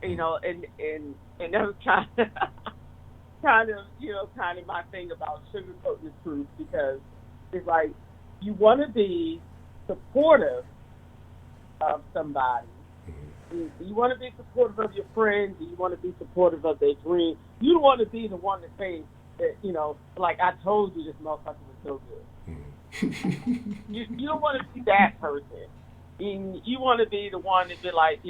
And that was kind of kind of my thing about sugarcoating the truth, because it's like you want to be supportive of somebody. You want to be supportive of your friends. You want to be supportive of their dreams. You don't want to be the one to say that, like, I told you this motherfucker was so good. You don't want to be that person. And you want to be the one to be like,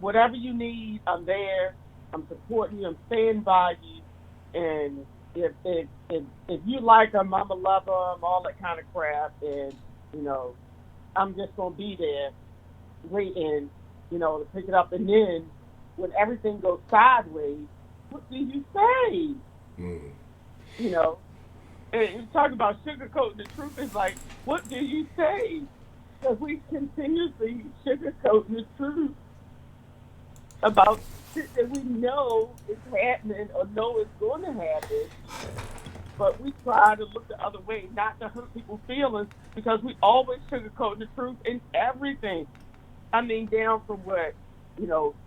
whatever you need, I'm there. I'm supporting you. I'm staying by you. And if you like them, I'm a lover, I'm all that kind of crap. And, I'm just going to be there waiting, to pick it up. And then when everything goes sideways, what do you say? And you talk about sugarcoating the truth, is like, what do you say? Because we continuously sugarcoat the truth about shit that we know is happening or know is going to happen, but we try to look the other way, not to hurt people's feelings, because we always sugarcoat the truth in everything. I mean, down from what,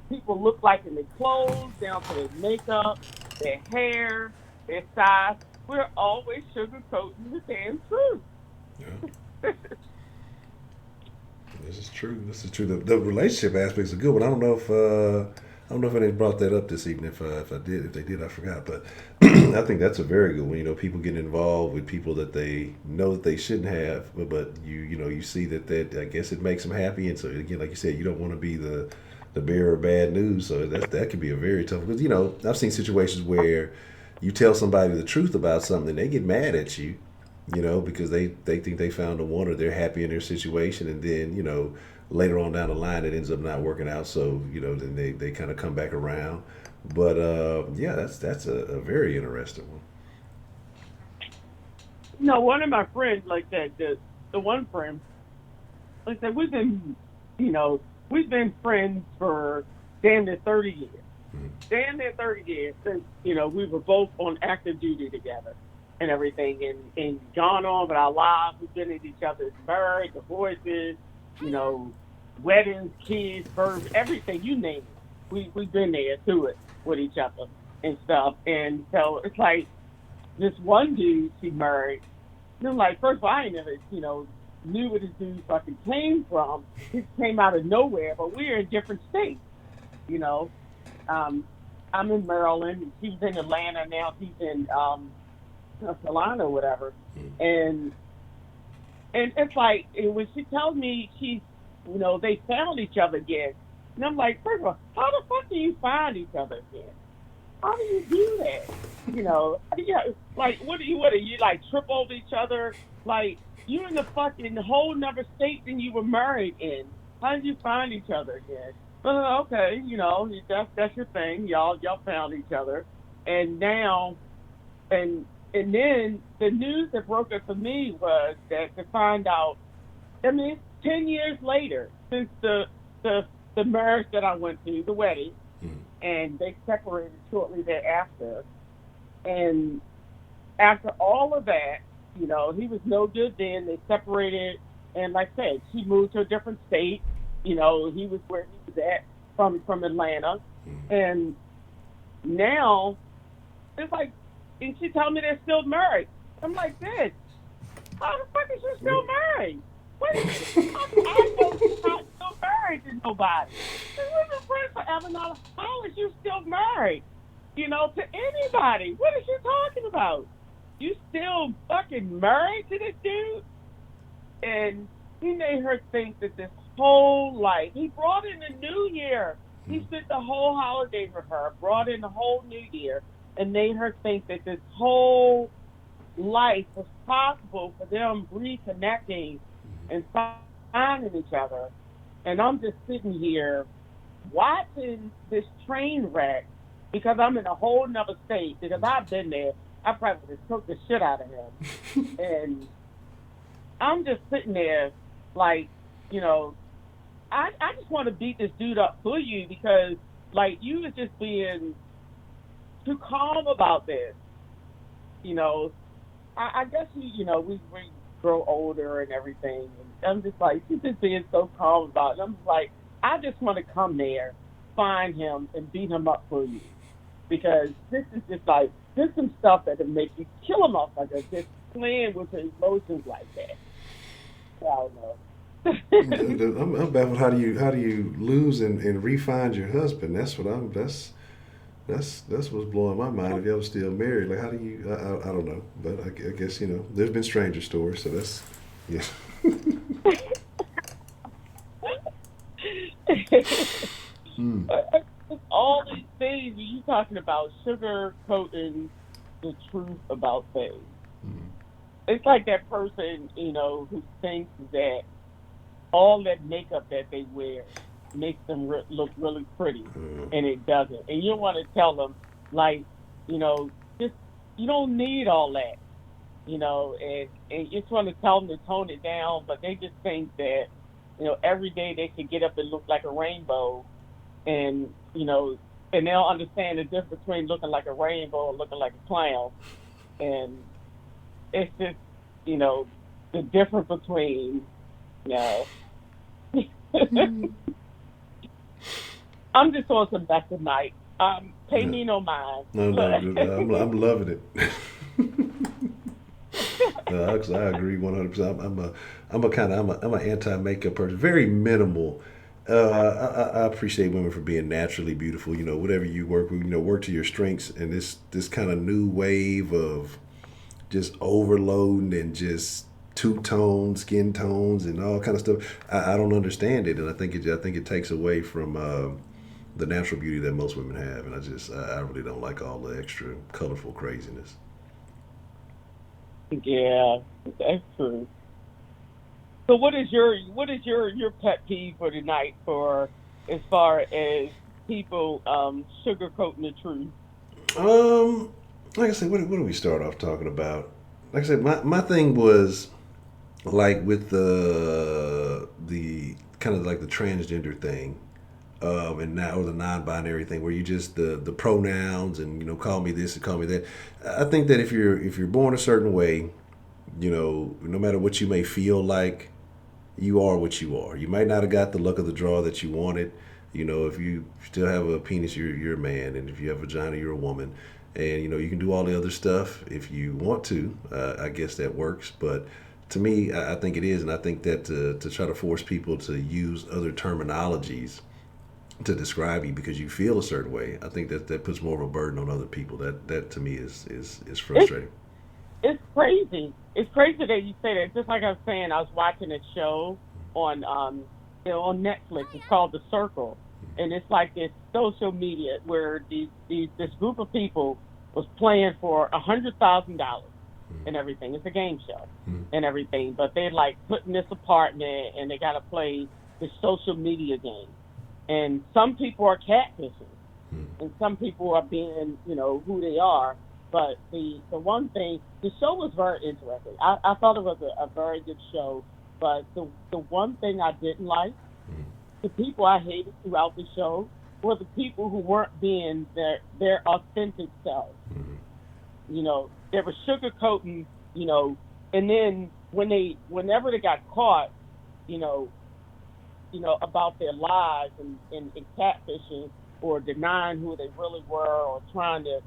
people look like in their clothes, down to their makeup, their hair, their size. We're always sugarcoating the damn truth. Yeah. This is true. The relationship aspects are good, but I don't know if they brought that up this evening. If they did, I forgot. But I think that's a very good one. People getting involved with people that they know that they shouldn't have, but you see that I guess it makes them happy, and so again, like you said, you don't want to be the bearer of bad news. So that could be a very tough, because I've seen situations where you tell somebody the truth about something, and they get mad at you, because they think they found a one, or they're happy in their situation, and then, later on down the line it ends up not working out. So, then they kind of come back around. But, yeah, that's a very interesting one. One of my friends, like that, the one friend, like that, we've been friends for damn near 30 years. Damn near 30 years since, we were both on active duty together and everything, and gone on with our lives. We've been in each other's marriage, divorces, weddings, kids, births, everything, you name it. We've been there to it with each other and stuff. And so it's like this one dude she married, and I'm like, first of all, I ain't never, knew where this dude fucking came from. He came out of nowhere, but we're in different states, I'm in Maryland, and she's in Atlanta now. She's in North Carolina or whatever. And it's like, when she tells me they found each other again, and I'm like, first of all, how the fuck do you find each other again? How do you do that? Like, what do you like trip over each other? Like, you in the fucking whole nother state than you were married in. How did you find each other again? Okay, that's your thing. Y'all found each other, and now, and then the news that broke it for me was that to find out. I mean, it's 10 years later since the marriage that I went to, the wedding, and they separated shortly thereafter. And after all of that, he was no good then. They separated, and like I said, she moved to a different state. He was where he was at from Atlanta. And now it's like, and she told me they're still married. I'm like, bitch, how the fuck is she still married? What is I know she's not still married to nobody. We've been friends forever now. How is you still married? To anybody. What is she talking about? You still fucking married to this dude? And he made her think that this whole life, he brought in the new year. He spent the whole holiday with her, brought in the whole new year, and made her think that this whole life was possible for them reconnecting and finding each other. And I'm just sitting here watching this train wreck because I'm in a whole nother state, because I've been there. I probably would have took the shit out of him. And I'm just sitting there like, I just want to beat this dude up for you, because, like, you was just being too calm about this. I guess, we grow older and everything. And I'm just like, she's just being so calm about it. I'm just like, I just want to come there, find him, and beat him up for you. because this is just like, this is some stuff that can make you kill a motherfucker just playing with your emotions like that. I don't know. I'm baffled. How do you lose and re-find your husband? That's what's blowing my mind. If y'all still married, like how do you? I don't know, but I guess there's been stranger stories, so that's yeah. All these things you talking about sugarcoating the truth about things. It's like that person, who thinks that all that makeup that they wear makes them look really pretty, and it doesn't. And you want to tell them, like, just you don't need all that, and you just want to tell them to tone it down, but they just think that, every day they can get up and look like a rainbow, and and they'll understand the difference between looking like a rainbow and looking like a clown, and it's just, the difference between, I'm just on some back tonight. Pay me no mind. No, I'm loving it. I agree 100%. I'm an anti-makeup person. Very minimal. I appreciate women for being naturally beautiful. Whatever you work with, work to your strengths. And this kind of new wave of just overloading and just two-tone skin tones and all kind of stuff. I don't understand it, and I think it takes away from the natural beauty that most women have. And I really don't like all the extra colorful craziness. Yeah, that's true. So what is your pet peeve for tonight, for as far as people sugarcoating the truth? Like I said, what do we start off talking about? Like I said, my thing was like with the kind of like the transgender thing, and now or the non-binary thing, where you just the pronouns and call me this and call me that. I think that if you're born a certain way, no matter what you may feel like, you are what you are. You might not have got the luck of the draw that you wanted. If you still have a penis, you're a man, and if you have a vagina, you're a woman. And you can do all the other stuff if you want to. I guess that works, but to me, I think it is, and I think that to try to force people to use other terminologies to describe you because you feel a certain way, I think that puts more of a burden on other people. That to me is frustrating. It's crazy. It's crazy that you say that. Just like I was saying, I was watching a show on on Netflix. It's called The Circle, and it's like this social media where this group of people was playing for $100,000 and everything. It's a game show and everything, but they like put in this apartment and they got to play this social media game. And some people are catfishing, and some people are being, who they are. But the one thing, the show was very interesting. I thought it was a very good show. But the one thing I didn't like, the people I hated throughout the show were the people who weren't being their authentic selves. They were sugarcoating, and then whenever they got caught, about their lives and catfishing or denying who they really were or trying to,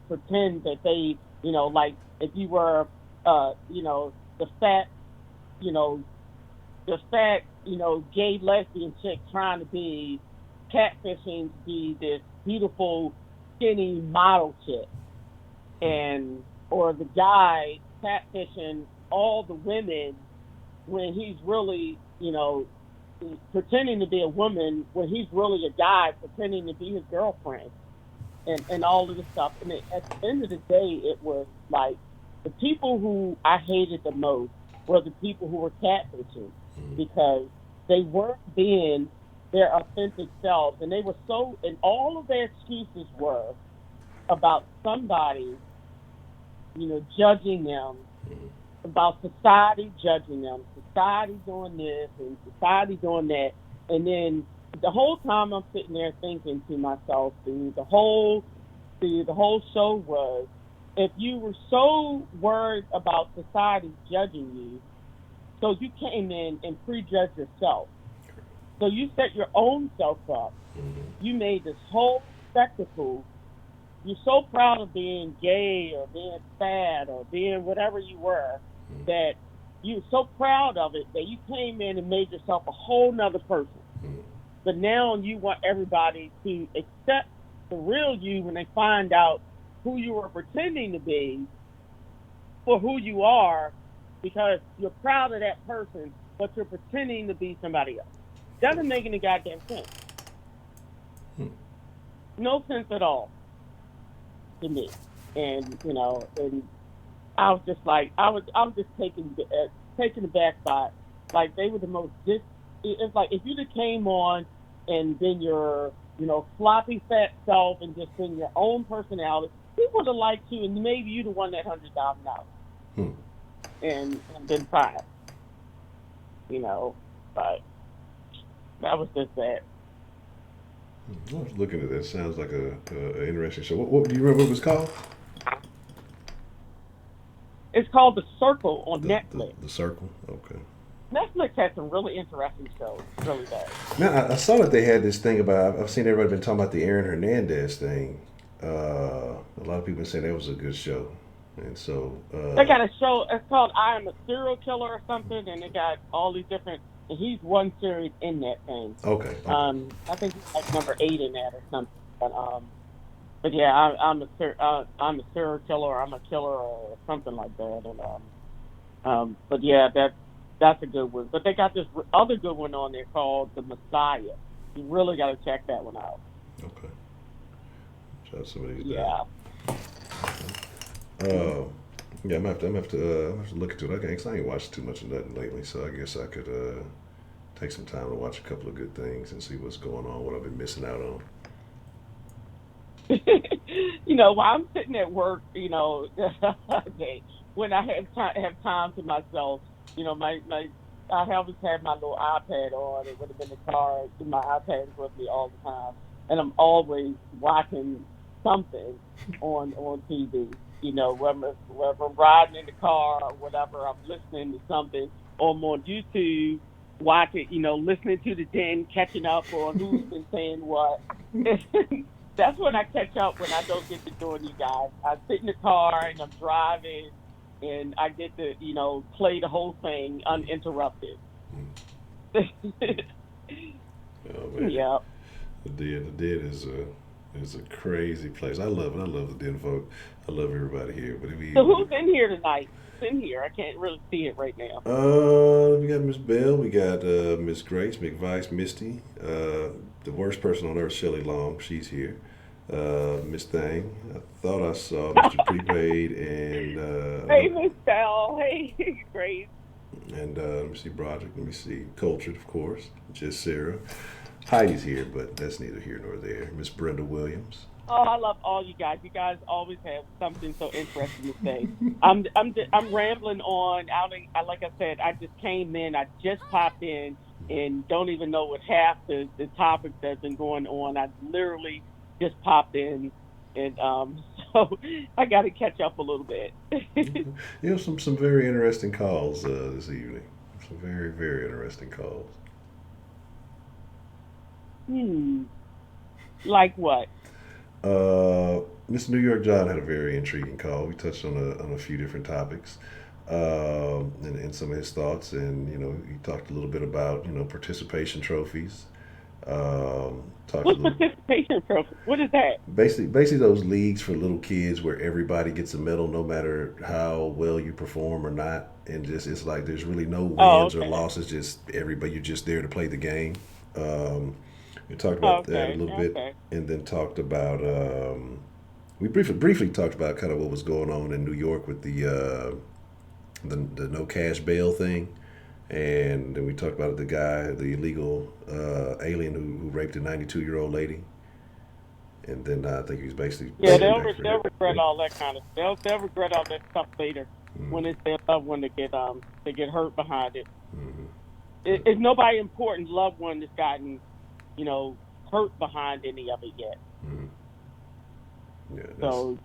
pretend that they, like if you were, the fat, gay lesbian chick trying to be catfishing to be this beautiful, skinny model chick, or the guy catfishing all the women when he's really, pretending to be a woman when he's really a guy pretending to be his girlfriend, and all of this stuff. And at the end of the day, it was like the people who I hated the most were the people who were catfishing, because they weren't being their authentic selves, and they were and all of their excuses were about somebody, judging them, about society judging them, society doing this and society doing that. And then the whole time I'm sitting there thinking to myself, the whole show was, if you were so worried about society judging you, so you came in and prejudged yourself. So you set your own self up. You made this whole spectacle you're so proud of being gay or being fat or being whatever you were that you're so proud of it that you came in and made yourself a whole nother person. But now you want everybody to accept the real you when they find out who you were pretending to be for who you are, because you're proud of that person, but you're pretending to be somebody else. Doesn't make any goddamn sense. No sense at all to me. And and I was just like, I was just taken aback by it. Like, they were the most it's like if you just came on and been your floppy fat self and just been your own personality, people would have liked you, and maybe you'd have won that $100,000 and been fine. But that was just that. I was looking at that. Sounds like a interesting show. What do you remember what it was called? It's called The Circle on Netflix. The Circle? Okay. Netflix has some really interesting shows. Really does. Now, I saw that they had this thing about, I've seen everybody been talking about the Aaron Hernandez thing. A lot of people saying that was a good show. And so... they got a show, it's called I Am a Serial Killer or something, and they got all these different... And he's one series in that thing. Okay. I think he's like number 8 in that or something. But yeah, I'm a serial killer, or I'm a killer, or something like that. And but yeah, that's a good one. But they got this other good one on there called The Messiah. You really got to check that one out. Okay. Try some of these. Yeah. Yeah, I'm gonna have to look into it. I ain't watched too much of nothing lately, so I guess I could take some time to watch a couple of good things and see what's going on, what I've been missing out on. While I'm sitting at work, when I have time to myself, I always have my little iPad on. It would have been in the car. My iPad is with me all the time, and I'm always watching something on TV. Whether I'm riding in the car or whatever, I'm listening to something, or I'm on YouTube, watching, listening to the den, catching up on who's been saying what. That's when I catch up, when I don't get to join you guys. I sit in the car and I'm driving, and I get to, play the whole thing uninterrupted. Oh, man. Yeah. The Den is a crazy place. I love it. I love the Den folk. I love everybody here. But so who's in here tonight? Who's in here? I can't really see it right now. We got Miss Bell. We got Miss Grace, McVice, Misty. The worst person on earth, Shelley Long. She's here. Miss Thang. I thought I saw Mr. Prepaid and... hey, Miss Bell. Hey, Grace. And let me see Broderick. Let me see Cultured, of course. Just Sarah. Heidi's here, but that's neither here nor there. Miss Brenda Williams. Oh, I love all you guys. You guys always have something so interesting to say. I'm rambling on. Like I said, I just came in. I just popped in and don't even know what half the topics that's been going on. I literally just popped in, and so I got to catch up a little bit. Some very interesting calls this evening. Some very, very interesting calls. Like what? Mr. New York John had a very intriguing call. We touched on a few different topics, and some of his thoughts, and he talked a little bit about participation trophies. What's participation trophy? What is that? Basically those leagues for little kids where everybody gets a medal no matter how well you perform or not, and just it's like there's really no wins or losses, just everybody, you're just there to play the game. We talked about that a little bit, and then talked about we briefly talked about kind of what was going on in New York with the no cash bail thing, and then we talked about the illegal alien who raped a 92-year-old lady, and then I think he was basically they'll regret all that kind of they'll regret all that stuff later when it's their loved one to get hurt behind it. It's nobody important loved one that's gotten hurt behind any of it yet. Yeah, so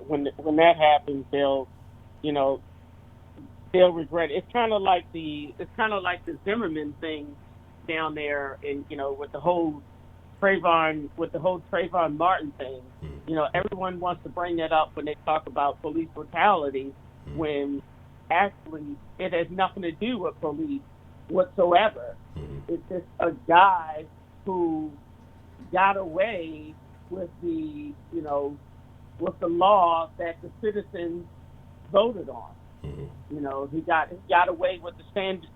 when that happens, they'll regret it. It's kind of like the Zimmerman thing down there, and with the whole Trayvon Martin thing. everyone wants to bring that up when they talk about police brutality, when actually it has nothing to do with police whatsoever. It's just a guy who got away with with the law that the citizens voted on. He got away with the stand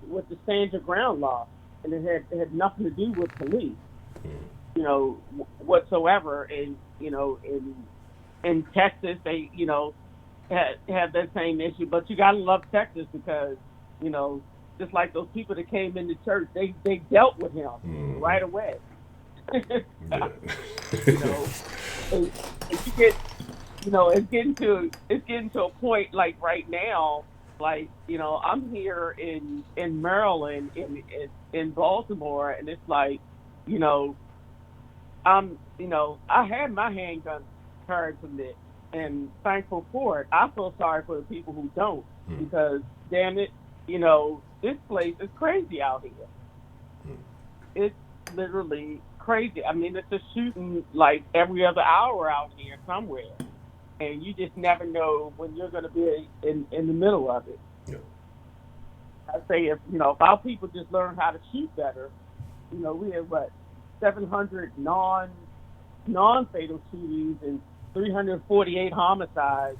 your ground law, and it had nothing to do with police, whatsoever. And in Texas, they had that same issue. But you gotta love Texas because just like those people that came into church, they dealt with him right away. And you get it's getting to a point like right now, like I'm here in Maryland, in Baltimore, and it's like I had my handgun carry permit, and thankful for it. I feel sorry for the people who don't, because damn it, this place is crazy out here. It's literally crazy. I mean, it's a shooting like every other hour out here somewhere, and you just never know when you're going to be in the middle of it. Yeah. I say if our people just learn how to shoot better, we have 700 non-fatal shootings and 348 homicides.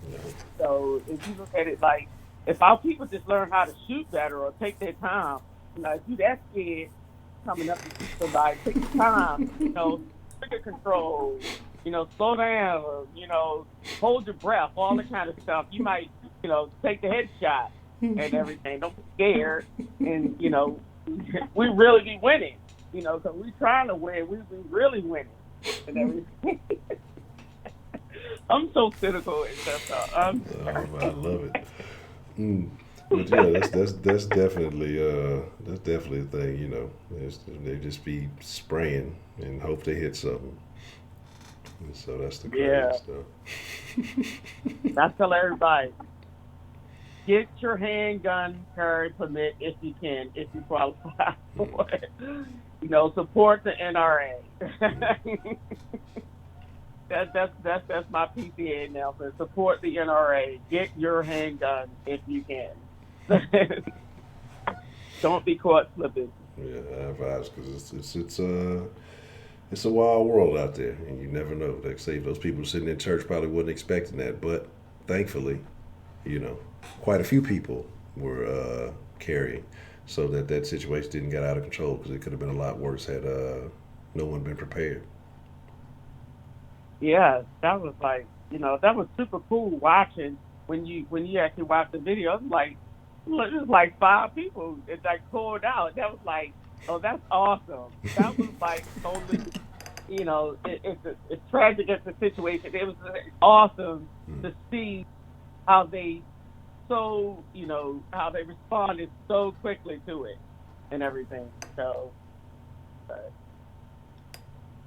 So if you look at it like, if our people just learn how to shoot better or take their time, if you that scared coming up to shoot somebody, take your time, trigger control, slow down, or, hold your breath, all that kind of stuff. You might, take the headshot and everything. Don't be scared. And, we really be winning, because we trying to win. We really winning and everything. I'm so cynical and stuff. I love it. But yeah, that's definitely a thing. They just be spraying and hope they hit something. And so that's the crazy stuff. I tell everybody, get your handgun carry permit if you can, if you qualify for it. Support the NRA. That's my PCA announcement. Support the NRA. Get your handgun if you can. Don't be caught slipping. Yeah, I advise, because it's a wild world out there, and you never know. Like I say, those people sitting in church probably wasn't expecting that, but thankfully, quite a few people were carrying, so that situation didn't get out of control, because it could have been a lot worse had no one been prepared. Yeah, that was like, that was super cool watching when you actually watch the video. It was like 5 people that called out. That was like, oh, that's awesome. That was like totally, it's tragic as the situation. It was awesome to see how they how they responded so quickly to it and everything. So,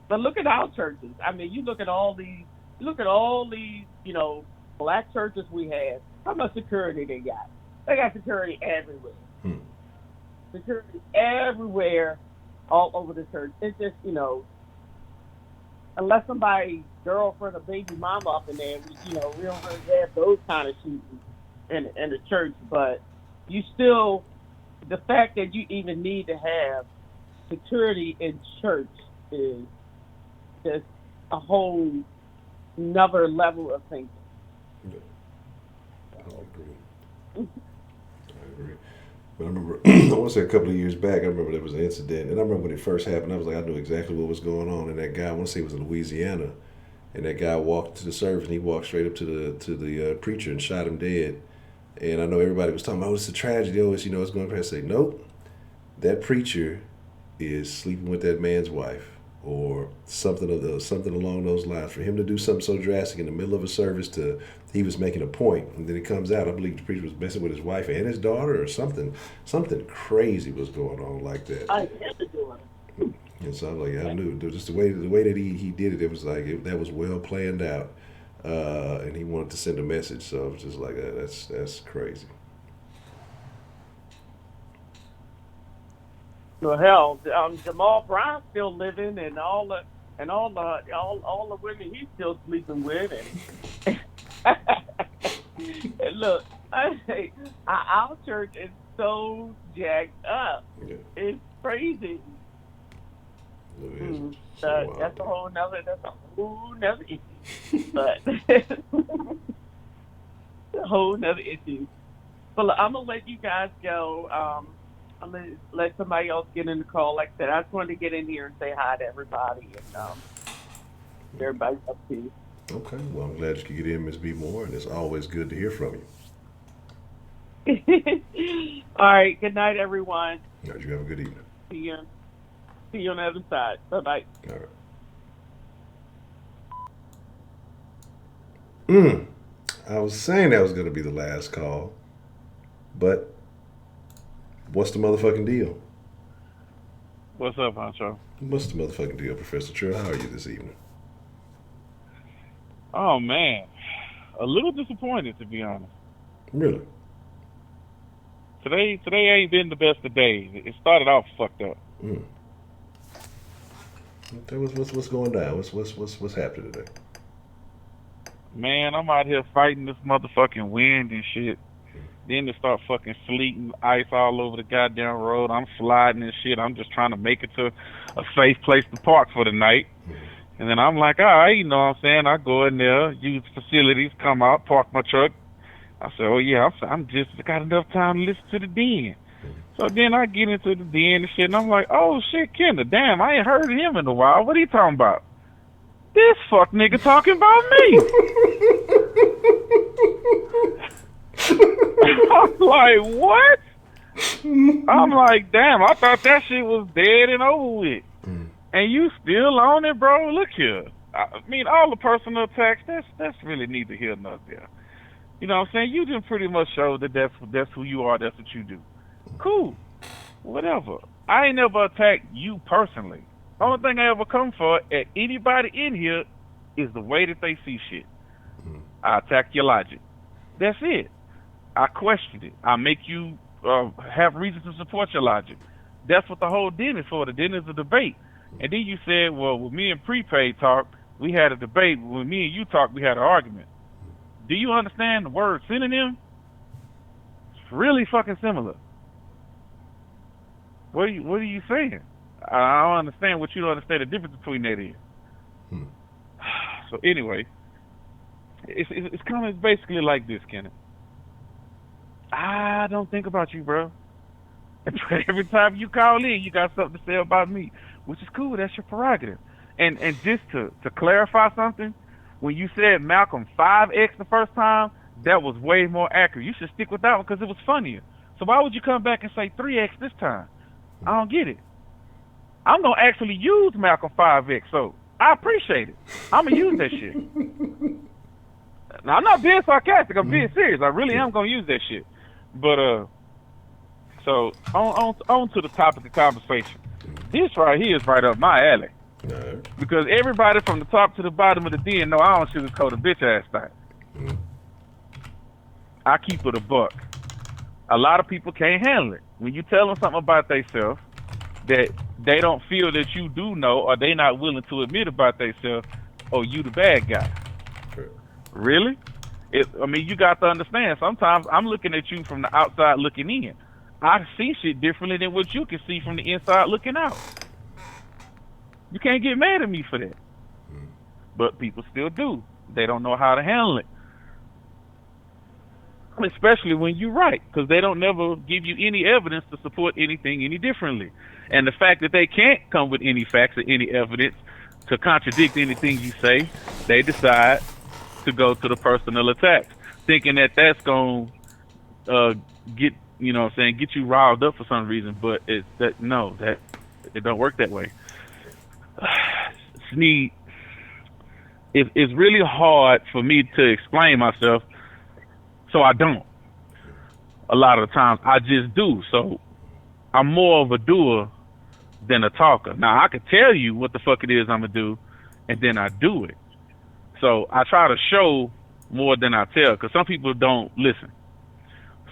but look at our churches. I mean, you look at all these, black churches we have. How much security they got? They got security everywhere. Security everywhere, all over the church. It's just, unless somebody's girlfriend or baby mama up in there, we don't really have those kind of shootings in the church. But you still, the fact that you even need to have security in church is just a whole another level of thinking. Yeah. I agree. But I remember, I want to say a couple of years back, I remember there was an incident, and I remember when it first happened, I was like, I knew exactly what was going on. And that guy, I want to say it was in Louisiana, and that guy walked to the service, and he walked straight up to the preacher and shot him dead. And I know everybody was talking about, it's a tragedy, it's going to. I say, nope, that preacher is sleeping with that man's wife, or something along those lines. For him to do something so drastic in the middle of a service, he was making a point, and then it comes out, I believe the preacher was messing with his wife and his daughter, or something crazy was going on like that. I had to do it. And so I was like, I knew just the way that he did it. It was like that was well planned out, and he wanted to send a message. So it was just like, that's crazy. Well, hell, Jamal Brown's still living, and and all the women he's still sleeping with, and, and look, our church is so jacked up. Yeah. It's crazy. It is. That's a whole nother issue. But a whole nother issue. But look, I'm gonna let you guys go. I'm gonna let somebody else get in the call. Like I said, I just wanted to get in here and say hi to everybody and everybody's up to you. Okay, well, I'm glad you could get in, Ms. B. Moore, and it's always good to hear from you. All right, good night, everyone. All right, you have a good evening. See you on the other side. Bye-bye. All right. I was saying that was going to be the last call, but what's the motherfucking deal? What's up, Honcho? What's the motherfucking deal, Professor Trill? How are you this evening? Oh, man. A little disappointed, to be honest. Really? Today ain't been the best of days. It started off fucked up. Okay, what's going down? What's happening today? Man, I'm out here fighting this motherfucking wind and shit. Then they start fucking sleeting ice all over the goddamn road. I'm sliding and shit. I'm just trying to make it to a safe place to park for the night. And then I'm like, all right, you know what I'm saying? I go in there, use facilities, come out, park my truck. I said, oh yeah, I'm just got enough time to listen to the den. So then I get into the den and shit, and I'm like, oh shit, Kendall, damn, I ain't heard of him in a while. What are you talking about? This fuck nigga talking about me. I'm like, what? I'm like, damn, I thought that shit was dead and over with. And you still on it, bro? Look here. I mean, all the personal attacks, that's really neither here nor there. You know what I'm saying? You just pretty much showed that that's who you are, that's what you do. Cool. Whatever. I ain't never attacked you personally. Only thing I ever come for at anybody in here is the way that they see shit. I attack your logic. That's it. I question it. I make you have reason to support your logic. That's what the whole den is for. The den is a debate. And then you said, well, when me and Prepaid talked, we had a debate. When me and you talked, we had an argument. Do you understand the word synonym? It's really fucking similar. What are you saying? I don't understand what you don't understand the difference between that is. So anyway, it's kind of basically like this, Kenneth. I don't think about you, bro. Every time you call in, you got something to say about me, which is cool. That's your prerogative. And just to clarify something, when you said Malcolm 5X the first time, that was way more accurate. You should stick with that one because it was funnier. So why would you come back and say 3X this time? I don't get it. I'm going to actually use Malcolm 5X, so I appreciate it. I'm going to use that shit. Now, I'm not being sarcastic. I'm being serious. I really am going to use that shit. But, so, on to the topic of conversation. This right here is right up my alley. Because everybody from the top to the bottom of the den know I don't sugarcoat a bitch ass thing. I keep it a buck. A lot of people can't handle it. When you tell them something about themselves that they don't feel that you do know, or they not willing to admit about themselves, oh, you the bad guy. Really? I mean, you got to understand, sometimes I'm looking at you from the outside looking in. I see shit differently than what you can see from the inside looking out. You can't get mad at me for that. But people still do. They don't know how to handle it. Especially when you're right, because they don't never give you any evidence to support anything any differently. And the fact that they can't come with any facts or any evidence to contradict anything you say, they decide to go to the personal attacks, thinking that that's going to get, you know what I'm saying, get you riled up for some reason. But it's that, no, that it don't work that way. Sneed, it's really hard for me to explain myself, so I don't. A lot of the times I just do. So I'm more of a doer than a talker. Now I could tell you what the fuck it is I'm gonna do, and then I do it. So I try to show more than I tell, because some people don't listen.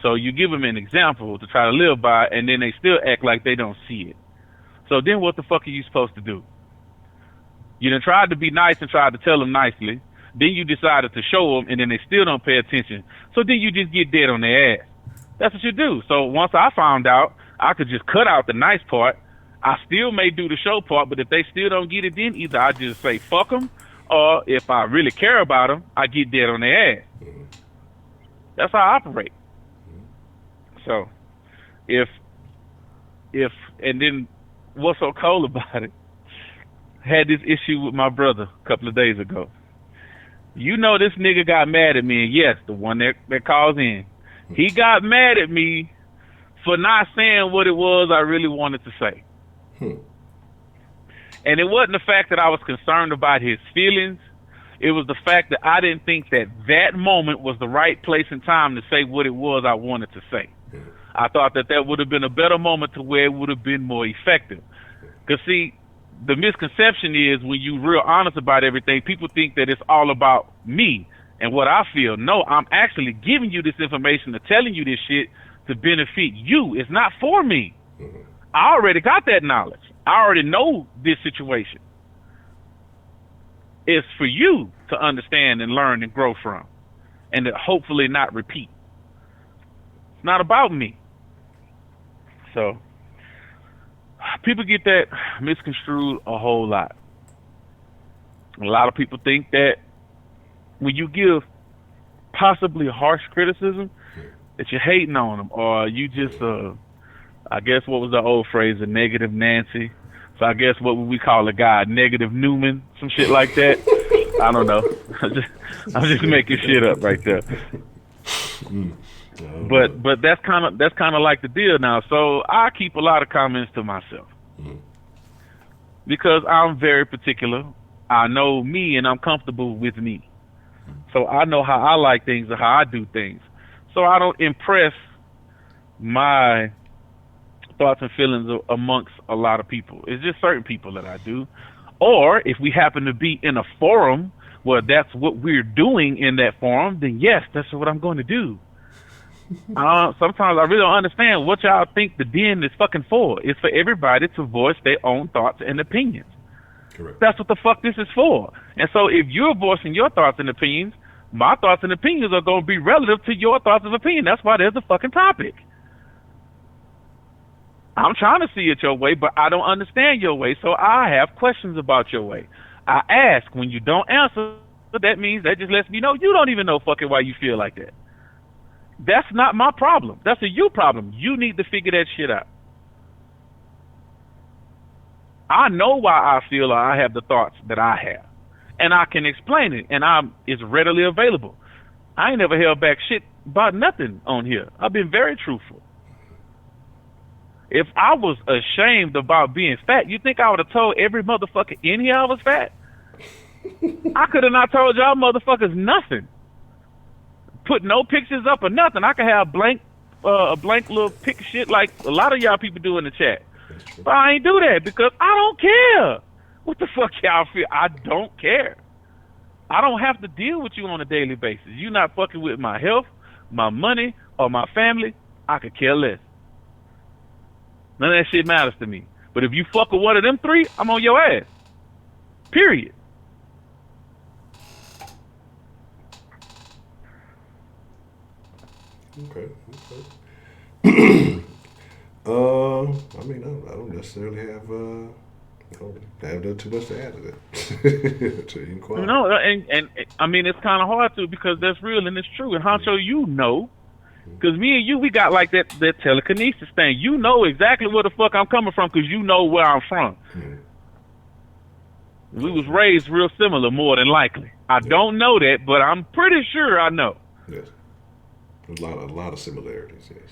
So you give them an example to try to live by, and then they still act like they don't see it. So then what the fuck are you supposed to do? You done tried to be nice and tried to tell them nicely. Then you decided to show them, and then they still don't pay attention. So then you just get dead on their ass. That's what you do. So once I found out, I could just cut out the nice part. I still may do the show part, but if they still don't get it, then either I just say fuck them, or if I really care about them, I get dead on their ass. That's how I operate. So, and then what's so cool about it? Had this issue with my brother a couple of days ago. You know this nigga got mad at me, and yes, the one that calls in. He got mad at me for not saying what it was I really wanted to say. And it wasn't the fact that I was concerned about his feelings. It was the fact that I didn't think that moment was the right place and time to say what it was I wanted to say. I thought that would have been a better moment to where it would have been more effective. Because, see, the misconception is when you're real honest about everything, people think that it's all about me and what I feel. No, I'm actually giving you this information and telling you this shit to benefit you. It's not for me. I already got that knowledge. I already know this situation. It's for you to understand and learn and grow from, and to hopefully not repeat. It's not about me. So people get that misconstrued a whole lot. A lot of people think that when you give possibly harsh criticism, that you're hating on them, or you just, I guess what was the old phrase, a negative Nancy. So I guess what would we call a guy, negative Newman, some shit like that. I don't know. I'm just making shit up right there. But that's kind of like the deal now. So I keep a lot of comments to myself because I'm very particular. I know me, and I'm comfortable with me. So I know how I like things and how I do things. So I don't impress my thoughts and feelings amongst a lot of people. It's just certain people that I do. Or if we happen to be in a forum where that's what we're doing in that forum, then yes, that's what I'm going to do. Sometimes I really don't understand what y'all think the den is fucking for. It's for everybody to voice their own thoughts and opinions. Correct. That's what the fuck this is for. And so if you're voicing your thoughts and opinions, my thoughts and opinions are going to be relative to your thoughts and opinions. That's why there's a fucking topic. I'm trying to see it your way, but I don't understand your way, so I have questions about your way. I ask. When you don't answer, that means that just lets me know you don't even know fucking why you feel like that. That's not my problem. That's a you problem. You need to figure that shit out. I know why I feel or I have the thoughts that I have, and I can explain it, and it's readily available. I ain't never held back shit about nothing on here. I've been very truthful. If I was ashamed about being fat, you think I would have told every motherfucker in here I was fat? I could have not told y'all motherfuckers nothing. Put no pictures up or nothing. I could have a blank little pic shit like a lot of y'all people do in the chat. But I ain't do that because I don't care. What the fuck y'all feel? I don't care. I don't have to deal with you on a daily basis. You not fucking with my health, my money, or my family. I could care less. None of that shit matters to me. But if you fuck with one of them three, I'm on your ass. Period. Okay. I mean, I don't necessarily have too much to add to that. To inquire. No, and I mean, it's kind of hard to because that's real and it's true. And Honcho, you know, because me and you, we got like that telekinesis thing. You know exactly where the fuck I'm coming from because you know where I'm from. We was raised real similar, more than likely. I don't know that, but I'm pretty sure I know. Yes. A lot of similarities, yes.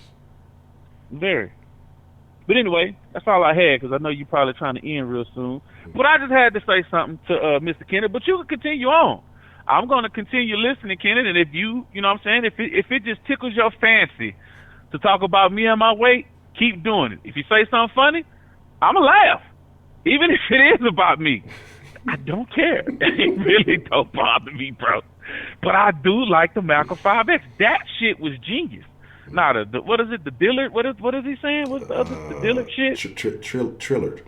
Very. But anyway, that's all I had because I know you're probably trying to end real soon. But I just had to say something to Mr. Kenneth. But you can continue on. I'm going to continue listening, Kenneth. And if you know what I'm saying, if it just tickles your fancy to talk about me and my weight, keep doing it. If you say something funny, I'm going to laugh. Even if it is about me. I don't care. It really don't bother me, bro. But I do like the Malcolm 5X. That shit was genius. Now, what is it? The Dillard? What is he saying? What's the other? The Dillard shit? Trillard.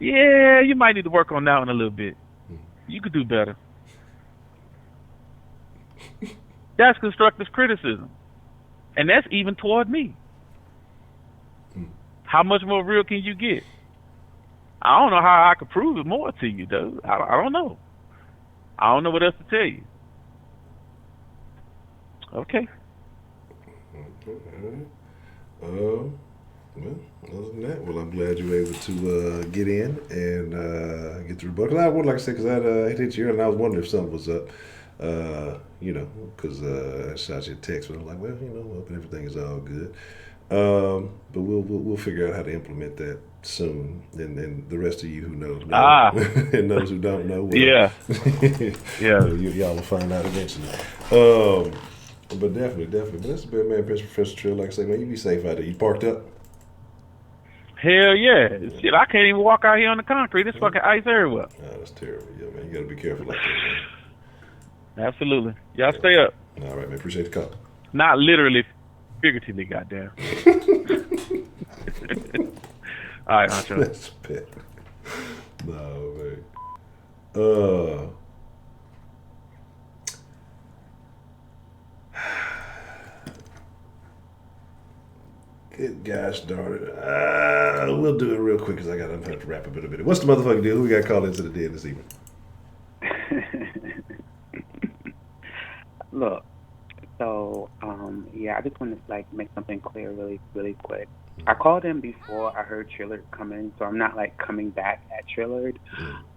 Yeah, you might need to work on that one a little bit. You could do better. That's constructive criticism. And that's even toward me. How much more real can you get? I don't know how I could prove it more to you, though. I don't know. I don't know what else to tell you. Okay. Well, other than that, well, I'm glad you were able to get in and get the rebuttal. I would like to say, because I hit you earlier, and I was wondering if something was up. Because I shot you a text, but I'm like, well, hoping everything is all good. But we'll figure out how to implement that soon, and the rest of you who know, and those who don't know, well, Yeah. well, y'all will find out eventually. But definitely. But that's a bad man, Professor Trill. Like I say, man, you be safe out there. You parked up? Hell yeah. Shit, I can't even walk out here on the concrete. There's fucking ice everywhere. Oh, that's terrible. Yeah, man, you gotta be careful like that, man. Absolutely. Y'all stay up. All right, man. Appreciate the call. Not literally, figuratively, goddamn. All right, Honcho. That's bad. No, man. Good gosh darn it. We'll do it real quick because I got to have to wrap up in a minute. What's the motherfucking deal? Who we got called into the den this evening? Look, so yeah, I just want to like make something clear really quick. I called in before I heard Trillard come in, so I'm not like coming back at Trillard.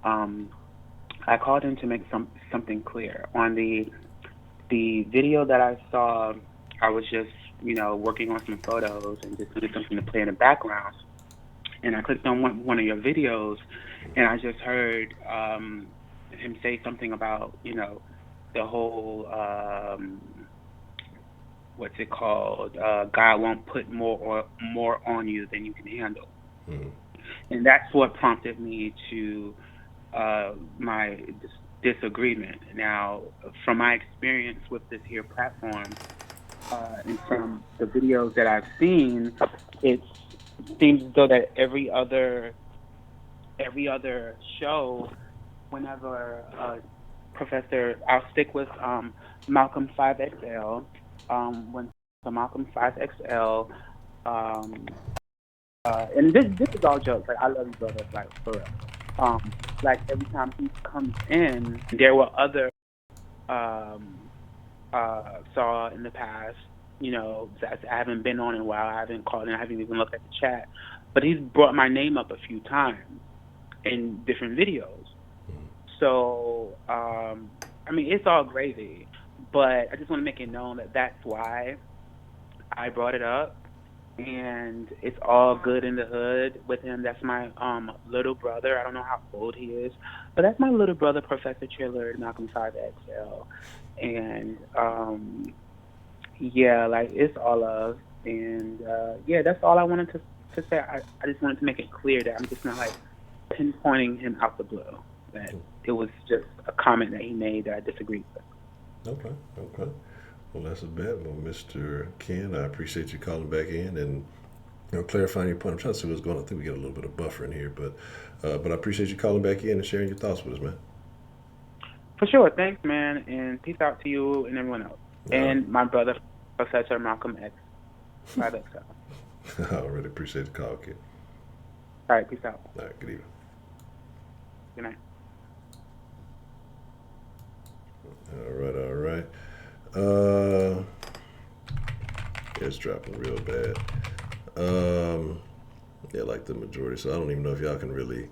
I called in to make something clear. On the video that I saw, I was just working on some photos and just needed something to play in the background. And I clicked on one of your videos, and I just heard him say something about the whole what's it called? God won't put more on you than you can handle. And that's what prompted me to my disagreement. Now, from my experience with this here platform, and from the videos that I've seen, it seems as though that every other show, whenever Professor, I'll stick with Malcolm 5XL. When Malcolm 5XL, and this is all jokes. Like, I love you, brother. Like, for real. Like, every time he comes in, there were other saw in the past, that I haven't been on in a while. I haven't called in. I haven't even looked at the chat. But he's brought my name up a few times in different videos. So, I mean, it's all gravy. But I just want to make it known that that's why I brought it up. And it's all good in the hood with him. That's my little brother. I don't know how old he is. But that's my little brother, Professor Trillard, Malcolm 5XL. And, yeah, like, it's all love. And, yeah, that's all I wanted to say. I just wanted to make it clear that I'm just not, like, pinpointing him out the blue. That it was just a comment that he made that I disagreed with. Okay. Well, that's a bet. Well, Mr. Ken, I appreciate you calling back in and clarifying your point. I'm trying to see what's going on. I think we get a little bit of buffer in here, but I appreciate you calling back in and sharing your thoughts with us, man. For sure. Thanks, man, and peace out to you and everyone else. And my brother, Professor Malcolm X. 5XL. I really appreciate the call, kid. All right, peace out. All right, good evening. Good night. All right. It's dropping real bad. Yeah, like the majority. So I don't even know if y'all can really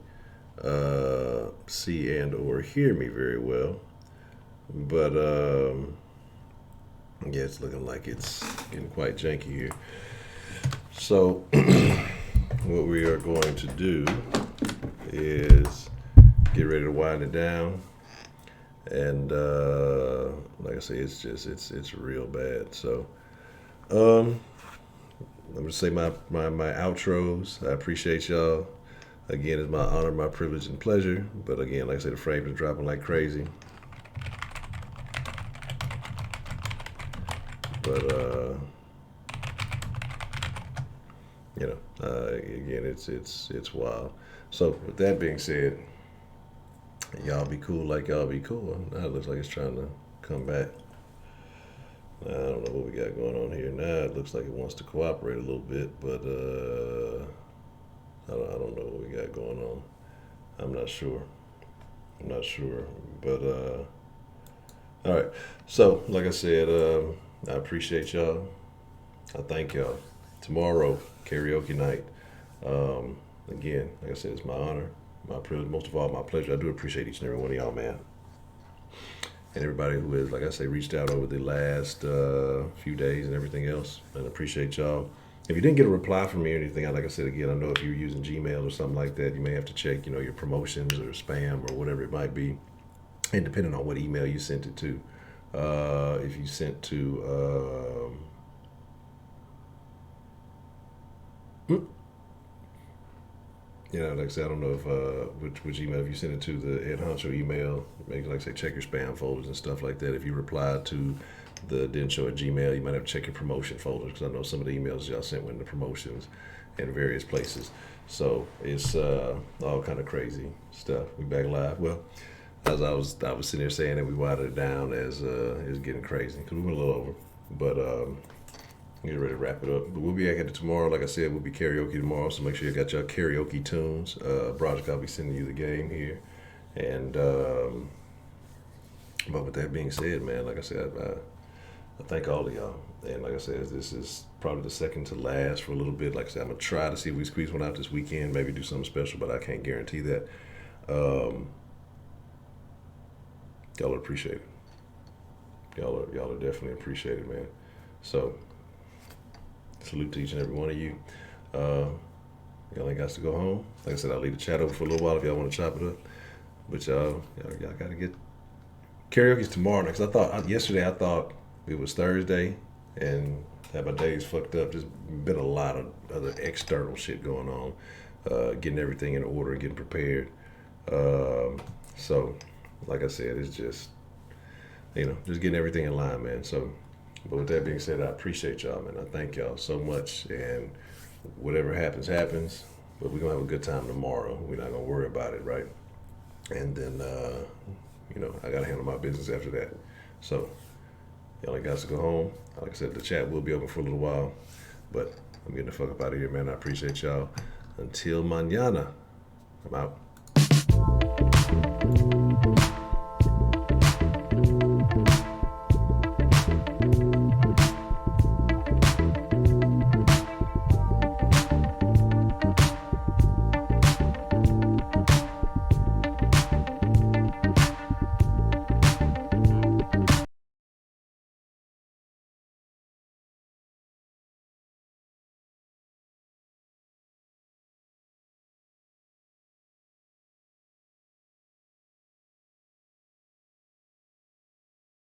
see and or hear me very well. But yeah, it's looking like it's getting quite janky here. So what we are going to do is get ready to wind it down. And like I say, it's real bad. So I'm gonna say my outros. I appreciate y'all. Again, it's my honor, my privilege, and pleasure. But again, like I say, the frames are dropping like crazy. But You know, again, it's wild. So with that being said, y'all be cool like y'all be cool. Now it looks like it's trying to come back. I don't know what we got going on here. Now it looks like it wants to cooperate a little bit, but I don't know what we got going on. I'm not sure. I'm not sure, but all right. So like I said, I appreciate y'all. I thank y'all. Tomorrow, karaoke night. Again, like I said, it's my honor, my privilege, most of all, my pleasure. I do appreciate each and every one of y'all, man. And everybody who has, like I say, reached out over the last few days and everything else. And appreciate y'all. If you didn't get a reply from me or anything, like I said, again, I know if you're using Gmail or something like that, you may have to check, your promotions or spam or whatever it might be. And depending on what email you sent it to. If you sent to... like I said, I don't know if which email. If you send it to the Ed Honcho email, maybe like I say, check your spam folders and stuff like that. If you reply to the didn't show at Gmail, you might have to check your promotion folders because I know some of the emails y'all sent went to promotions in various places. So it's all kind of crazy stuff. We back live. Well, as I was sitting there saying that we watered it down as it was getting crazy because we went a little over, but. Get ready to wrap it up. But we'll be back at it tomorrow. Like I said, we'll be karaoke tomorrow, so make sure you got your karaoke tunes. Broderick, I'll be sending you the game here. And, but with that being said, man, like I said, I thank all of y'all. And like I said, this is probably the second to last for a little bit. Like I said, I'm going to try to see if we squeeze one out this weekend, maybe do something special, but I can't guarantee that. Y'all are appreciated. Y'all are definitely appreciated, man. So, salute to each and every one of you. Y'all ain't got to go home. Like I said, I'll leave the chat open for a little while if y'all want to chop it up. But y'all got to get karaoke's tomorrow. Because yesterday I thought it was Thursday and had my days fucked up. There's been a lot of other external shit going on, getting everything in order and getting prepared. So, like I said, it's just just getting everything in line, man. So. But with that being said, I appreciate y'all, man. I thank y'all so much. And whatever happens, happens. But we're going to have a good time tomorrow. We're not going to worry about it, right? And then, I got to handle my business after that. So, y'all ain't got to go home. Like I said, the chat will be open for a little while. But I'm getting the fuck up out of here, man. I appreciate y'all. Until mañana, I'm out.